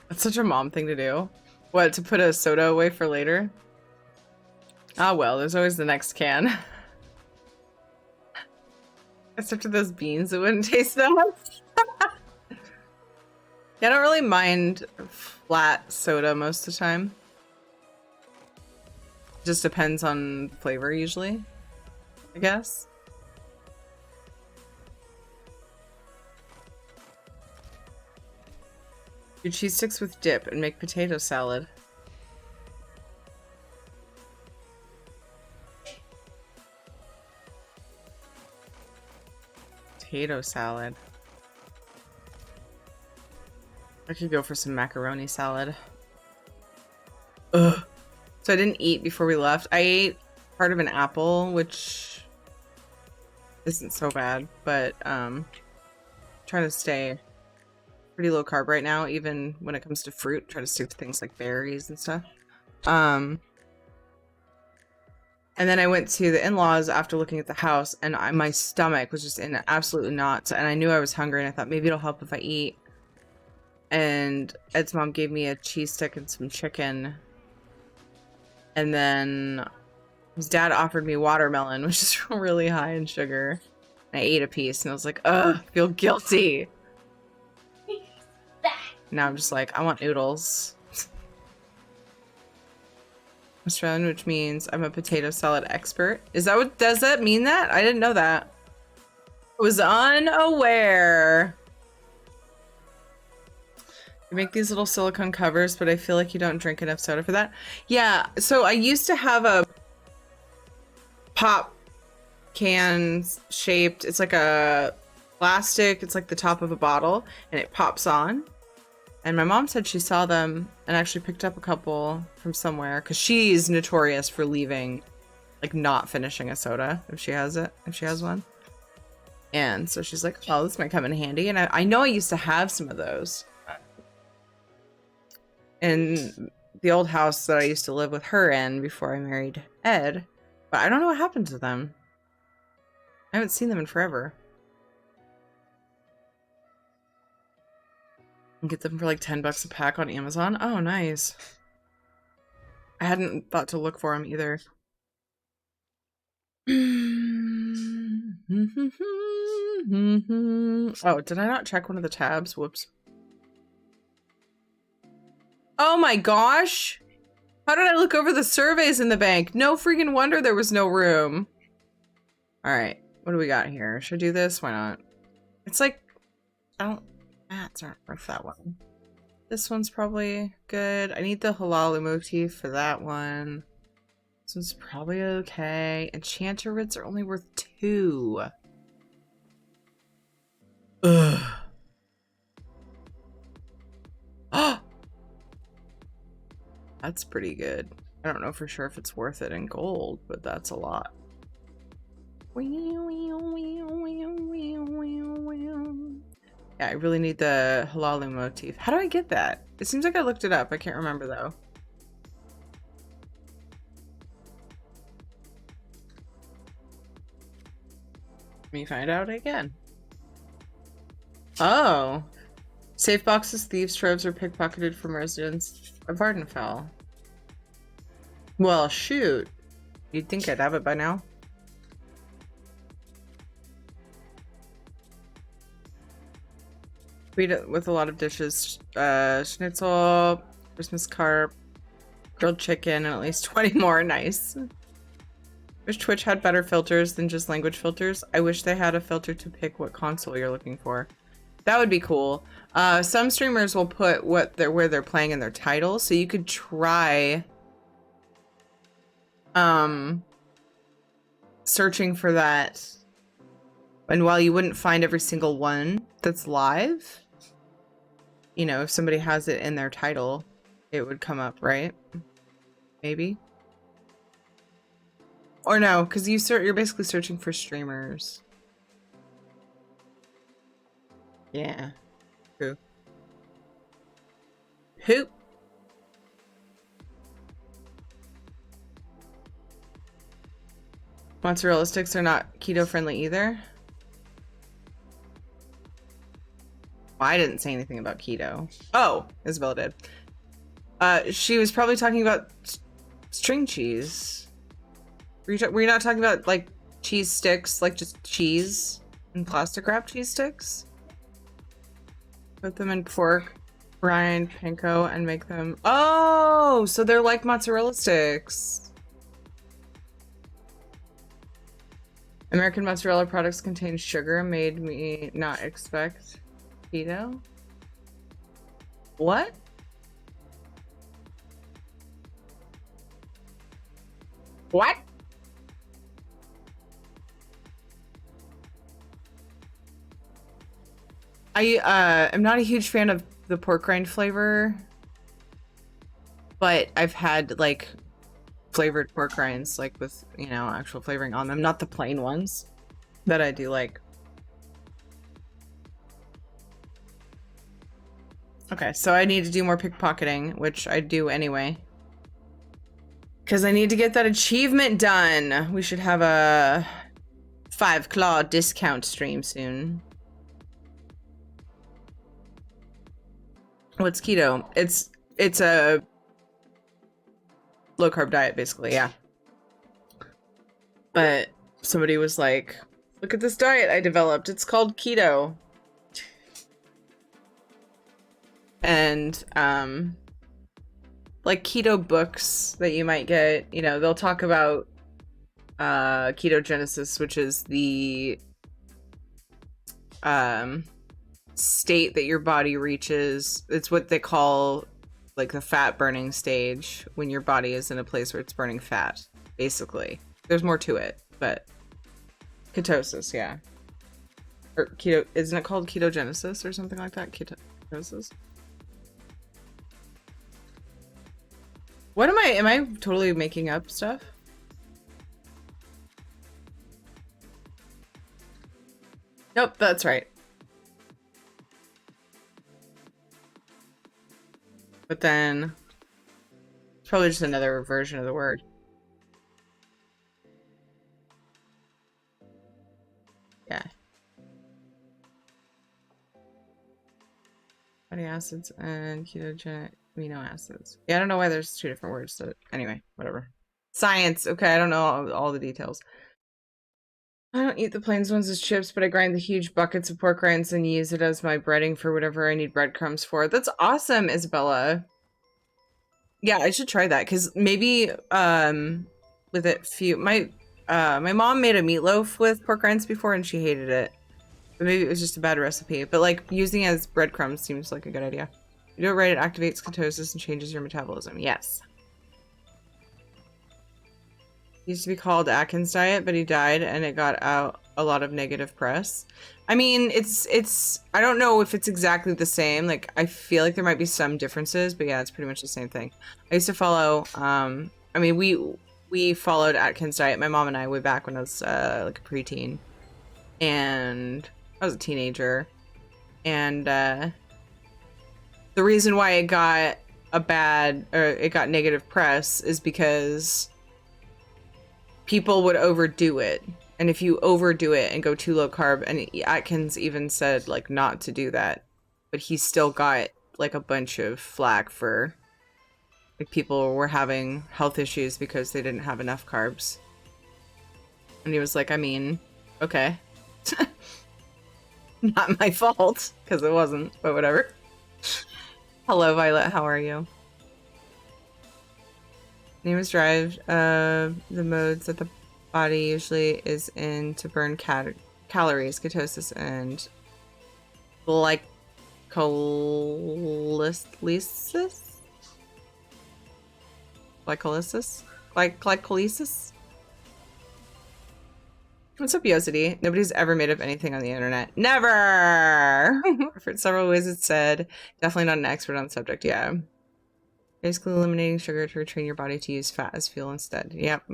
That's such a mom thing to do. What, to put a soda away for later? Ah, well, there's always the next can. Except for those beans, it wouldn't taste that much. Yeah, I don't really mind flat soda most of the time. Just depends on flavor usually, I guess. Do cheese sticks with dip and make potato salad. potato salad. I could go for some macaroni salad. Ugh. So I didn't eat before we left. I ate part of an apple, which isn't so bad, but trying to stay pretty low carb right now, even when it comes to fruit. Try to stick to things like berries and stuff. And then I went to the in-laws after looking at the house, and my stomach was just in absolute knots, and I knew I was hungry, and I thought maybe it'll help if I eat. And Ed's mom gave me a cheese stick and some chicken. And then his dad offered me watermelon, which is really high in sugar. And I ate a piece, and I was like, ugh, I feel guilty. Now I'm just like, I want noodles. Australian, which means I'm a potato salad expert. Is that what, does that mean that? I didn't know that. I was unaware. You make these little silicone covers, but I feel like you don't drink enough soda for that. Yeah, so I used to have a pop can shaped, it's like a plastic, it's like the top of a bottle, and it pops on. And my mom said she saw them and actually picked up a couple from somewhere, because she's notorious for leaving, like not finishing a soda if she has it, if she has one. And so she's like, oh, this might come in handy. And I know I used to have some of those in the old house that I used to live with her in before I married Ed, but I don't know what happened to them. I haven't seen them in forever. And get them for like 10 bucks a pack on Amazon. Oh, nice. I hadn't thought to look for them either. Oh, did I not check one of the tabs? Whoops. Oh my gosh! How did I look over the surveys in the bank? No freaking wonder there was no room. Alright, what do we got here? Should I do this? Why not? It's like, I don't, mats aren't worth that one. This one's probably good. I need the halal motif for that one. This one's probably okay. Enchanter writs are only worth 2. Ugh. Oh! That's pretty good. I don't know for sure if it's worth it in gold, but that's a lot. Yeah, I really need the halal motif. How do I get that? It seems like I looked it up. I can't remember though. Let me find out again. Oh. Safe boxes, thieves' troves, or pickpocketed from residents of Vardenfell. Well, shoot. You'd think I'd have it by now. Read it with a lot of dishes. Schnitzel, Christmas carp, grilled chicken, and at least 20 more. Nice. Wish Twitch had better filters than just language filters. I wish they had a filter to pick what console you're looking for. That would be cool. Some streamers will put where they're playing in their title, so you could try searching for that. And while you wouldn't find every single one that's live, you know, if somebody has it in their title, it would come up, right? Maybe. Or no, because you're basically searching for streamers. Yeah. Who? Who? Mozzarella sticks are not keto friendly either. Well, I didn't say anything about keto. Oh, Isabella did. She was probably talking about string cheese. Were you not talking about like cheese sticks, like just cheese and plastic wrap cheese sticks? Put them in pork, brine, panko, and make them. Oh, so they're like mozzarella sticks. American mozzarella products contain sugar, made me not expect keto. What? What? I'm not a huge fan of the pork rind flavor, but I've had like flavored pork rinds, like with, you know, actual flavoring on them, not the plain ones that I do like. Okay, so I need to do more pickpocketing, which I do anyway. Because I need to get that achievement done. We should have a 5 claw discount stream soon. What's keto? It's a low carb diet, basically, yeah. But somebody was like, look at this diet I developed. It's called keto. And like keto books that you might get, you know, they'll talk about ketogenesis, which is the state that your body reaches. It's what they call like the fat burning stage, when your body is in a place where it's burning fat, basically. There's more to it, but ketosis, yeah. Or keto, isn't it called ketogenesis or something like that? Ketosis. What am I totally making up stuff? Nope, that's right. But then it's probably just another version of the word. Yeah. Fatty acids and ketogenic amino acids. Yeah, I don't know why there's 2 different words. So anyway, whatever. Science. Okay, I don't know all the details. I don't eat the plains ones as chips, but I grind the huge buckets of pork rinds and use it as my breading for whatever I need breadcrumbs for. That's awesome, Isabella. Yeah, I should try that, because maybe with it my mom made a meatloaf with pork rinds before and she hated it. But maybe it was just a bad recipe. But like using it as breadcrumbs seems like a good idea. You do it right, it activates ketosis and changes your metabolism. Yes. It used to be called Atkins diet, but he died and it got out a lot of negative press. I mean, it's I don't know if it's exactly the same. Like, I feel like there might be some differences, but yeah, it's pretty much the same thing. I used to follow, I mean, we followed Atkins diet, my mom and I, way back when I was like a preteen. And I was a teenager. And the reason why it got it got negative press is because people would overdo it. And if you overdo it and go too low carb, and Atkins even said like not to do that, but he still got like a bunch of flack for like people were having health issues because they didn't have enough carbs. And he was like, I mean, okay. Not my fault, because it wasn't, but whatever. Hello, Violet, how are you? Name is drive the modes that the body usually is in to burn calories, ketosis, and glycolysis? Glycolysis? What's up, Yosity? Nobody's ever made up anything on the internet. Never! For several ways it said. Definitely not an expert on the subject, yeah. Basically eliminating sugar to retrain your body to use fat as fuel instead. Yep.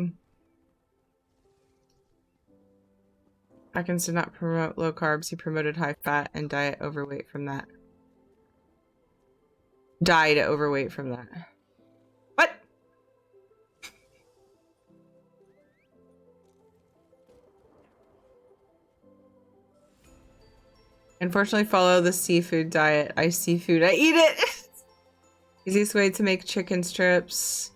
Atkins did not promote low carbs. He promoted high fat and died overweight from that. What? Unfortunately, follow the seafood diet. I seafood, I eat it! Easiest way to make chicken strips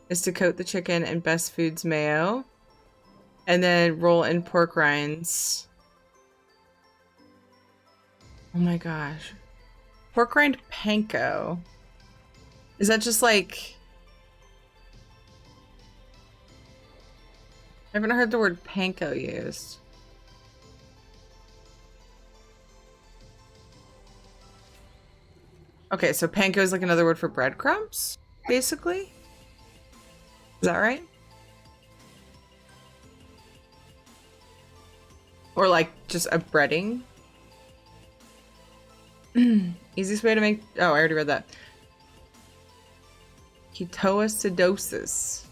is to coat the chicken in Best Foods mayo. And then roll in pork rinds. Oh my gosh. Pork rind panko. Is that just like... I haven't heard the word panko used. Okay, so panko is like another word for breadcrumbs, basically? Is that right? Or like just a breading? Easiest way to make... Oh, I already read that. Ketoacidosis.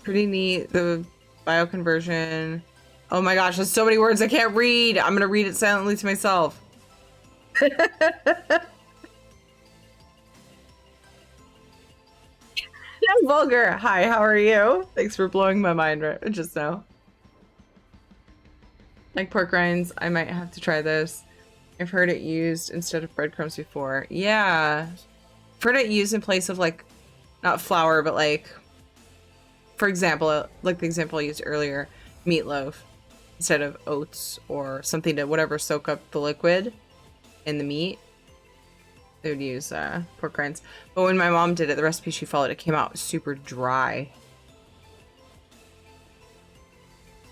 Pretty neat. The bioconversion. Oh my gosh, there's so many words I can't read. I'm gonna read it silently to myself. Vulgar. Hi, how are you? Thanks for blowing my mind right just now. Like pork rinds, I might have to try this. I've heard it used instead of breadcrumbs before. Yeah. I've heard it used in place of like, not flour, but like, for example, like the example I used earlier, meatloaf instead of oats or something to whatever soak up the liquid in the meat. They would use pork rinds. But when my mom did it, the recipe she followed, it came out super dry.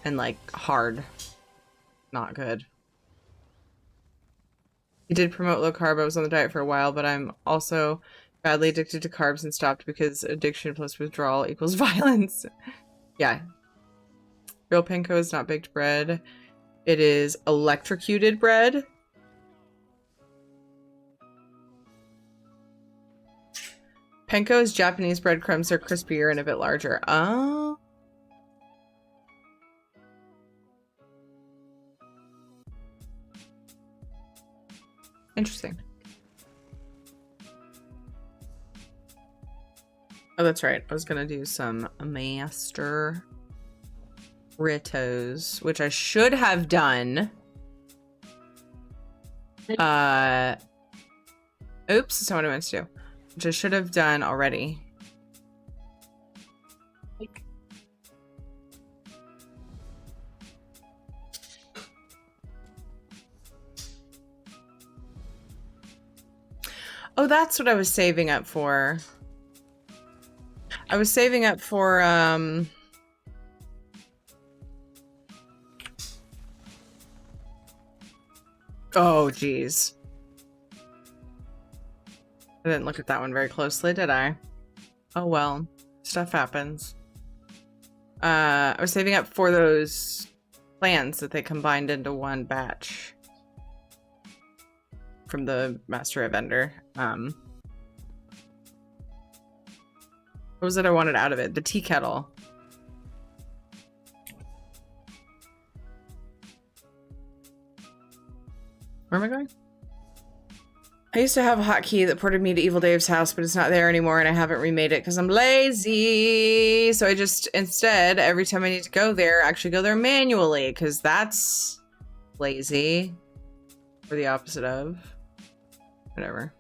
And like hard. Not good. It did promote low carb. I was on the diet for a while, but I'm also badly addicted to carbs and stopped because addiction plus withdrawal equals violence. Yeah. Real panko is not baked bread. It is electrocuted bread. Panko's Japanese breadcrumbs are crispier and a bit larger. Oh. Interesting. Oh, that's right. I was gonna do some master Ritos, which I should have done. Oops, that's not what I meant to do. Which I should have done already. Oh, that's what I was saving up for. I was saving up for, oh, geez. I didn't look at that one very closely, did I? Oh, well. Stuff happens. I was saving up for those plans that they combined into one batch. From the master vendor. What was it I wanted out of it? The tea kettle. Where am I going? I used to have a hotkey that ported me to Evil Dave's house, but it's not there anymore and I haven't remade it because I'm lazy. So I just, instead, every time I need to go there, actually go there manually because that's lazy. Or the opposite of. Whatever.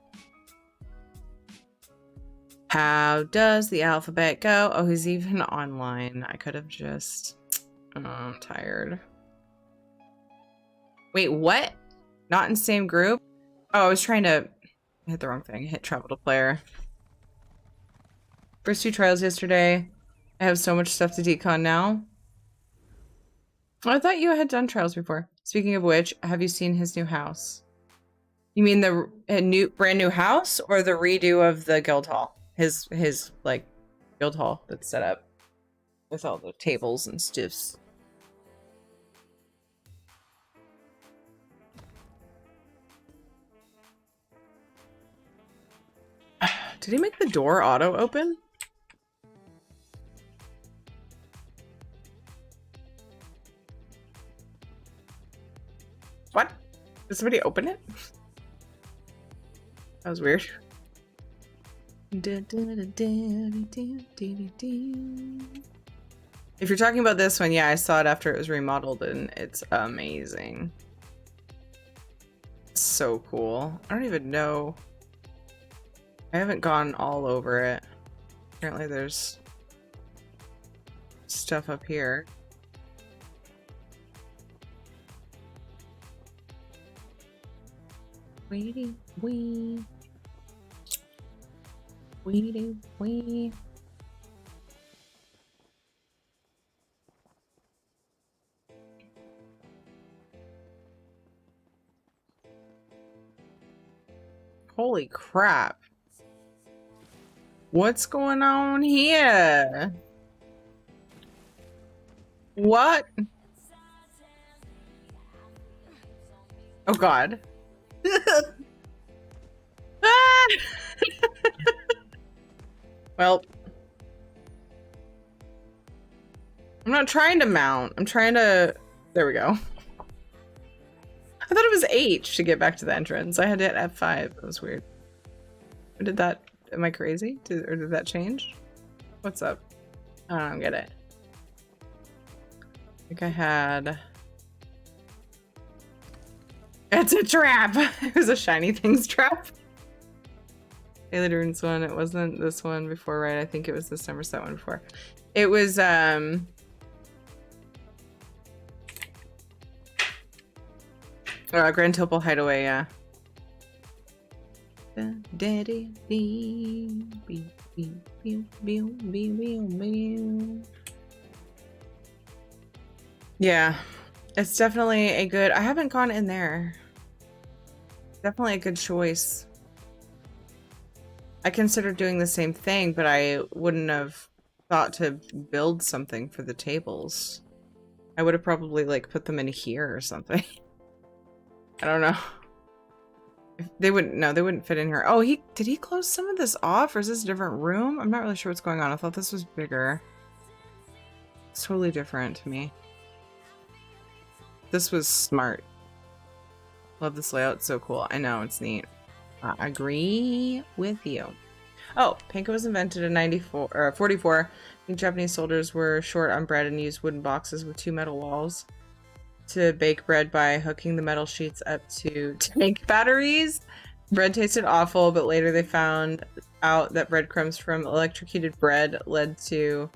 How does the alphabet go? Oh, he's even online. I could have just... Oh, I'm tired. Wait, what? Not in same group? Oh, I was trying to... I hit the wrong thing. Hit travel to player. First 2 trials yesterday. I have so much stuff to decon now. Oh, I thought you had done trials before. Speaking of which, have you seen his new house? You mean the brand new house or the redo of the guild hall? His like guild hall that's set up with all the tables and stuffs. Did he make the door auto open? What? Did somebody open it? That was weird. If you're talking about this one, yeah, I saw it after it was remodeled and it's amazing. It's so cool. I don't even know. I haven't gone all over it. Apparently there's stuff up here. Wee. Holy crap. What's going on here? What? Oh god. Well, I'm not trying to mount. I'm trying to... There we go. I thought it was H to get back to the entrance. I had to hit F5. That was weird. Did that... Am I crazy? Or did that change? What's up? I don't get it. I think I had... It's a trap! It was a shiny things trap. Taylor Duren's one. It wasn't this one before, right? I think it was the Somerset one before. It was, Grand Topol Hideaway, yeah. Yeah, it's definitely a good... I haven't gone in there. Definitely a good choice. I considered doing the same thing, but I wouldn't have thought to build something for the tables. I would have probably like put them in here or something. I don't know. They wouldn't, no, they wouldn't fit in here. Oh, did he close some of this off, or is this a different room? I'm not really sure what's going on. I thought this was bigger. It's totally different to me. This was smart. Love this layout. It's so cool. I know, it's neat. I agree with you. Oh, panko was invented in 44. I think Japanese soldiers were short on bread and used wooden boxes with 2 metal walls to bake bread by hooking the metal sheets up to tank batteries. Bread tasted awful, but later they found out that breadcrumbs from electrocuted bread led to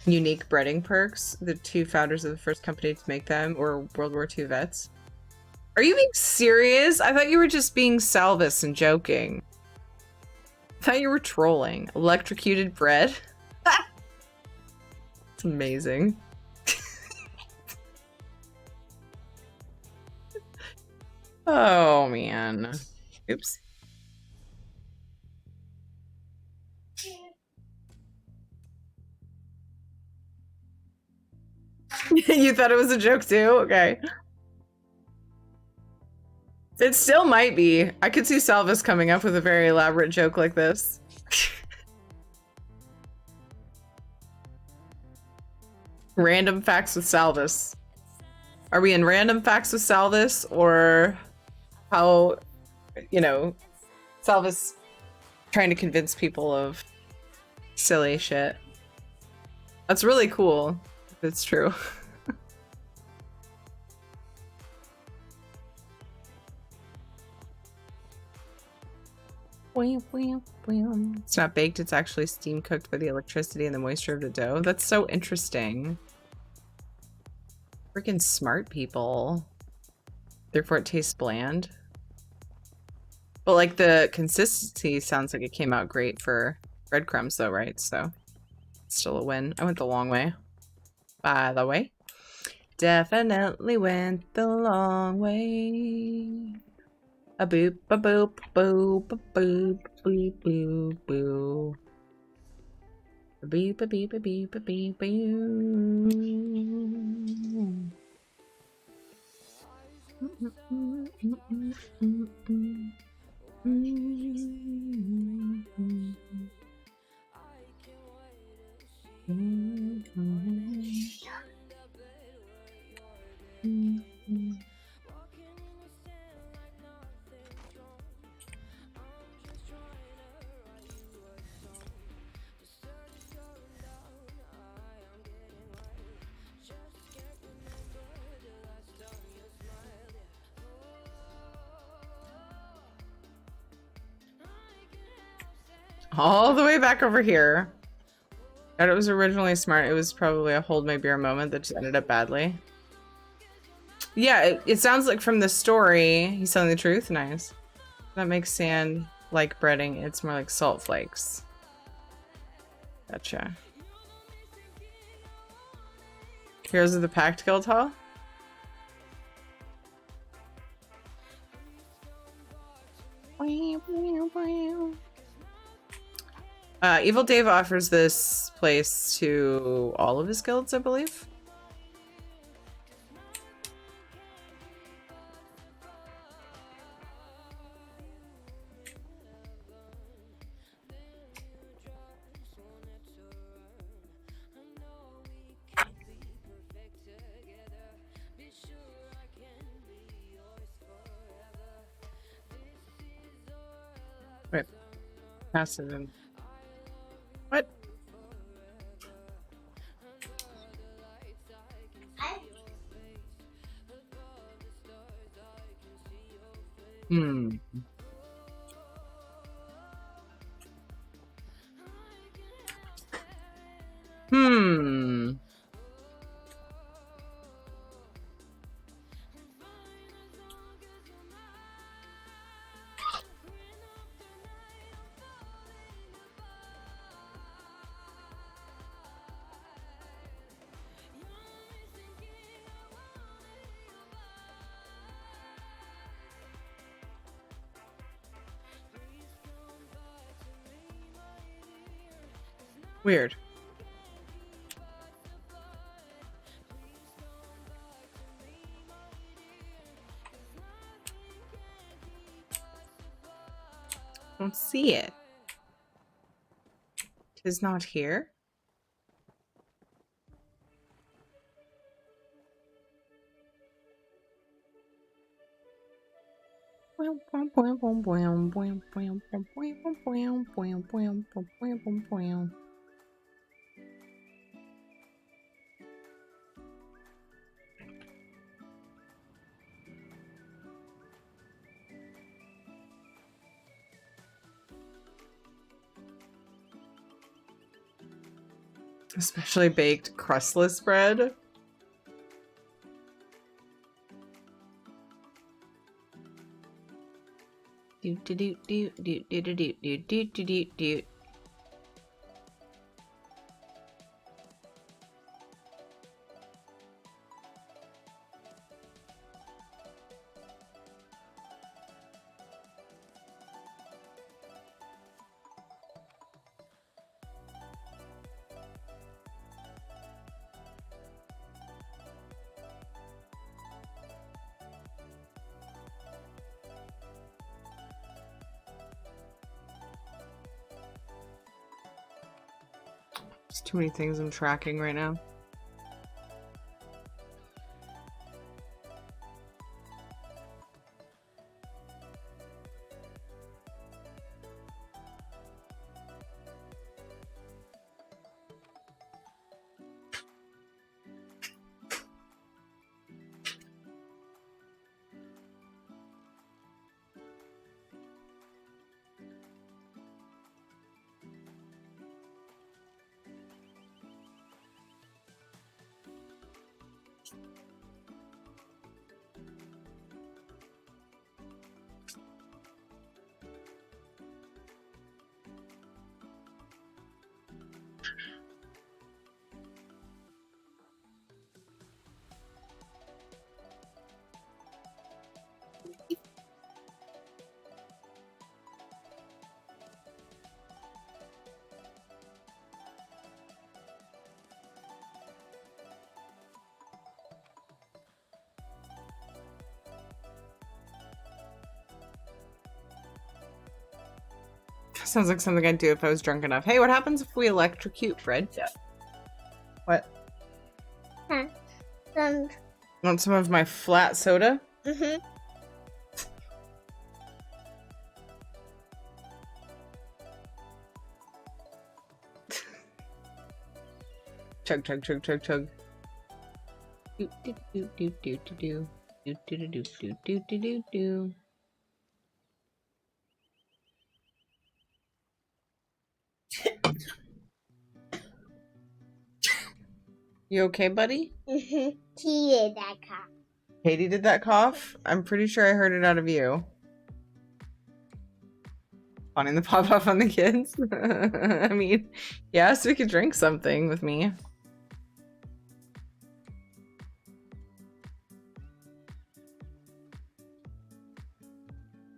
unique breading perks. The 2 founders of the first company to make them were World War II vets. Are you being serious? I thought you were just being Salvis and joking. I thought you were trolling. Electrocuted bread? It's amazing. Oh, man. Oops. You thought it was a joke too? Okay. It still might be. I could see Salvis coming up with a very elaborate joke like this. Random facts with Salvis. Are we in random facts with Salvis, or how, you know, Salvis trying to convince people of silly shit? That's really cool, if it's true. It's not baked, it's actually steam cooked by the electricity and the moisture of the dough. That's so interesting. Freaking smart people. Therefore it tastes bland. But like the consistency sounds like it came out great for breadcrumbs though, right? So still a win. I went the long way. By the way. Definitely went the long way. A boop, a boop, boop, a boop, boop, boop, boop. A beep, a beep, a beep, a beep, boop. All the way back over here. Thought it was originally smart. It was probably a hold my beer moment that just ended up badly. Yeah, it sounds like from the story, he's telling the truth. Nice. That makes sand like breading. It's more like salt flakes. Gotcha. Heroes of the Pact Guildhall? Evil Dave offers this place to all of his guilds, I believe. Wait. Pass it in. What? Hmm. Hmm. Weird. Don't see it. Tis not here. Especially baked crustless bread. Do do do do do do do do do do do do. There's too many things I'm tracking right now. Sounds like something I'd do if I was drunk enough. Hey, what happens if we electrocute Fred? Yeah. What? Want some of my flat soda? Mm-hmm. Chug, chug, chug, chug, chug. Do, do, do, do, do, do, do. Do, do, do, do, do, do, do, do. You okay, buddy? Mm-hmm. He did that cough. Katie did that cough? I'm pretty sure I heard it out of you. Wanting the pop off on the kids? I mean, yeah, so we could drink something with me.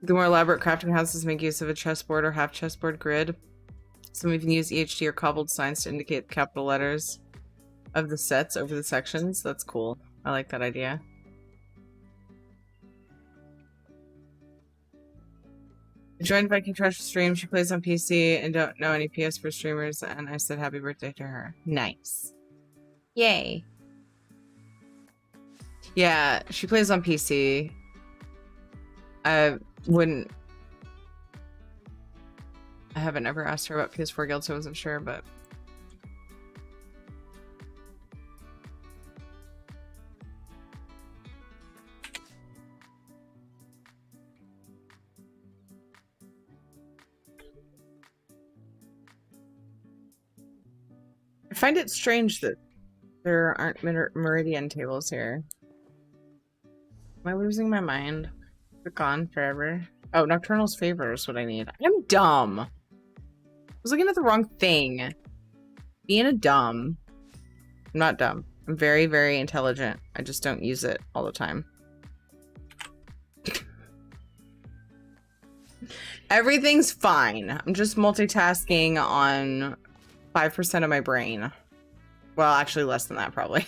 The more elaborate crafting houses make use of a chessboard or half chessboard grid. Some even use EHD or cobbled signs to indicate the capital letters of the sets over the sections. That's cool. I like that idea. I joined Viking Trash stream. She plays on PC and don't know any PS4 streamers, and I said happy birthday to her. Nice. Yay. Yeah, she plays on PC. I wouldn't I haven't ever asked her about PS4 Guild, so I wasn't sure, but... I find it strange that there aren't meridian tables here. Am I losing my mind? Is it gone forever? Oh, Nocturnal's Favor is what I need. I'm dumb. I was looking at the wrong thing. Being a dumb. I'm not dumb. I'm very, very intelligent. I just don't use it all the time. Everything's fine. I'm just multitasking on 5% of my brain. Well, actually less than that, probably.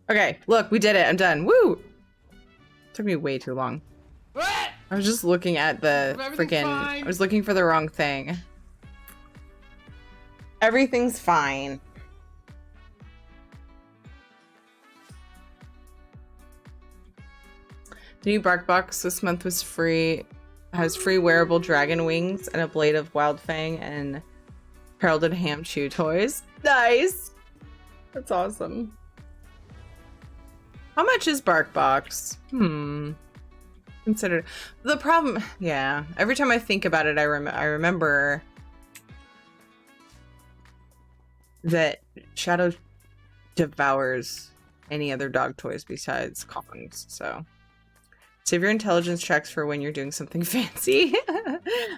Okay, look, we did it. I'm done. Woo! Took me way too long. What? I was just looking at the freaking... I was looking for the wrong thing. Everything's fine. The new Bark Box this month was free. Has free wearable dragon wings and a blade of Wild Fang and heralded ham chew toys. Nice! That's awesome. How much is Bark Box? Consider the problem. Yeah, every time I think about it, I remember that Shadow devours any other dog toys besides Kongs. So save your intelligence checks for when you're doing something fancy.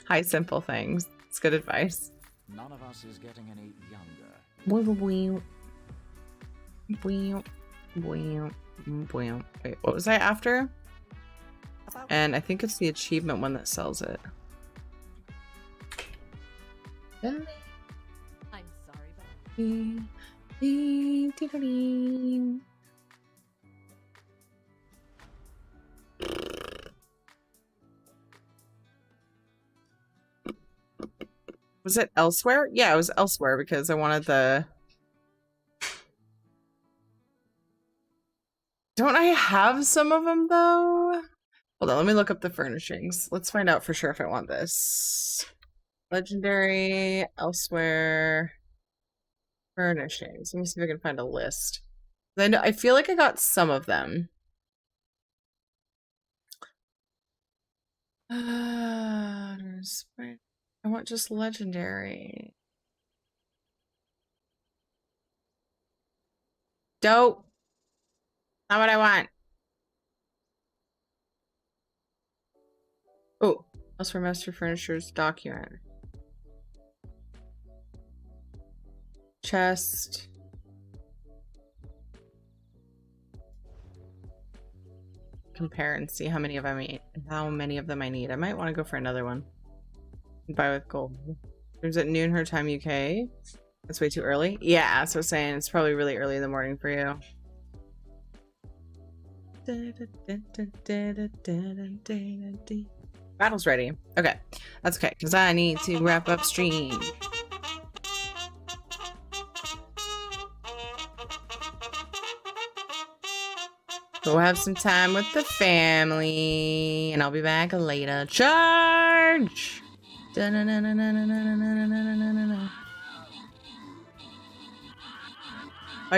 High simple things. It's good advice. None of us is getting any younger. Wait, what was I after? And I think it's the achievement one that sells it. I'm sorry, Was it elsewhere? Yeah, it was elsewhere because I wanted the... Don't I have some of them though? Hold on, let me look up the furnishings. Let's find out for sure if I want this. Legendary, elsewhere, furnishings. Let me see if I can find a list. I feel like I got some of them. I want just legendary. Dope. Not what I want. Oh, elsewhere master furniture's document. Chest. Compare and see how many of them I need. I might want to go for another one. Buy with gold. Is it noon her time UK? That's way too early. Yeah, that's what I was saying. It's probably really early in the morning for you. Battle's ready. Okay, that's okay because I need to wrap up stream. Go have some time with the family, and I'll be back later. Charge! I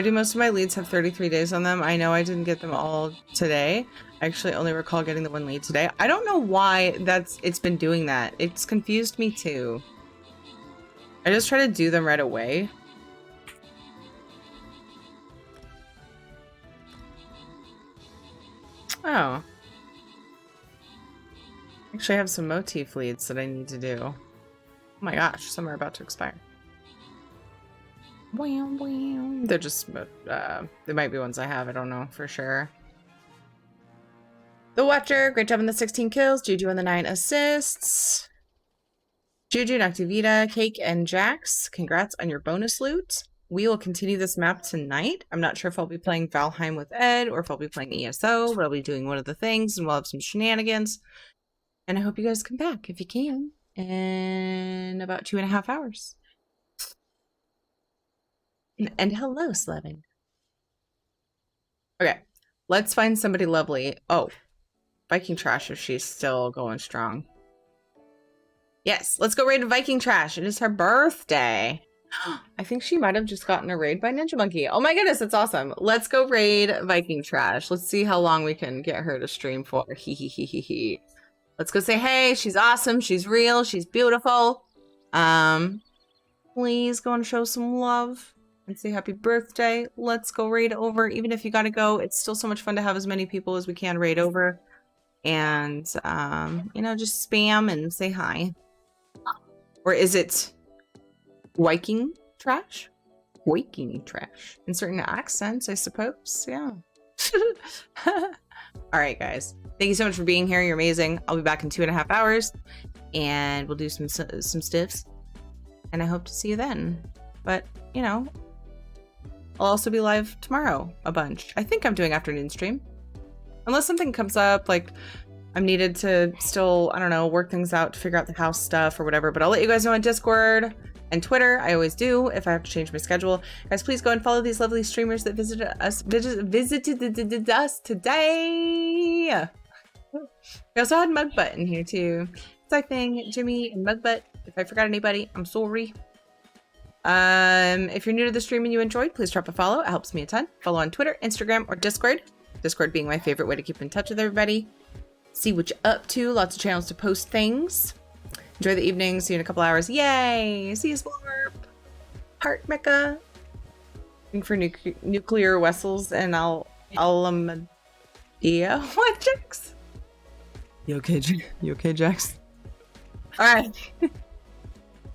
do most of my leads have 33 days on them. I know I didn't get them all today. I actually only recall getting the one lead today. I don't know why it's been doing that. It's confused me too. I just try to do them right away. Oh. Actually, I have some motif leads that I need to do. Oh my gosh, some are about to expire. They're just, they might be ones I have, I don't know for sure. The Watcher, great job on the 16 kills. Juju on the 9 assists. Juju, Noctivita, Cake, and Jax, congrats on your bonus loot. We will continue this map tonight. I'm not sure if I'll be playing Valheim with Ed or if I'll be playing ESO, but I'll be doing one of the things and we'll have some shenanigans. And I hope you guys come back if you can in about 2.5 hours. And hello, Slevin. Okay, let's find somebody lovely. Oh, Viking Trash if she's still going strong. Yes, let's go raid Viking Trash. It is her birthday. I think she might have just gotten a raid by Ninja Monkey. Oh my goodness, that's awesome. Let's go raid Viking Trash. Let's see how long we can get her to stream for. He. Let's go say, hey, she's awesome. She's real. She's beautiful. Please go and show some love and say happy birthday. Let's go raid over. Even if you gotta go, it's still so much fun to have as many people as we can raid over. And, you know, just spam and say hi. Or is it Viking Trash? Viking Trash. In certain accents, I suppose. Yeah. All right, guys. Thank you so much for being here. You're amazing. I'll be back in 2.5 hours, and we'll do some stiffs. And I hope to see you then. But, you know, I'll also be live tomorrow a bunch. I think I'm doing afternoon stream. Unless something comes up, like I'm needed to still, I don't know, work things out to figure out the house stuff or whatever. But I'll let you guys know on Discord and Twitter. I always do if I have to change my schedule. Guys, please go and follow these lovely streamers that visited us today. We also had Mugbutt in here too. Cyphing, Jimmy, and Mugbutt. If I forgot anybody, I'm sorry. If you're new to the stream and you enjoyed, please drop a follow. It helps me a ton. Follow on Twitter, Instagram, or Discord. Discord being my favorite way to keep in touch with everybody. See what you're up to. Lots of channels to post things. Enjoy the evening. See you in a couple hours. Yay! See you, Swarp. Heart Mecha. Looking for nuclear vessels and yeah. What, Jax? You okay, Jax? All right.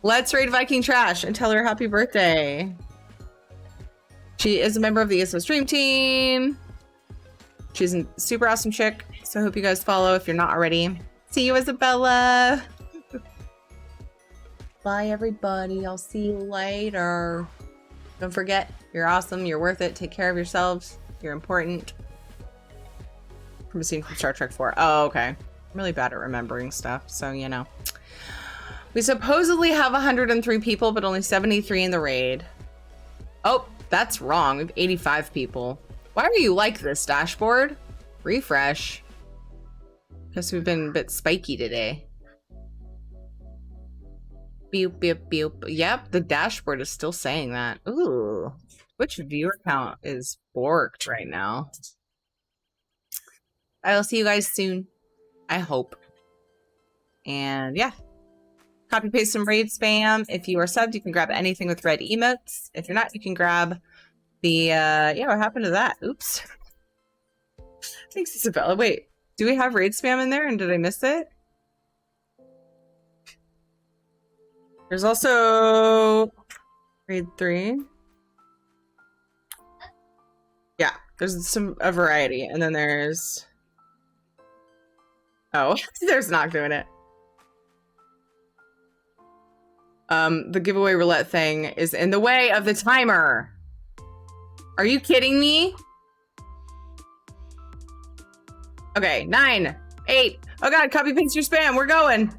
Let's raid Viking Trash and tell her happy birthday. She is a member of the ESO stream team. She's a super awesome chick. So I hope you guys follow if you're not already. See you, Isabella. Bye, everybody. I'll see you later. Don't forget, you're awesome. You're worth it. Take care of yourselves. You're important. From a scene from Star Trek 4. Oh, okay. I'm really bad at remembering stuff, so you know. We supposedly have 103 people, but only 73 in the raid. Oh, that's wrong. We have 85 people. Why are you like this, dashboard? Refresh. Guess we've been a bit spiky today. Beep, beep, beep. Yep, the dashboard is still saying that. Ooh. Which viewer count is borked right now? I will see you guys soon. I hope. And yeah. Copy paste some raid spam. If you are subbed, you can grab anything with red emotes. If you're not, you can grab the yeah, what happened to that? Oops. Thanks, Isabella. Wait, do we have raid spam in there and did I miss it? There's also raid 3. Yeah, there's a variety, and then there's there's not doing it. The giveaway roulette thing is in the way of the timer. Are you kidding me? Okay, 9, 8. Oh god, copy paste your spam. We're going.